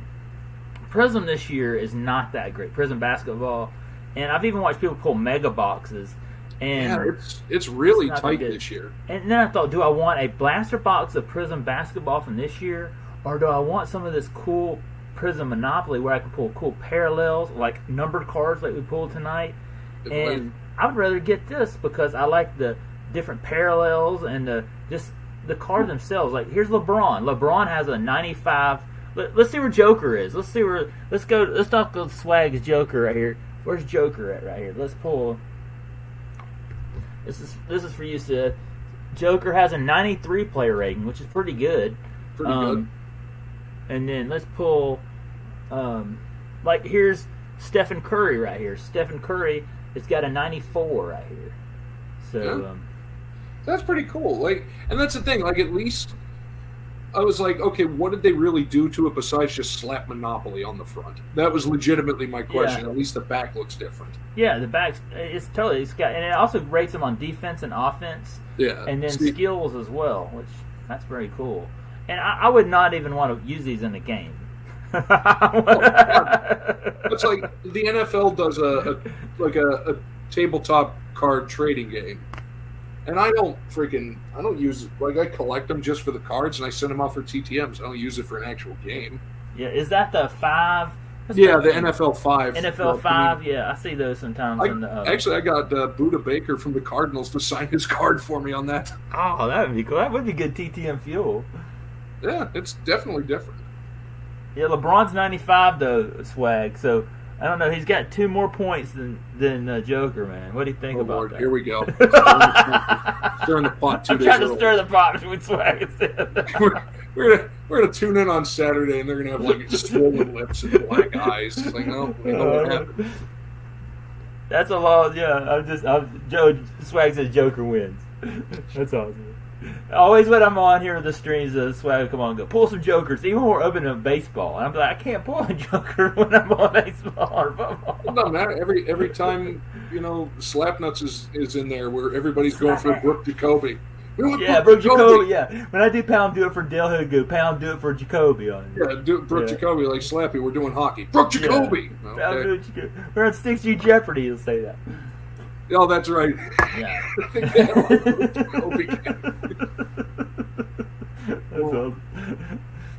[SPEAKER 1] Prizm this year is not that great. Prizm basketball, and I've even watched people pull mega boxes, and
[SPEAKER 2] it's really tight this year.
[SPEAKER 1] And then I thought, do I want a blaster box of Prizm basketball from this year, or do I want some of this cool Prizm Monopoly where I can pull cool parallels, like numbered cards like we pulled tonight? And I would rather get this because I like the different parallels and just the card themselves. Like, here's LeBron. LeBron has a 95. Let's see where Joker is. Let's talk about Swag's Joker right here. Where's Joker at right here? Let's pull. This is for you, Sid. Joker has a 93 player rating, which is pretty good.
[SPEAKER 2] Pretty good.
[SPEAKER 1] And then let's pull. Like, here's Stephen Curry right here. Stephen Curry. It's got a 94 right here. So
[SPEAKER 2] that's pretty cool. Like, and that's the thing. Like, at least I was like, okay, what did they really do to it besides just slap Monopoly on the front? That was legitimately my question. Yeah. At least the back looks different.
[SPEAKER 1] Yeah, the back it's got, and it also rates them on defense and offense.
[SPEAKER 2] Yeah,
[SPEAKER 1] and then skills as well, which that's very cool. And I would not even want to use these in a game.
[SPEAKER 2] It's like the NFL does a tabletop card trading game, and I don't use it. Like, I collect them just for the cards, and I send them out for TTMs. I don't use it for an actual game.
[SPEAKER 1] Yeah, is that the 5?
[SPEAKER 2] Yeah, the NFL 5.
[SPEAKER 1] NFL 5, yeah, I see those sometimes.
[SPEAKER 2] Actually, I got Buda Baker from the Cardinals to sign his card for me on that.
[SPEAKER 1] Oh, that would be cool. That would be good TTM fuel.
[SPEAKER 2] Yeah, it's definitely different.
[SPEAKER 1] Yeah, LeBron's 95 though, Swag. So I don't know. He's got 2 more points than Joker, man. What do you think about
[SPEAKER 2] Lord,
[SPEAKER 1] that?
[SPEAKER 2] Here we go. Stirring the pot 2 days
[SPEAKER 1] I'm trying to stir the pot with Swag.
[SPEAKER 2] we're gonna tune in on Saturday, and they're gonna have like swollen lips and black eyes. It's like, no, we know what happened.
[SPEAKER 1] That's a lot. Yeah, Joe Swag says Joker wins. That's awesome. Always when I'm on here with the streams, Swag come on, go pull some Jokers. Even when we're open to baseball, and I'm like, I can't pull a Joker when I'm on baseball or football.
[SPEAKER 2] It doesn't matter. Every time Slapnuts is in there, where everybody's going for Brooke Jacoby.
[SPEAKER 1] Yeah, Brooke Jacoby. Yeah, when I do pound, do it for Dale Hood. Go pound, do it for Jacoby on it.
[SPEAKER 2] Yeah, do Brooke Jacoby like Slappy. We're doing hockey. Brooke Jacoby.
[SPEAKER 1] Yeah. Okay. Do it, Jacoby. We're on 6G Jeopardy. You'll say that.
[SPEAKER 2] Oh, that's right.
[SPEAKER 1] Yeah.
[SPEAKER 2] That's
[SPEAKER 1] awesome.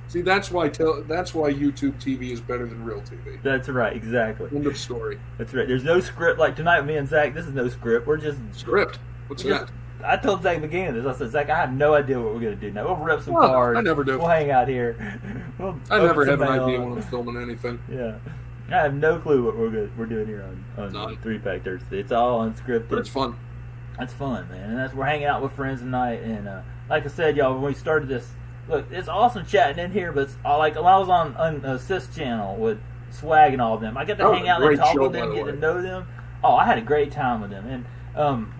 [SPEAKER 2] See, that's why YouTube TV is better than real TV.
[SPEAKER 1] That's right, exactly.
[SPEAKER 2] End of story.
[SPEAKER 1] That's right. There's no script like tonight. Me and Zach, this is no script. We're just
[SPEAKER 2] script. What's that?
[SPEAKER 1] I told Zach at the beginning of this. I said, Zach, I have no idea what we're gonna do now. We'll rip some cards.
[SPEAKER 2] I never do.
[SPEAKER 1] We'll hang out here.
[SPEAKER 2] I never have an idea when I'm filming anything.
[SPEAKER 1] Yeah. I have no clue what we're doing here on 3-Pack Thursday. It's all unscripted.
[SPEAKER 2] But it's fun.
[SPEAKER 1] It's fun, man. And we're hanging out with friends tonight. And like I said, y'all, when we started this, look, it's awesome chatting in here. But it's like when I was on Assist channel with Swag and all of them, I got to hang out and talk with them, get to know them. Oh, I had a great time with them. And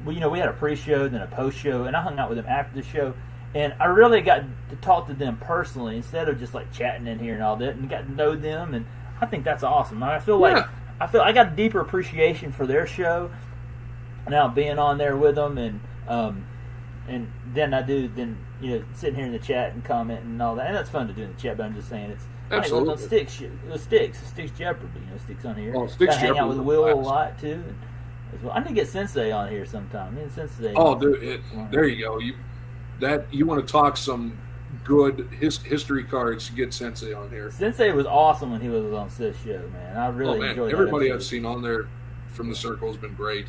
[SPEAKER 1] we had a pre-show, then a post-show, and I hung out with them after the show. And I really got to talk to them personally instead of just like chatting in here and all that, and got to know them. And I think that's awesome. I feel like I got a deeper appreciation for their show now being on there with them, and and then I do sitting here in the chat and comment and all that, and that's fun to do in the chat. But I'm just saying it's
[SPEAKER 2] absolutely
[SPEAKER 1] Sticks Jeopardy, Sticks on here.
[SPEAKER 2] Oh, Sticks
[SPEAKER 1] Hang out with
[SPEAKER 2] Jeopardy
[SPEAKER 1] Will a lot too. As well. I need to get Sensei on here sometime. Me and Sensei.
[SPEAKER 2] Oh, dude, there you go. You want to talk some good history cards? Get Sensei on here.
[SPEAKER 1] Sensei was awesome when he was on Sith's show, man. I really enjoyed.
[SPEAKER 2] Everybody I've seen on there from the circle has been great.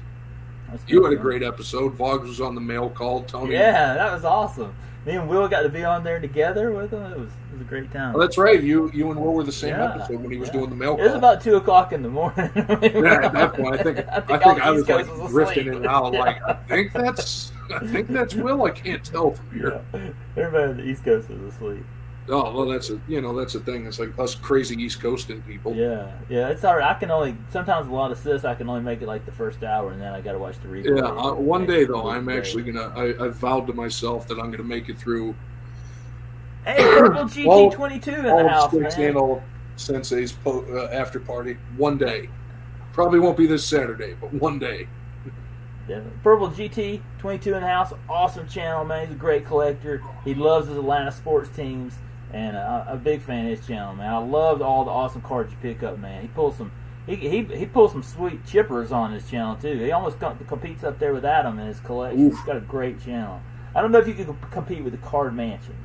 [SPEAKER 2] You had a great episode. Voggs was on the mail call. Tony.
[SPEAKER 1] Yeah, that was awesome. Me and Will got to be on there together with him. It was a great time.
[SPEAKER 2] Oh, that's right. You and Will were the same episode when he was doing the mail call.
[SPEAKER 1] It was about 2:00 in the morning.
[SPEAKER 2] Yeah, at that point, I think I was like drifting in and out. Like, I think that's Will. I can't tell from here.
[SPEAKER 1] Yeah. Everybody on the East Coast was asleep.
[SPEAKER 2] Oh well, that's the thing. It's like us crazy East Coasting people.
[SPEAKER 1] Yeah, it's all right. I can only sometimes a lot of sis. I can only make it like the first hour, and then I got to watch the replay.
[SPEAKER 2] Yeah, one day though, I'm actually gonna. I vowed to myself that I'm gonna make it through.
[SPEAKER 1] Hey, Purple GT22 in the house, man.
[SPEAKER 2] And all Sensei's after party one day. Probably won't be this Saturday, but one day.
[SPEAKER 1] Yeah. Purple GT22 in the house. Awesome channel, man. He's a great collector. He loves his Atlanta sports teams. And I'm a big fan of his channel, man. I loved all the awesome cards you pick up, man. He pulls some sweet chippers on his channel too. He almost competes up there with Adam in his collection. He's got a great channel. I don't know if you can compete with the Card Mansion.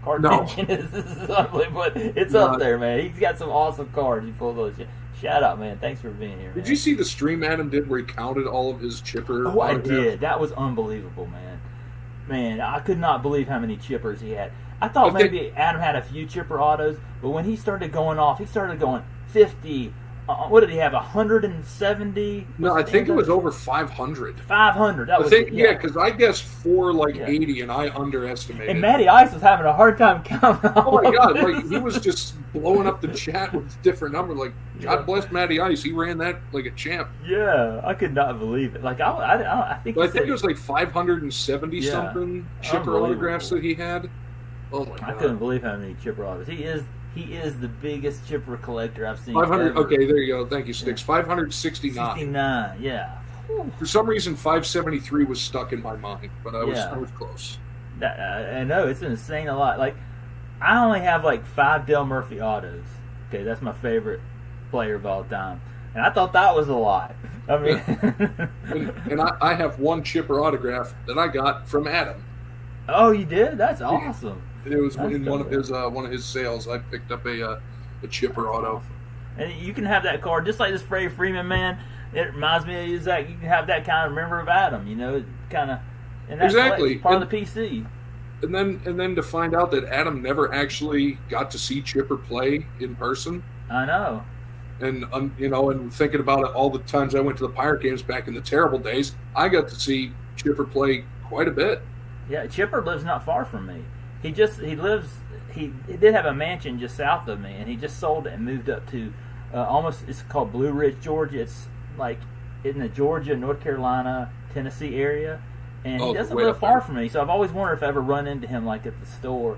[SPEAKER 1] Mansion is ugly, but it's up there, man. He's got some awesome cards. He pulls those. Shout out, man. Thanks for being here, man.
[SPEAKER 2] Did you see the stream Adam did where he counted all of his chipper?
[SPEAKER 1] Oh, I did. That was unbelievable, man. Man, I could not believe how many chippers he had. I thought maybe Adam had a few chipper autos, but when he started going off, he started going 50. What did he have? 170?
[SPEAKER 2] No, I think it was over 500.
[SPEAKER 1] 500. That was
[SPEAKER 2] because I guessed 80, and I underestimated.
[SPEAKER 1] And Matty Ice was having a hard time counting.
[SPEAKER 2] Oh my God! Like he was just blowing up the chat with different numbers. Like God bless Matty Ice, he ran that like a champ.
[SPEAKER 1] Yeah, I could not believe it. Like I think.
[SPEAKER 2] I think it was like 570 something chipper autographs that he had. Oh my God!
[SPEAKER 1] I couldn't believe how many chipper autos. He is the biggest chipper collector I've seen.
[SPEAKER 2] 500.
[SPEAKER 1] Ever.
[SPEAKER 2] Okay, there you go. Thank you, Sticks. 569.
[SPEAKER 1] 69. Yeah.
[SPEAKER 2] For some reason, 573 was stuck in my mind, but I was close.
[SPEAKER 1] I know it's insane a lot. Like I only have like 5 Dale Murphy autos. Okay, that's my favorite player of all time, and I thought that was a lot. I mean,
[SPEAKER 2] and I have one chipper autograph that I got from Adam.
[SPEAKER 1] Oh, you did? That's awesome.
[SPEAKER 2] It was in one of his sales. I picked up a chipper auto.
[SPEAKER 1] Awesome. And you can have that card just like this Freddie Freeman, man. It reminds me of you can have that kind of member of Adam. It kind of
[SPEAKER 2] exactly
[SPEAKER 1] part of the PC.
[SPEAKER 2] And then to find out that Adam never actually got to see Chipper play in person.
[SPEAKER 1] I know.
[SPEAKER 2] And and thinking about it, all the times I went to the Pirate games back in the terrible days, I got to see Chipper play quite a bit.
[SPEAKER 1] Yeah, Chipper lives not far from me. He did have a mansion just south of me, and he just sold it and moved up to it's called Blue Ridge, Georgia. It's like in the Georgia, North Carolina, Tennessee area, and he doesn't live far from me. So I've always wondered if I ever run into him like at the store.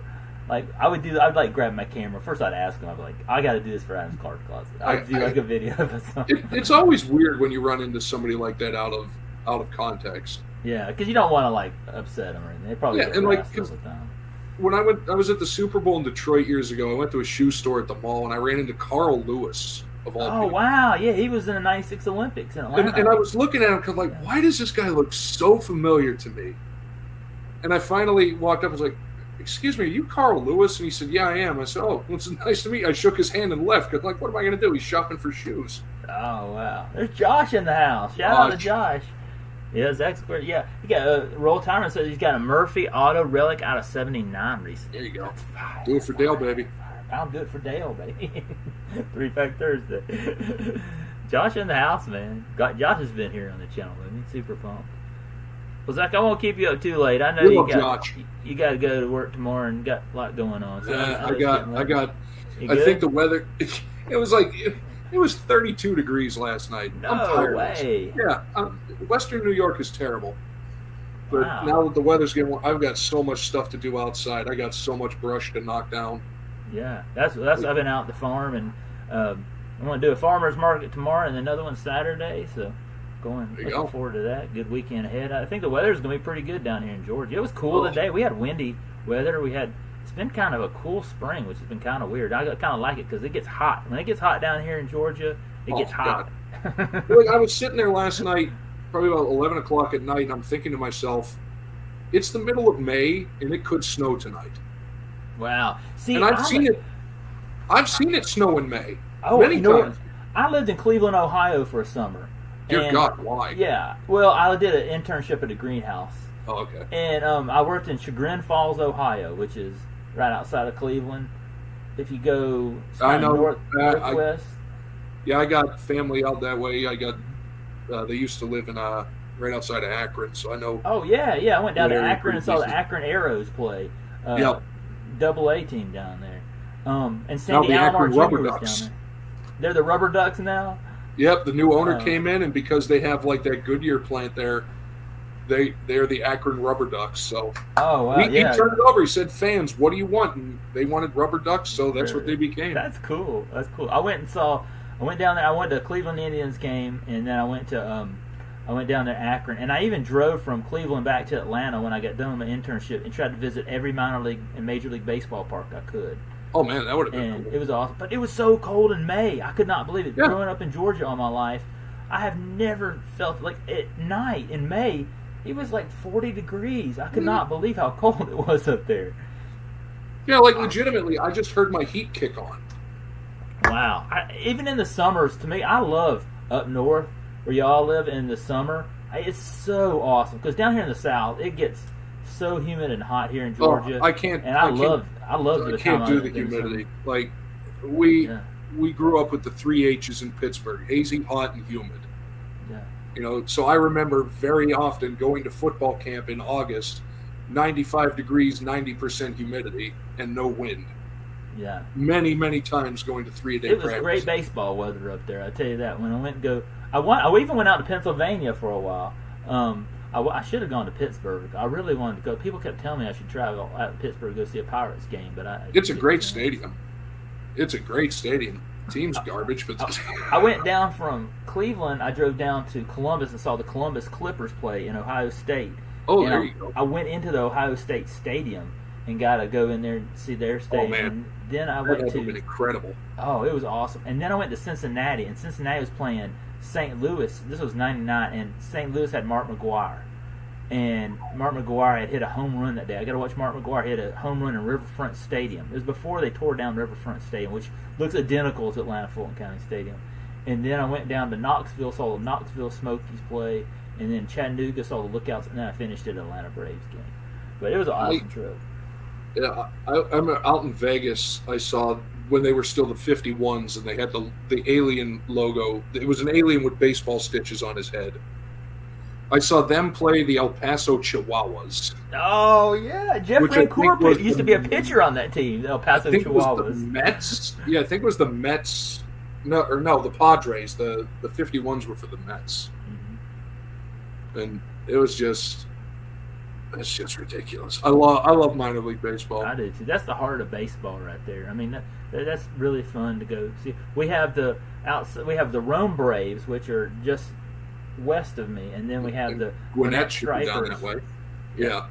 [SPEAKER 1] Like I'd like grab my camera. First I'd ask him, I'd be like, I got to do this for Adam's Card Closet. I'd do like a video of it.
[SPEAKER 2] It's always weird when you run into somebody like that out of context.
[SPEAKER 1] Yeah, because you don't want to like upset them or anything. They probably get harassed all the time.
[SPEAKER 2] When I was at the Super Bowl in Detroit years ago. I went to a shoe store at the mall and I ran into Carl Lewis of all people.
[SPEAKER 1] Oh wow, yeah, he was in the '96 Olympics in Atlanta.
[SPEAKER 2] And I was looking at him because like, why does this guy look so familiar to me? And I finally walked up and was like, "Excuse me, are you Carl Lewis?" And he said, "Yeah, I am." I said, "Oh, it's nice to meet you." I shook his hand and left because like, what am I going to do? He's shopping for shoes.
[SPEAKER 1] Oh wow, there's Josh in the house. Shout out to Josh. Yeah, Zach Square. Yeah, he got Roll Timer says he's got a Murphy Auto Relic out of '79 recently.
[SPEAKER 2] There you go. Do it for Dale, baby.
[SPEAKER 1] I'll do it for Dale, baby. 3 Pack Thursday. Josh in the house, man. Josh has been here on the channel with me. Super pumped. Well, Zach, I won't keep you up too late. I know you got to go to work tomorrow and got a lot going on. So
[SPEAKER 2] I think the weather. It was like. It was 32 degrees last night.
[SPEAKER 1] No
[SPEAKER 2] I'm tired.
[SPEAKER 1] Way.
[SPEAKER 2] Yeah, Western New York is terrible. But now that the weather's getting warm, I've got so much stuff to do outside. I got so much brush to knock down.
[SPEAKER 1] Yeah, that's I've been out at the farm, and I'm going to do a farmer's market tomorrow and another one Saturday. So Looking forward to that. Good weekend ahead. I think the weather's going to be pretty good down here in Georgia. It was cool today. We had windy weather. It's been kind of a cool spring, which has been kind of weird. I kind of like it because it gets hot. When it gets hot down here in Georgia, it gets hot.
[SPEAKER 2] Like, I was sitting there last night, probably about 11 o'clock at night, and I'm thinking to myself, it's the middle of May, and it could snow tonight.
[SPEAKER 1] Wow. See,
[SPEAKER 2] and I've seen it snow in May.
[SPEAKER 1] Oh,
[SPEAKER 2] many times.
[SPEAKER 1] I lived in Cleveland, Ohio for a summer.
[SPEAKER 2] Dear God, why?
[SPEAKER 1] Yeah. Well, I did an internship at a greenhouse.
[SPEAKER 2] Oh, okay.
[SPEAKER 1] And I worked in Chagrin Falls, Ohio, which is right outside of Cleveland. If you go northwest.
[SPEAKER 2] Yeah, I got family out that way. They used to live in right outside of Akron, so I know.
[SPEAKER 1] Oh, yeah. I went down to Akron and saw the Akron Arrows play. Double A team down there. And Sandy Alomar Jr. was down there. They're the Rubber Ducks now?
[SPEAKER 2] Yep, the new owner came in, and because they have like that Goodyear plant there, they're the Akron Rubber Ducks. So he turned it over. He said, "Fans, what do you want?" And they wanted Rubber Ducks, so that's what they became.
[SPEAKER 1] That's cool. I went down there. I went to a Cleveland Indians game, and then I went down to Akron, and I even drove from Cleveland back to Atlanta when I got done with my internship, and tried to visit every minor league and major league baseball park I could.
[SPEAKER 2] Oh man, that would have been cool.
[SPEAKER 1] It was awesome, but it was so cold in May. I could not believe it. Yeah. Growing up in Georgia all my life, I have never felt like at night in May it was like 40 degrees. I could not believe how cold it was up there.
[SPEAKER 2] Yeah, like legitimately, I just heard my heat kick on.
[SPEAKER 1] Wow. Even in the summers, to me, I love up north where y'all live in the summer. It's so awesome because down here in the South, it gets so humid and hot here in Georgia.
[SPEAKER 2] I can't.
[SPEAKER 1] And I love the
[SPEAKER 2] can't do the humidity. Like we grew up with the 3 H's in Pittsburgh: hazy, hot, and humid. Yeah. So I remember very often going to football camp in August, 95 degrees, 90% humidity, and no wind.
[SPEAKER 1] Yeah.
[SPEAKER 2] Many, many times going to 3-a-day
[SPEAKER 1] practice.
[SPEAKER 2] It was
[SPEAKER 1] great baseball weather up there, I tell you that. When I went and go, I even went out to Pennsylvania for a while. I should have gone to Pittsburgh. I really wanted to go. People kept telling me I should travel out to Pittsburgh to go see a Pirates game, but
[SPEAKER 2] it's a great stadium. It's a great stadium. Team's garbage, but
[SPEAKER 1] I went down from Cleveland. I drove down to Columbus and saw the Columbus Clippers play in Ohio State.
[SPEAKER 2] Oh, there you go.
[SPEAKER 1] I went into the Ohio State Stadium and got to go in there and see their stadium.
[SPEAKER 2] Oh man,
[SPEAKER 1] and then I went to
[SPEAKER 2] been incredible.
[SPEAKER 1] Oh, it was awesome. And then I went to Cincinnati, and Cincinnati was playing St. Louis. This was '99, and St. Louis had Mark McGwire. And Mark McGwire had hit a home run that day. I got to watch Mark McGwire hit a home run in Riverfront Stadium. It was before they tore down Riverfront Stadium, which looks identical to Atlanta Fulton County Stadium. And then I went down to Knoxville, saw the Knoxville Smokies play, and then Chattanooga, saw the Lookouts, and then I finished at Atlanta Braves game. But it was an awesome trip.
[SPEAKER 2] Yeah, I'm out in Vegas. I saw when they were still the 51s, and they had the alien logo. It was an alien with baseball stitches on his head. I saw them play the El Paso Chihuahuas.
[SPEAKER 1] Oh, yeah. Jeff Rancourt used to be a pitcher on that team, the El Paso Chihuahuas.
[SPEAKER 2] It was the Mets. Yeah, I think it was the Mets. No, the Padres. The 51s were for the Mets. Mm-hmm. And it was just... It's just ridiculous. I love minor league baseball.
[SPEAKER 1] I do too. That's the heart of baseball right there. I mean, that's really fun to go see. We have the Rome Braves, which are just west of me, and then we have the
[SPEAKER 2] Gwinnett Stripers down that way. Yeah.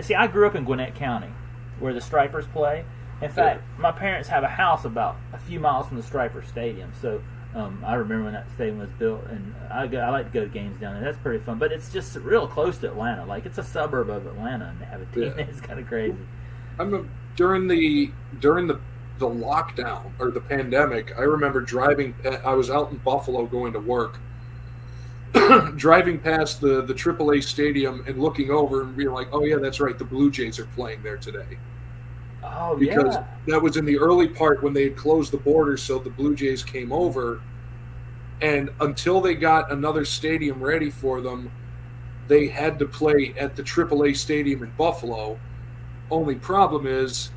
[SPEAKER 1] See, I grew up in Gwinnett County, where the Stripers play. In fact, my parents have a house about a few miles from the Stripers Stadium, so. I remember when that stadium was built, and I like to go to games down there. That's pretty fun, but it's just real close to Atlanta. Like, it's a suburb of Atlanta, and they have a team. Yeah. It's kind of crazy.
[SPEAKER 2] During the lockdown or the pandemic, I remember driving. I was out in Buffalo going to work, driving past the AAA stadium and looking over and being like, "Oh yeah, that's right. The Blue Jays are playing there today."
[SPEAKER 1] Oh,
[SPEAKER 2] because that was in the early part when they had closed the borders, so the Blue Jays came over. And until they got another stadium ready for them, they had to play at the AAA stadium in Buffalo. Only problem is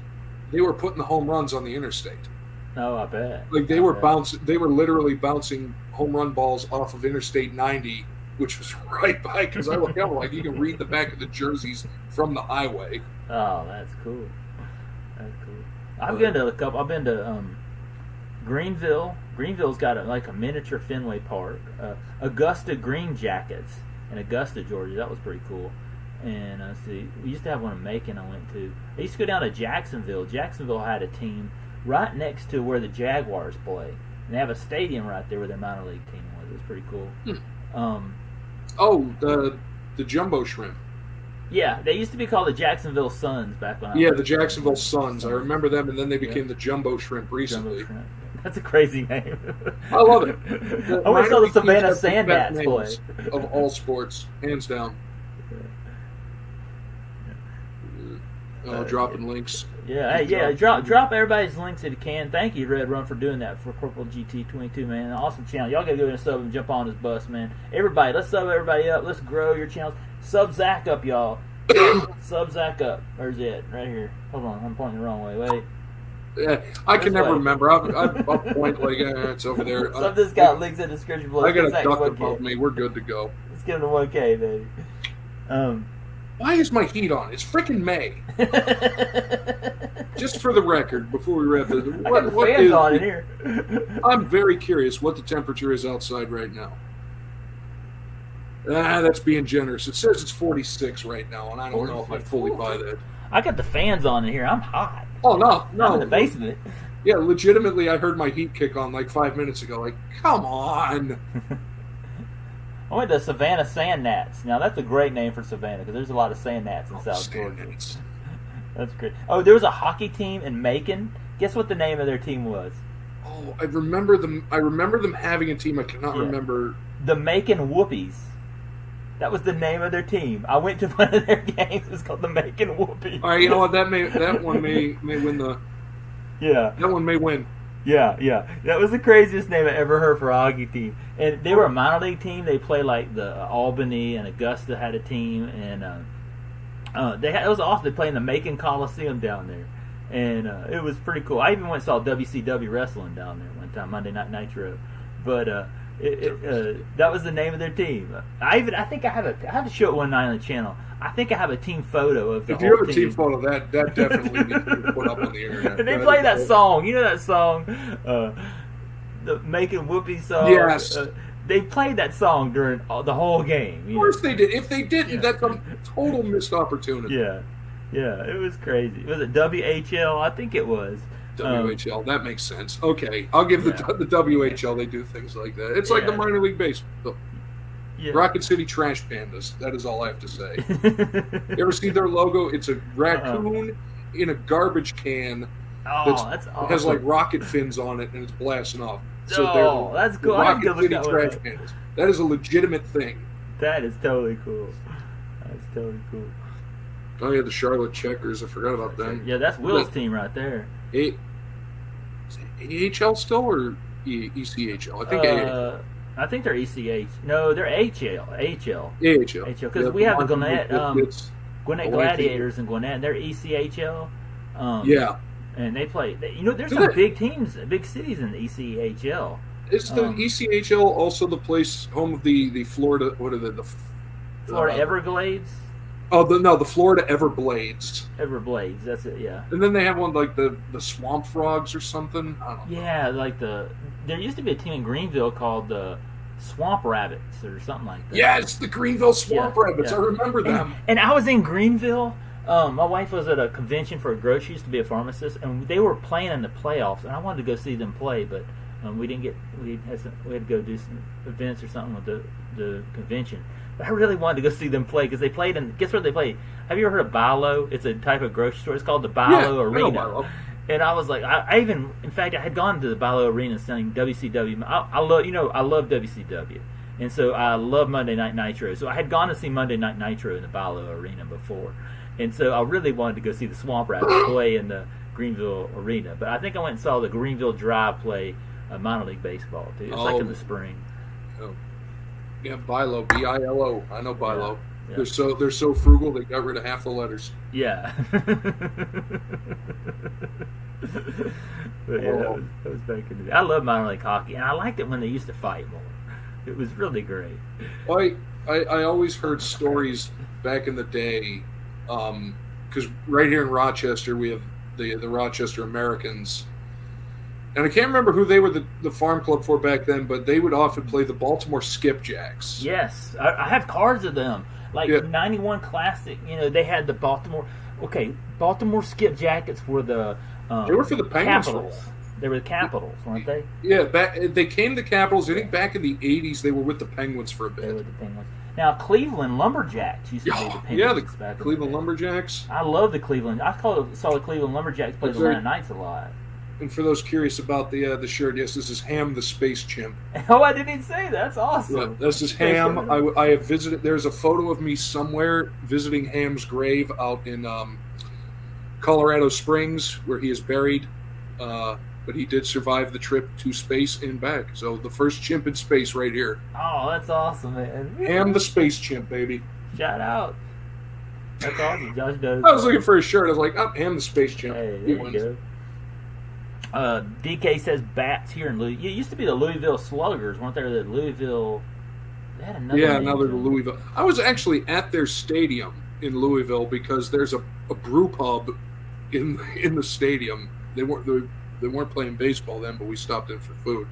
[SPEAKER 2] they were putting the home runs on the interstate.
[SPEAKER 1] Oh, I bet.
[SPEAKER 2] Like they were literally bouncing home run balls off of Interstate 90, which was right by, because I look out like you can read the back of the jerseys from the highway.
[SPEAKER 1] Oh, that's cool. That's cool. I've been to a couple. I've been to Greenville, Greenville's got like a miniature Fenway Park. Augusta Green Jackets in Augusta, Georgia. That was pretty cool. And see, we used to have one in Macon I went to. I used to go down to Jacksonville. Jacksonville had a team right next to where the Jaguars play. And they have a stadium right there where their minor league team was. It was pretty cool.
[SPEAKER 2] The Jumbo Shrimp.
[SPEAKER 1] Yeah, they used to be called the Jacksonville Suns back when I was
[SPEAKER 2] the Jacksonville Suns. I remember them, and then they became the Jumbo Shrimp recently.
[SPEAKER 1] Jumbo Shrimp. That's a crazy name.
[SPEAKER 2] I love it.
[SPEAKER 1] I always saw the Savannah Sandbats play.
[SPEAKER 2] Of all sports, hands down. Dropping links.
[SPEAKER 1] Drop everybody's links if you can. Thank you, Red Run, for doing that for Purple GT22, man. Awesome channel. Y'all gotta go and sub and jump on this bus, man. Everybody, let's sub everybody up. Let's grow your channels. Sub Zach up, y'all. Sub Zach up. Where's it? Right here. Hold on, I'm pointing the wrong way. Wait.
[SPEAKER 2] Yeah, I can never remember. I'll point like it's over there.
[SPEAKER 1] Sub this guy. Links in the description below.
[SPEAKER 2] I got a duck above me. We're good to go.
[SPEAKER 1] Let's get him to 1K, baby.
[SPEAKER 2] Why is my heat on? It's freaking May. Just for the record, before we wrap this,
[SPEAKER 1] I got the fans on in here.
[SPEAKER 2] I'm very curious what the temperature is outside right now. That's being generous. It says it's 46 right now, and I don't know if I fully buy that.
[SPEAKER 1] I got the fans on in here. I'm hot.
[SPEAKER 2] Oh, no.
[SPEAKER 1] I'm in the basement.
[SPEAKER 2] Yeah, legitimately, I heard my heat kick on like 5 minutes ago. Like, come on.
[SPEAKER 1] I went to Savannah Sand Gnats. Now, that's a great name for Savannah because there's a lot of sand gnats in South Georgia. That's great. Oh, there was a hockey team in Macon. Guess what the name of their team was?
[SPEAKER 2] Oh, I remember them. I remember them having a team. I cannot remember.
[SPEAKER 1] The Macon Whoopies. That was the name of their team. I went to one of their games. It's called the Macon Whoopies.
[SPEAKER 2] All right, you know what? That one may win the.
[SPEAKER 1] Yeah.
[SPEAKER 2] That one may win.
[SPEAKER 1] Yeah. That was the craziest name I ever heard for a hockey team. And they were a minor league team. They played like the Albany and Augusta had a team, and it was awesome. They played in the Macon Coliseum down there, and it was pretty cool. I even went and saw WCW wrestling down there one time, Monday Night Nitro. But that was the name of their team. I think I have to show it one night on the channel. I think I have a team photo of the whole team.
[SPEAKER 2] If you have a team photo, that definitely needs to be put up on the internet.
[SPEAKER 1] And they play that song. You know that song, the Macon Whoopie song?
[SPEAKER 2] Yes.
[SPEAKER 1] They played that song during the whole game.
[SPEAKER 2] Of course they did. If they didn't, that's a total missed opportunity.
[SPEAKER 1] Yeah, it was crazy. Was it WHL? I think it was.
[SPEAKER 2] WHL, that makes sense. Okay, I'll give the WHL. They do things like that. It's like the minor league baseball. Yeah. Rocket City Trash Pandas. That is all I have to say. You ever see their logo? It's a raccoon in a garbage can.
[SPEAKER 1] That's awesome.
[SPEAKER 2] It has like rocket fins on it, and it's blasting off.
[SPEAKER 1] So that's cool.
[SPEAKER 2] Rocket City Trash Pandas. That is a legitimate thing.
[SPEAKER 1] That is totally cool.
[SPEAKER 2] Oh yeah, the Charlotte Checkers. I forgot about them.
[SPEAKER 1] Yeah, that's Will's team right there.
[SPEAKER 2] Is it AHL still or ECHL? I think AHL.
[SPEAKER 1] I think they're ECH. No, they're AHL.
[SPEAKER 2] AHL.
[SPEAKER 1] Because we have the Gwinnett Gladiators in Gwinnett. They're ECHL. And they play. There's some big teams, big cities in the ECHL.
[SPEAKER 2] Is the ECHL also the place home of the Florida? What are the
[SPEAKER 1] Florida Everglades?
[SPEAKER 2] Oh, the Florida Everblades.
[SPEAKER 1] Everblades, that's it, yeah.
[SPEAKER 2] And then they have one like the Swamp Frogs or something. I don't know.
[SPEAKER 1] Yeah, like there used to be a team in Greenville called the Swamp Rabbits or something like that.
[SPEAKER 2] Yes, the Greenville Swamp Rabbits. Yeah. I remember them.
[SPEAKER 1] And I was in Greenville. My wife was at a convention for a grocery. She used to be a pharmacist, and they were playing in the playoffs. And I wanted to go see them play, but we didn't get. We had to go do some events or something with the convention. But I really wanted to go see them play because they played in. Guess where they played? Have you ever heard of Bilo? It's a type of grocery store. It's called the Bilo Arena.
[SPEAKER 2] Bilo.
[SPEAKER 1] And I was like, I had gone to the Bilo Arena selling WCW. I love WCW, and so I love Monday Night Nitro. So I had gone to see Monday Night Nitro in the Bilo Arena before, and so I really wanted to go see the Swamp Rabbits play in the Greenville Arena. But I think I went and saw the Greenville Drive play minor league baseball too. It's like in the spring.
[SPEAKER 2] Oh. Yeah, Bilo, Bilo. I know Bilo.
[SPEAKER 1] Yeah.
[SPEAKER 2] They're so frugal they got rid of half the letters.
[SPEAKER 1] Yeah. But yeah, that was back in the day. I love minor league hockey, and I liked it when they used to fight more. It was really great.
[SPEAKER 2] I always heard stories back in the day, because right here in Rochester we have the Rochester Americans, And I can't remember who they were the farm club for back then, but they would often play the Baltimore Skipjacks.
[SPEAKER 1] Yes, I have cards of them. Like
[SPEAKER 2] Yeah.
[SPEAKER 1] 91 Classic, they had the Baltimore. Okay, Baltimore Skipjackets were the.
[SPEAKER 2] They were for the Penguins.
[SPEAKER 1] Capitals. They were the Capitals, weren't they?
[SPEAKER 2] Yeah, they came to Capitals. I think back in the 80s they were with the Penguins for a bit.
[SPEAKER 1] They were the Penguins. Now, Cleveland Lumberjacks used to be the Penguins.
[SPEAKER 2] Yeah,
[SPEAKER 1] back
[SPEAKER 2] the
[SPEAKER 1] in
[SPEAKER 2] Cleveland
[SPEAKER 1] day.
[SPEAKER 2] Lumberjacks.
[SPEAKER 1] I love the Cleveland. Saw the Cleveland Lumberjacks play the Atlanta Knights a lot.
[SPEAKER 2] And for those curious about the shirt, yes, this is Ham the Space Chimp.
[SPEAKER 1] Oh, I didn't even say that. That's awesome.
[SPEAKER 2] Yeah, this is Ham. I have visited. There's a photo of me somewhere visiting Ham's grave out in Colorado Springs, where he is buried. But he did survive the trip to space and back. So the first chimp in space right here.
[SPEAKER 1] Oh, that's awesome, man.
[SPEAKER 2] Ham the Space Chimp, baby.
[SPEAKER 1] Shout out. That's awesome. Josh does.
[SPEAKER 2] I was looking for a shirt. I was like, Ham the Space Chimp.
[SPEAKER 1] Hey, there you go. DK says bats here in Louisville. It used to be the Louisville Sluggers, weren't there? The Louisville. They had another.
[SPEAKER 2] Yeah,
[SPEAKER 1] name
[SPEAKER 2] another
[SPEAKER 1] to them.
[SPEAKER 2] Louisville. I was actually at their stadium in Louisville because there's a brew pub in the stadium. They weren't playing baseball then, but we stopped in for food.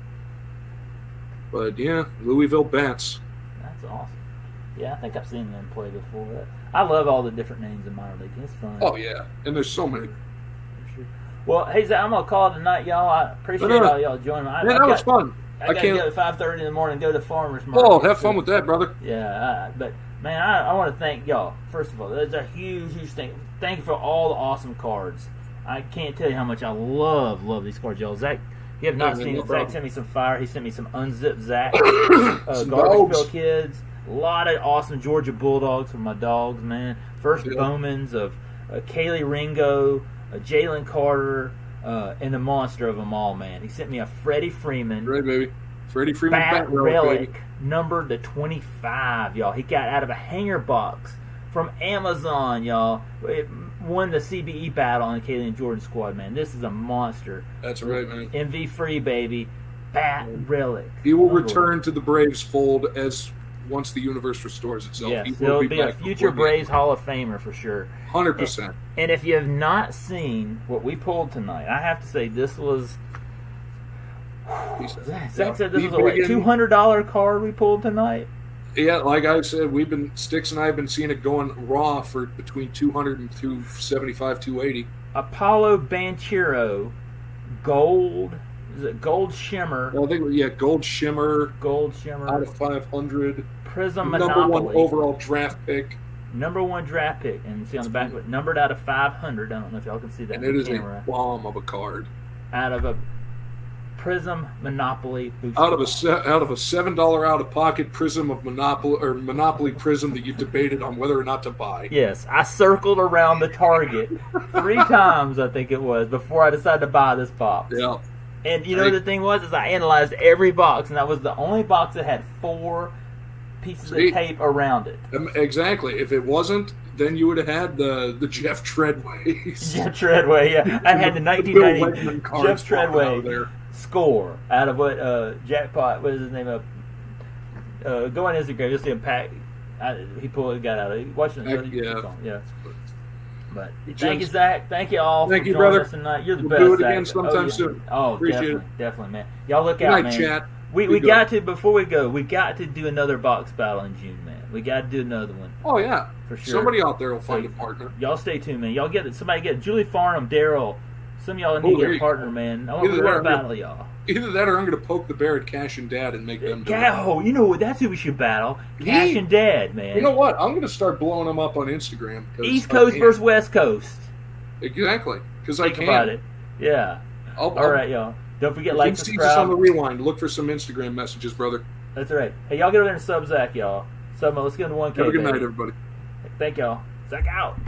[SPEAKER 2] But yeah, Louisville Bats.
[SPEAKER 1] That's awesome. Yeah, I think I've seen them play before. I love all the different names in minor league. It's fun.
[SPEAKER 2] Oh yeah, and there's so many.
[SPEAKER 1] Sure. Well, hey Zach, I'm gonna call it a night, y'all. I appreciate all y'all joining me.
[SPEAKER 2] That was fun.
[SPEAKER 1] I gotta
[SPEAKER 2] can't.
[SPEAKER 1] go at 5:30 in the morning and go to farmers market.
[SPEAKER 2] Oh, have fun with that, brother.
[SPEAKER 1] Yeah, but man, I want to thank y'all. First of all, that's a huge thing. Thank you for all the awesome cards. I can't tell you how much I love these cards, y'all. Zach, you have not seen it. Zach sent me some fire. He sent me some unzipped Zach, Garbage Pail Kids. A lot of awesome Georgia Bulldogs for my dogs, man. First Bowmans of Kaylee Ringo, Jalen Carter, and the monster of them all, man. He sent me a Freddie Freeman.
[SPEAKER 2] Right, baby. Freddie Freeman
[SPEAKER 1] Bat Relic, numbered to 25, y'all. He got out of a hanger box from Amazon, y'all. It won the CBE battle on the Kaylee and Jordan squad, man. This is a monster.
[SPEAKER 2] That's right, man.
[SPEAKER 1] MV free, baby. Bat Relic.
[SPEAKER 2] He will return to the Braves fold as once the universe restores itself.
[SPEAKER 1] Yes,
[SPEAKER 2] he'll
[SPEAKER 1] be a future Braves Hall of Famer for sure.
[SPEAKER 2] 100%.
[SPEAKER 1] And if you have not seen what we pulled tonight, I have to say this was. Zach said this was a $200 card we pulled tonight.
[SPEAKER 2] Yeah, like I said, Sticks and I have been seeing it going raw for between 200 and 275, 280.
[SPEAKER 1] Apollo Banchero, gold. Is it gold shimmer?
[SPEAKER 2] I think Gold Shimmer.
[SPEAKER 1] Gold shimmer
[SPEAKER 2] out of 500.
[SPEAKER 1] Prizm
[SPEAKER 2] Monopoly. Number one overall draft pick.
[SPEAKER 1] Number one draft pick, and see on the back of it, numbered out of 500. I don't know if y'all can see that.
[SPEAKER 2] And it is a bomb of a card.
[SPEAKER 1] Out of a Prizm Monopoly booster.
[SPEAKER 2] Out of a $7 out of pocket Prizm of Monopoly or Monopoly Prizm that you debated on whether or not to buy.
[SPEAKER 1] Yes, I circled around the target 3 times, I think it was, before I decided to buy this box.
[SPEAKER 2] Yeah.
[SPEAKER 1] And you know what the thing was is I analyzed every box, and that was the only box that had 4 pieces of tape around it.
[SPEAKER 2] Exactly. If it wasn't, then you would have had the Jeff Treadway.
[SPEAKER 1] Jeff Treadway, yeah. I had the 1990 Jeff Treadway score out of what Jackpot, what is his name? Go on Instagram, you'll see him pack. He pulled it, got out of it. Watch it. Yeah. But thank you, Zach. Thank you all for joining us tonight. You're the best.
[SPEAKER 2] Do it again
[SPEAKER 1] Zach.
[SPEAKER 2] sometime soon.
[SPEAKER 1] Oh, definitely, man. Y'all look out, man.
[SPEAKER 2] Chat.
[SPEAKER 1] We got to, before we go, we got to do another box battle in June, man. We got to do another one.
[SPEAKER 2] Oh, yeah.
[SPEAKER 1] For sure.
[SPEAKER 2] Somebody out there will find a partner.
[SPEAKER 1] Y'all stay tuned, man. Y'all get it. Somebody get it. Julie Farnham, Daryl. Some of y'all need to get a partner, man. I want to battle y'all.
[SPEAKER 2] Either that or I'm going to poke the bear at Cash and Dad and make them do it.
[SPEAKER 1] Oh, you know what? That's who we should battle. Cash and Dad, man.
[SPEAKER 2] You know what? I'm going to start blowing them up on Instagram.
[SPEAKER 1] East Coast versus West Coast.
[SPEAKER 2] Exactly. Because I can.
[SPEAKER 1] Think about it. Yeah. All right, y'all. Don't forget, like, subscribe.
[SPEAKER 2] You can see this on the rewind. Look for some Instagram messages, brother.
[SPEAKER 1] That's right. Hey, y'all get over there and sub Zach, y'all. Let's get into 1K.
[SPEAKER 2] Have a good night, everybody.
[SPEAKER 1] Thank y'all. Zach out.